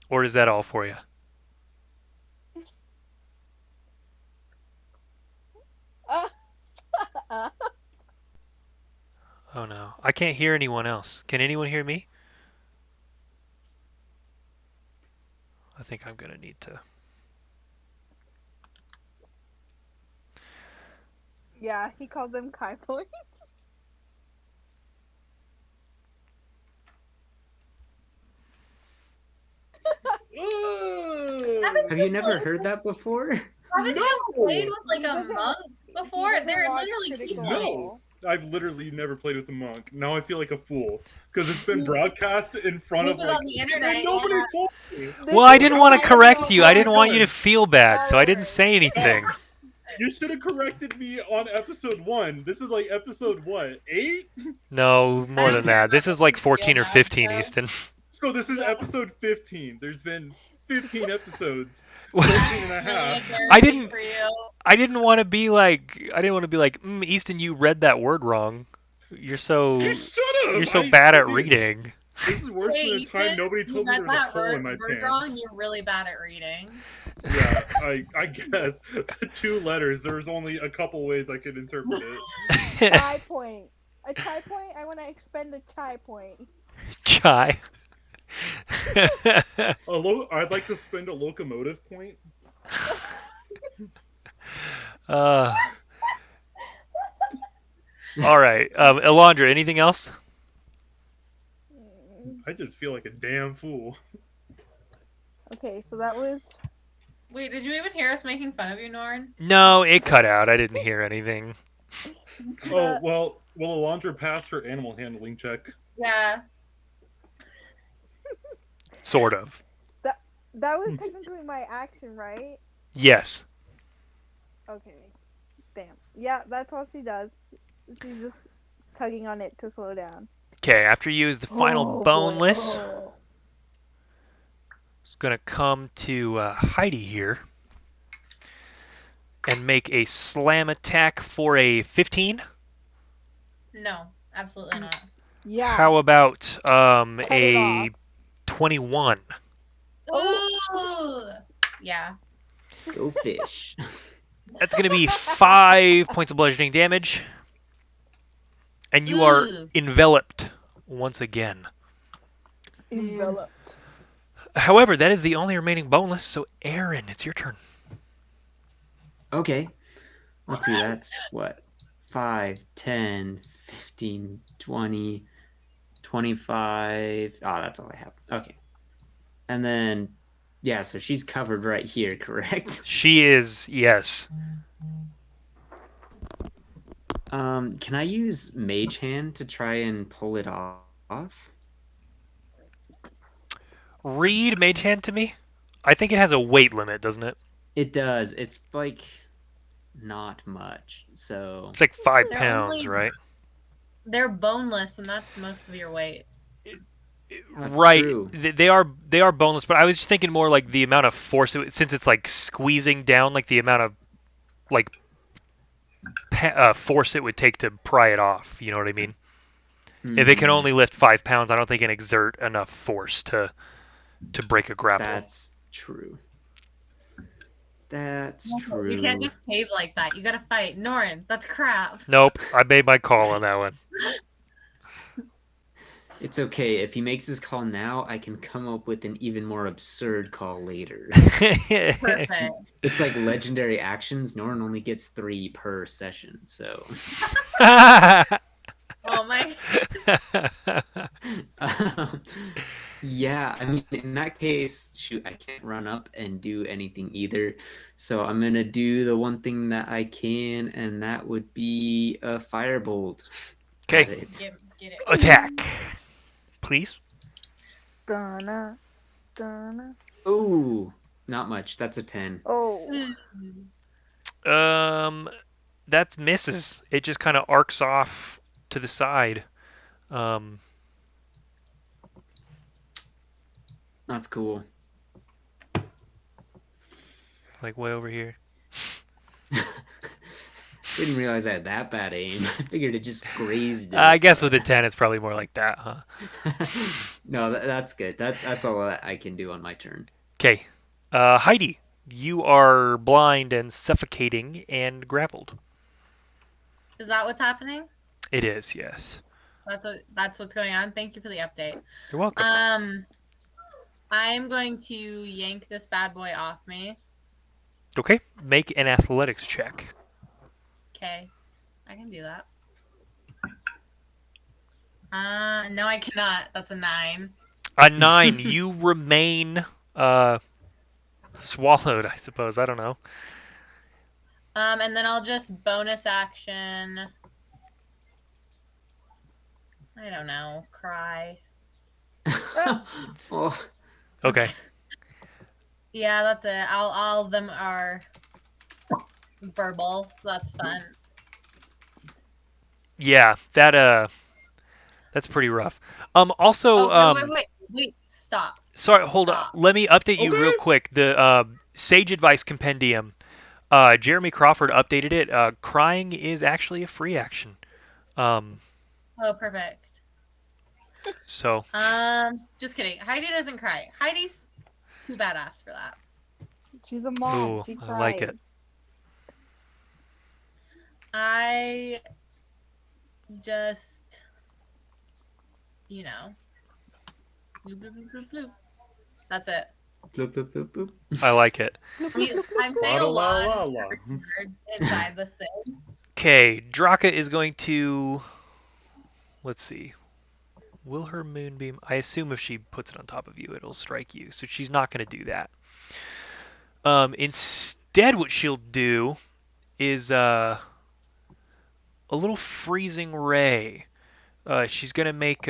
Or is that all for you? Oh no, I can't hear anyone else. Can anyone hear me? I think I'm gonna need to. Yeah, he called them Kai points. Have you never heard that before? Haven't No! you played with like He a doesn't- monk before? doesn't They're watch literally Critical people. No. I've literally never played with a monk. Now I feel like a fool because it's been broadcast in front This of is like on the internet. and nobody Yeah. told me. Well, I didn't want to I correct know. you. I didn't want you to feel bad, so I didn't Alright. say anything. You should have corrected me on episode 1. This is like episode what? 8? No, more than that. This is like 14 or 15, Easton. So this is episode 15. There's been 15 episodes. 13 and a half. I didn't- For you. I didn't want to be like, Easton, you read that word wrong. You're so You should have. you're so bad at reading. This is worse Hey, than the time Ethan, nobody you told me got there was a that hole in my word wrong. pants. You're really bad at reading. Yeah, I guess the 2 letters. There was only a couple ways I could interpret it. Chai point. A chai point? I want to expend a chai point. Chai. I'd like to spend a locomotive point. uh, all right, Elandra, anything else? I just feel like a damn fool. Okay, so that was. Wait, did you even hear us making fun of you, Norn? No, it cut out. I didn't hear anything. Oh well, Alondra passed her animal handling check. Yeah. Sort of. That was technically my action, right? Yes. Okay. Damn. Yeah, that's all she does. She's just tugging on it to slow down. Okay, after you is the final Oh, boneless. boy. It's gonna come to Heidi here and make a slam attack for a 15. No, absolutely not. Yeah. How about it a off. 21? Ooh. Yeah. Go fish. That's gonna be 5 points of bludgeoning damage, and you are Ooh. enveloped once again. Enveloped. However, that is the only remaining boneless. So, Aaron, it's your turn. Okay. Let's see, that's what? 5, 10, 15, 20, 25. Oh, that's all I have. Okay. And then, yeah, so she's covered right here, correct? She is, yes. Can I use Mage Hand to try and pull it off? Read Mage Hand to me. I think it has a weight limit, doesn't it? It does. It's like not much. So It's like 5 They're pounds, only- right? They're boneless, and that's most of your weight. That's Right. true. They are boneless, but I was just thinking more like the amount of force since it's like squeezing down, like the amount of like force it would take to pry it off. You know what I mean? If it can Mhm. only lift 5 pounds, I don't think it can exert enough force to break a grapple. That's true. That's true. You can't just cave like that. You gotta fight. Norn, that's crap. Nope, I made my call on that one. It's okay. If he makes his call now, I can come up with an even more absurd call later. Perfect. It's like legendary actions. Norn only gets 3 per session, so Oh my. yeah, I mean, in that case, shoot, I can't run up and do anything either. So I'm gonna do the one thing that I can, and that would be a firebolt. at Okay, it. Get it. attack, please. Donna. Donna. Ooh, not much. That's a 10. Oh. That's misses. It just kind of arcs off to the side. That's cool. Like way over here. Didn't realize I had that bad aim. I figured it just grazed it. I guess with a 10, it's probably more like that, huh? No, that's good. That's all I can do on my turn. Okay. Heidi, you are blind and suffocating and grappled. Is that what's happening? It is, yes. That's what's going on. Thank you for the update. You're welcome. I'm going to yank this bad boy off me. Okay. Make an athletics check. Okay, I can do that. No, I cannot. That's a 9. A 9. You remain swallowed, I suppose. I don't know. And then I'll just bonus action. I don't know. Cry. Oh, Okay. Yeah, that's it. All of them are verbal. So that's fun. Yeah, that's pretty rough. Also, Oh, wait. Stop. sorry, hold on. Stop. Let me update you Okay. real quick. The Sage Advice Compendium, Jeremy Crawford updated it. Crying is actually a free action. Oh, perfect. So Just kidding. Heidi doesn't cry. Heidi's too badass for that. She's a mom. Ooh, She I like cries. it. I just, you know, bloop, bloop, bloop, bloop, bloop. That's it. bloop, bloop, bloop, bloop. I like it. I'm saying a La, la, lot la, of la. words inside this thing. Okay, Draka is going to. Let's see. Will her moonbeam? I assume if she puts it on top of you, it'll strike you. So she's not going to do that. Instead, what she'll do is a little freezing ray. She's going to make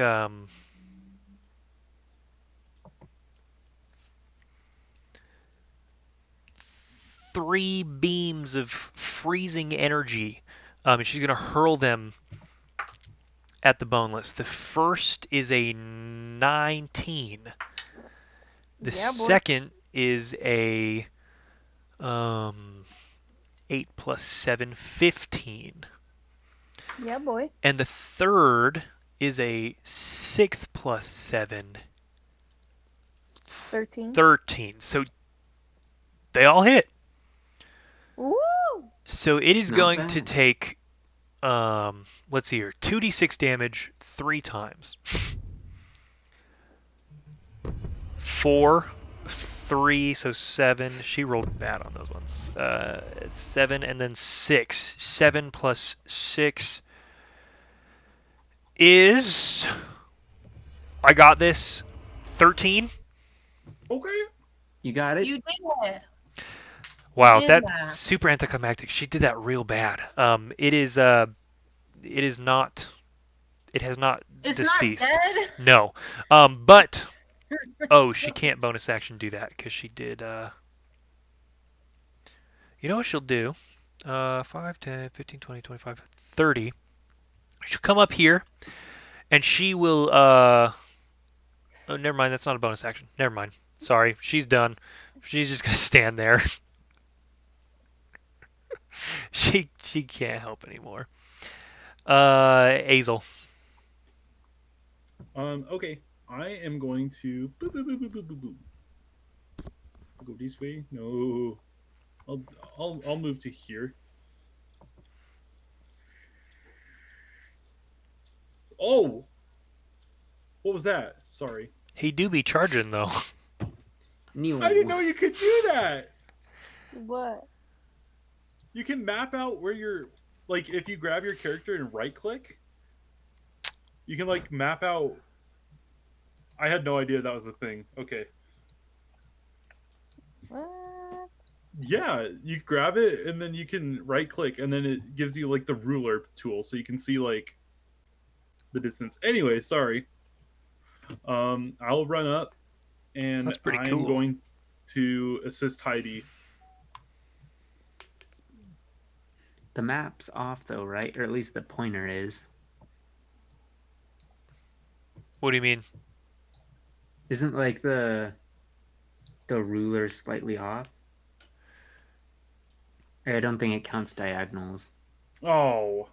3 beams of freezing energy, and she's going to hurl them at the boneless. The first is a 19. The Yeah, boy. second is a 8 plus 7, 15. Yeah, boy. And the third is a 6 plus 7, 13. 13. So they all hit. Woo! So it is Not going bad. to take, let's see here, 2d6 damage 3 times. 4, 3, so 7. She rolled bad on those ones. 7 and then 6. 7 plus 6 is, I got this, 13. Okay. You got it? You did it. Wow, did that's that. super anticlimactic. She did that real bad. It is not. It has not It's deceased. not dead. No. But oh, she can't bonus action do that because she did. You know what she'll do? 5, 10, 15, 20, 25, 30. She'll come up here, and she will. Oh, never mind. That's not a bonus action. Never mind. Sorry, she's done. She's just gonna stand there. she can't help anymore. Azel. Okay. I am going to boop, boop, boop, boop, boop, boop, boop. Go this way. No. I'll move to here. Oh. What was that? Sorry. He do be charging though. New. I didn't know you could do that. What? You can map out where you're, like, if you grab your character and right click, you can like map out. I had no idea that was a thing. Okay. What? Yeah, you grab it and then you can right click and then it gives you like the ruler tool so you can see like the distance. Anyway, sorry. I'll run up and That's pretty I'm cool. going to assist Heidi. The map's off though, right? Or at least the pointer is. What do you mean? Isn't like the ruler slightly off? I don't think it counts diagonals. Oh,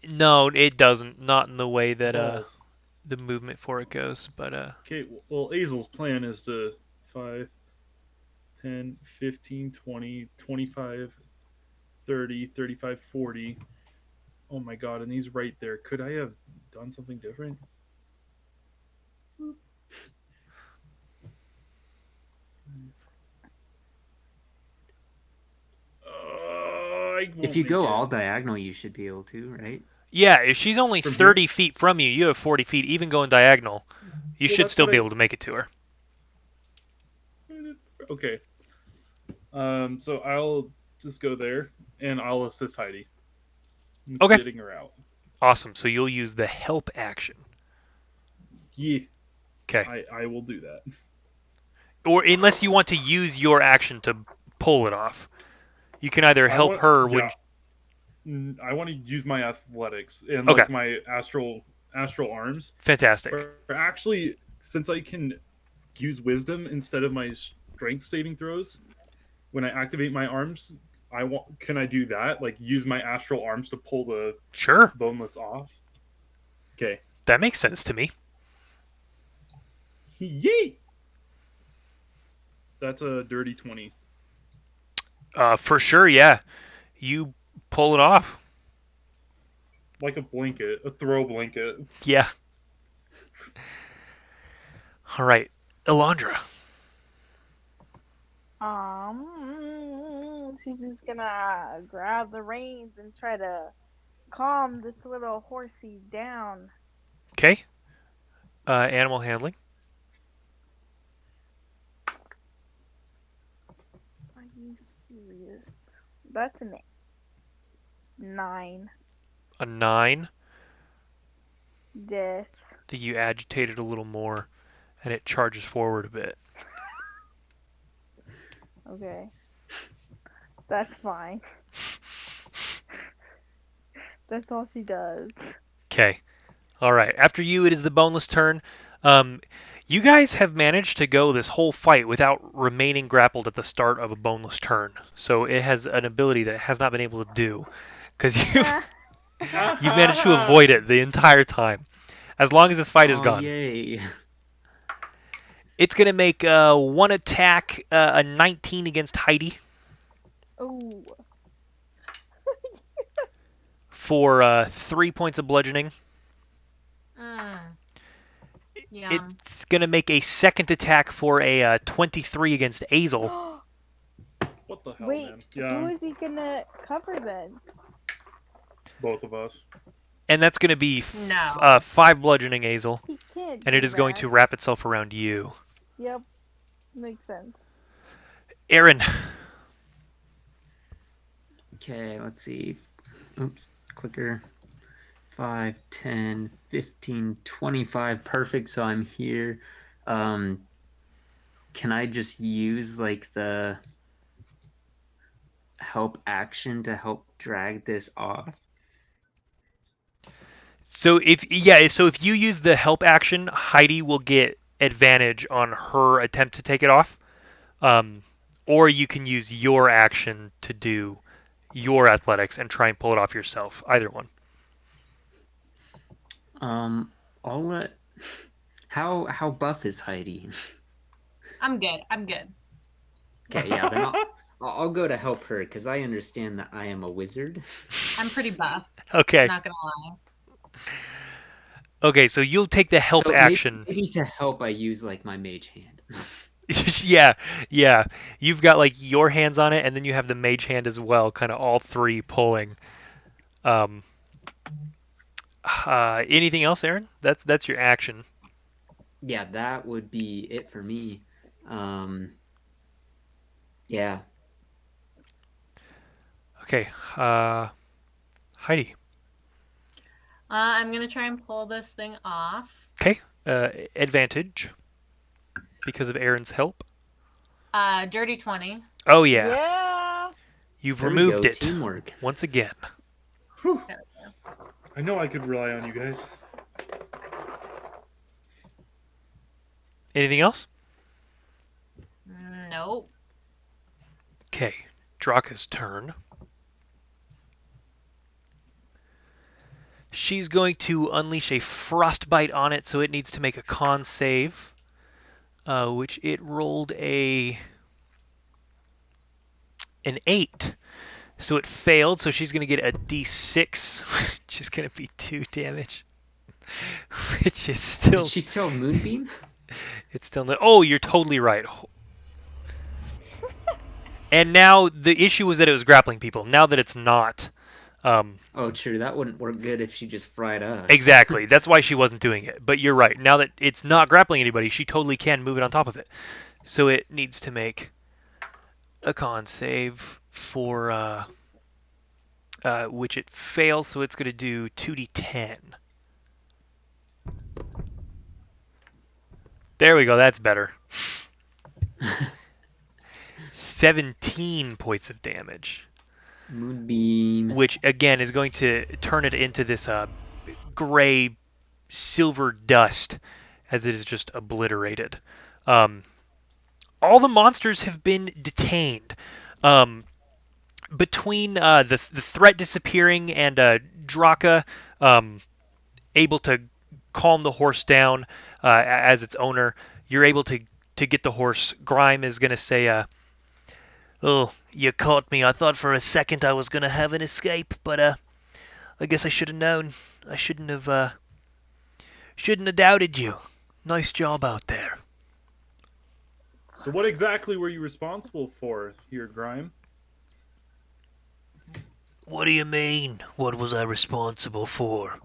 No, it doesn't. Not in the way that balls. the movement for it goes. But Okay, well, Azel's plan is to 5, 10, 15, 20, 25, 30, 35, 40. Oh my god, and he's right there. Could I have done something different? If you go all diagonal, you should be able to, right? yeah, if she's only From here? 30 feet from you, you have 40 feet. Even going diagonal, you should that's still what be I- able to make it to her. Okay. So I'll just go there and I'll assist Heidi. with Okay. Getting her out. Awesome. So you'll use the help action. Yeah. Okay. I will do that. Or unless you want to use your action to pull it off, you can either help her when. I want to use my athletics and Okay. like my astral arms. Fantastic. Or actually, since I can use wisdom instead of my strength saving throws, when I activate my arms, can I do that? Like use my astral arms to pull the Sure. boneless off? Okay. That makes sense to me. Yeet! That's a dirty 20. For sure, yeah. You pull it off. Like a blanket, a throw blanket. Yeah. All right, Elandra. She's just gonna grab the reins and try to calm this little horsey down. Okay. Animal handling. Are you serious? That's a 9. A 9. Yes. That you agitate it a little more, and it charges forward a bit. Okay. That's fine. That's all she does. Okay. All right. After you, it is the boneless turn. You guys have managed to go this whole fight without remaining grappled at the start of a boneless turn. So it has an ability that it has not been able to do, because you've managed to avoid it the entire time. As long as this fight is gone. Yay. It's going to make one attack, a 19 against Heidi. Oh. For 3 points of bludgeoning. Yeah. It's going to make a second attack for a 23 against Azel. What the hell, Wait, man? who Yeah, is he gonna cover then? both of us. And that's going to be No. 5 bludgeoning Azel. He can't. And do it is going that. to wrap itself around you. Yep. Makes sense. Aaron. Okay, let's see. Oops, clicker. 5, 10, 15, 25. Perfect, so I'm here. Can I just use like the help action to help drag this off? So if you use the help action, Heidi will get advantage on her attempt to take it off. Or you can use your action to do your athletics and try and pull it off yourself. Either one. I'll let. How buff is Heidi? I'm good. I'm good. Okay, yeah, then I'll go to help her because I understand that I am a wizard. I'm pretty buff. Okay. Not gonna lie. Okay, so you'll take the help So action. Maybe to help, I use like my mage hand. yeah. You've got like your hands on it, and then you have the mage hand as well, kind of all three pulling. Anything else, Aaron? That's your action. Yeah, that would be it for me. Yeah. Okay. Heidi. I'm gonna try and pull this thing off. Okay. Advantage. because of Aaron's help? Dirty 20. Oh yeah, Yeah. you've There we removed go, it teamwork. once again. Whew. I know I could rely on you guys. Anything else? Nope. Okay, Draka's turn. She's going to unleash a frostbite on it, so it needs to make a con save, which it rolled an 8. So it failed, so she's going to get a d6, which is going to be 2 damage. Which is still... Did she sell Moonbeam? It's still not... Oh, you're totally right. And now the issue was that it was grappling people. Now that it's not... Oh, true. That wouldn't work good if she just fried us. Exactly. That's why she wasn't doing it. But you're right. Now that it's not grappling anybody, she totally can move it on top of it. So it needs to make a con save for... which it fails, so it's going to do 2d10. There we go, that's better. 17 points of damage. Moonbeam. Which, again, is going to turn it into this gray silver dust as it is just obliterated. All the monsters have been detained. Between the threat disappearing and Draka able to calm the horse down as its owner, you're able to get the horse. Grime is going to say, "Oh, you caught me. I thought for a second I was going to have an escape, but I guess I should have known. I shouldn't have doubted you. Nice job out there." So what exactly were you responsible for here, Grime? What do you mean? What was I responsible for?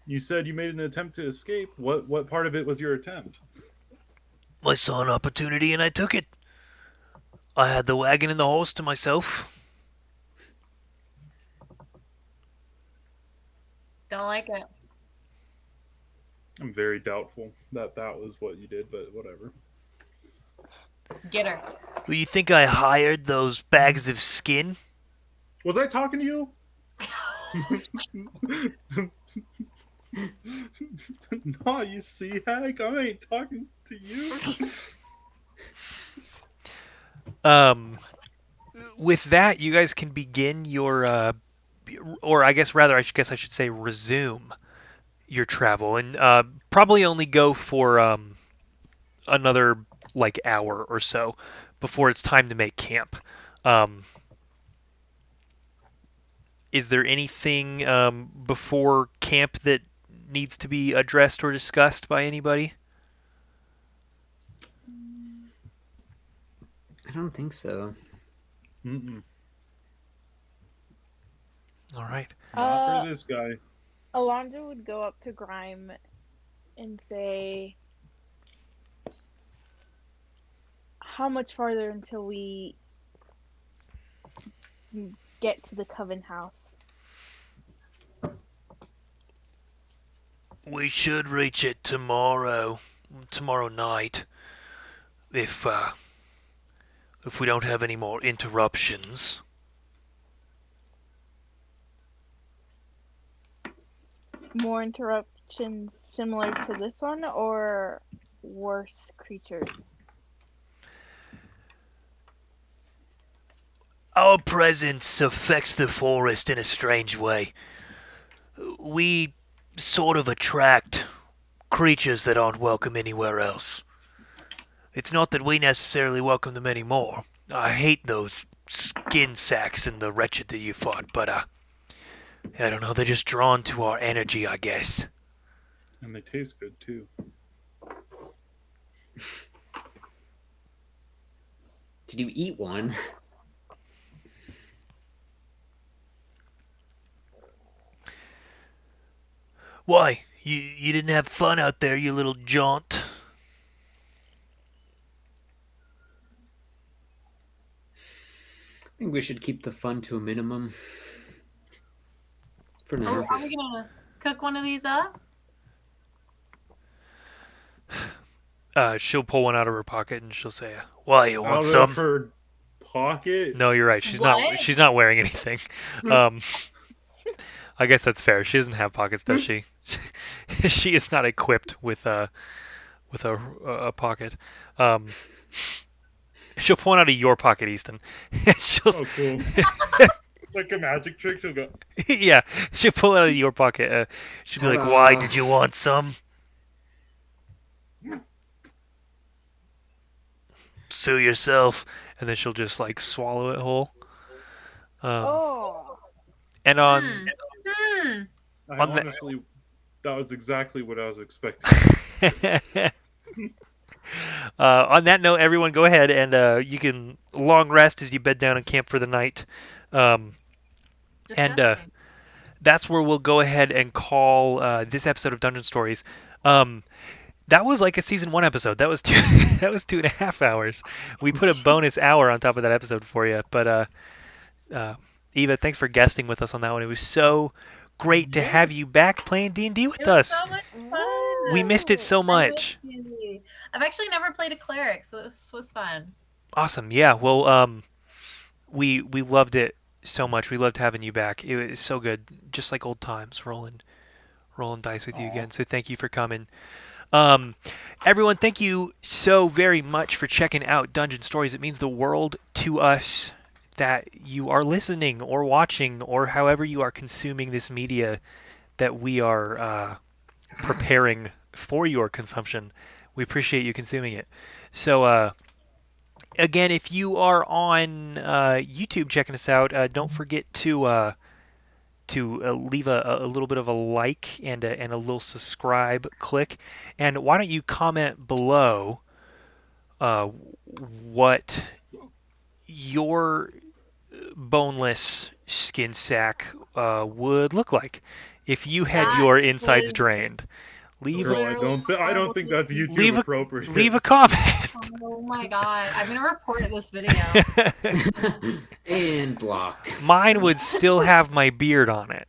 You said you made an attempt to escape. What part of it was your attempt? I saw an opportunity and I took it. I had the wagon and the horse to myself. Don't like it. I'm very doubtful that that was what you did, but whatever. Get her. Do you think I hired those bags of skin? Was I talking to you? No, you see, Hank, I ain't talking to you. With that, you guys can begin your, or I guess rather, I should say resume your travel, and probably only go for another like hour or so before it's time to make camp. Is there anything before camp that needs to be addressed or discussed by anybody? I don't think so. Mm-mm. All right. Not for this guy. Alonzo would go up to Grime and say, "How much farther until we get to the Coven house?" We should reach it tomorrow night, if we don't have any more interruptions. More interruptions similar to this one, or worse creatures? Our presence affects the forest in a strange way. We sort of attract creatures that aren't welcome anywhere else. It's not that we necessarily welcome them anymore. I hate those skin sacks and the wretched that you fought, but I don't know, they're just drawn to our energy, I guess. And they taste good, too. Did you eat one? Why? You didn't have fun out there, you little jaunt? I think we should keep the fun to a minimum. For now. Are we gonna cook one of these up? She'll pull one out of her pocket and she'll say, "Why, you want Out of some?" her pocket. No, you're right. She's not. What? She's not wearing anything. Um, I guess that's fair. She doesn't have pockets, does she? She is not equipped with a pocket. She'll pull one out of your pocket, Easton. She'll, Oh, cool. Like a magic trick. She'll go. yeah, she'll pull it out of your pocket. She'll be like, "Why Ta-da. did you want some?" Sue yourself, and then she'll just like swallow it whole. Oh. And on Hmm. I On the- honestly, that was exactly what I was expecting. on that note, everyone, go ahead and you can long rest as you bed down and camp for the night. And Disgusting. that's where we'll go ahead and call this episode of Dungeon Stories. That was like a season 1 episode. That was that was 2.5 hours. We put a bonus hour on top of that episode for you. But Eva, thanks for guesting with us on that one. It was so great to have you back playing D&D with It was us. so much fun. We missed it so much. I missed you. I've actually never played a cleric, so this was fun. Awesome. Yeah. Well, we loved it so much. We loved having you back. It was so good, just like old times, rolling dice with you again. So thank you for coming. Everyone, thank you so very much for checking out Dungeon Stories. It means the world to us that you are listening or watching or however you are consuming this media that we are preparing for your consumption. We appreciate you consuming it. So, again, if you are on YouTube checking us out, don't forget to leave a little bit of a like and a little subscribe click. And why don't you comment below what your boneless skin sack would look like if you had That your insides was- drained. Leave Girl, a, I don't think that's YouTube Leave a- appropriate. leave a comment. Oh my god. I'm going to report this video. And blocked. Mine would still have my beard on it.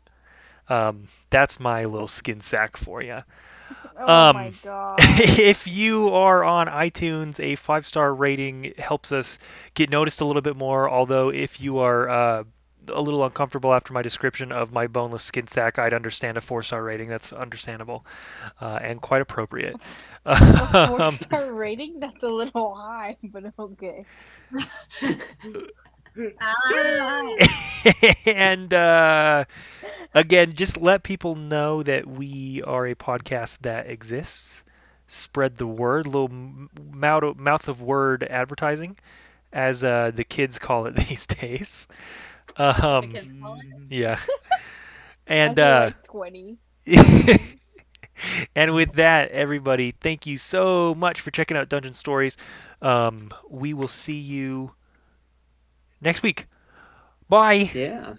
That's my little skin sack for you. Oh my god. If you are on iTunes, a 5-star rating helps us get noticed a little bit more. Although if you are a little uncomfortable after my description of my boneless skin sack, I'd understand a 4-star rating. That's understandable and quite appropriate. A 4-star rating? That's a little high, but okay. Ah. And again, just let people know that we are a podcast that exists. Spread the word, little mouth of word advertising, as the kids call it these days. The kids call it? Yeah. And I feel like 20. and with that, everybody, thank you so much for checking out Dungeon Stories. We will see you next week. Bye. Yeah.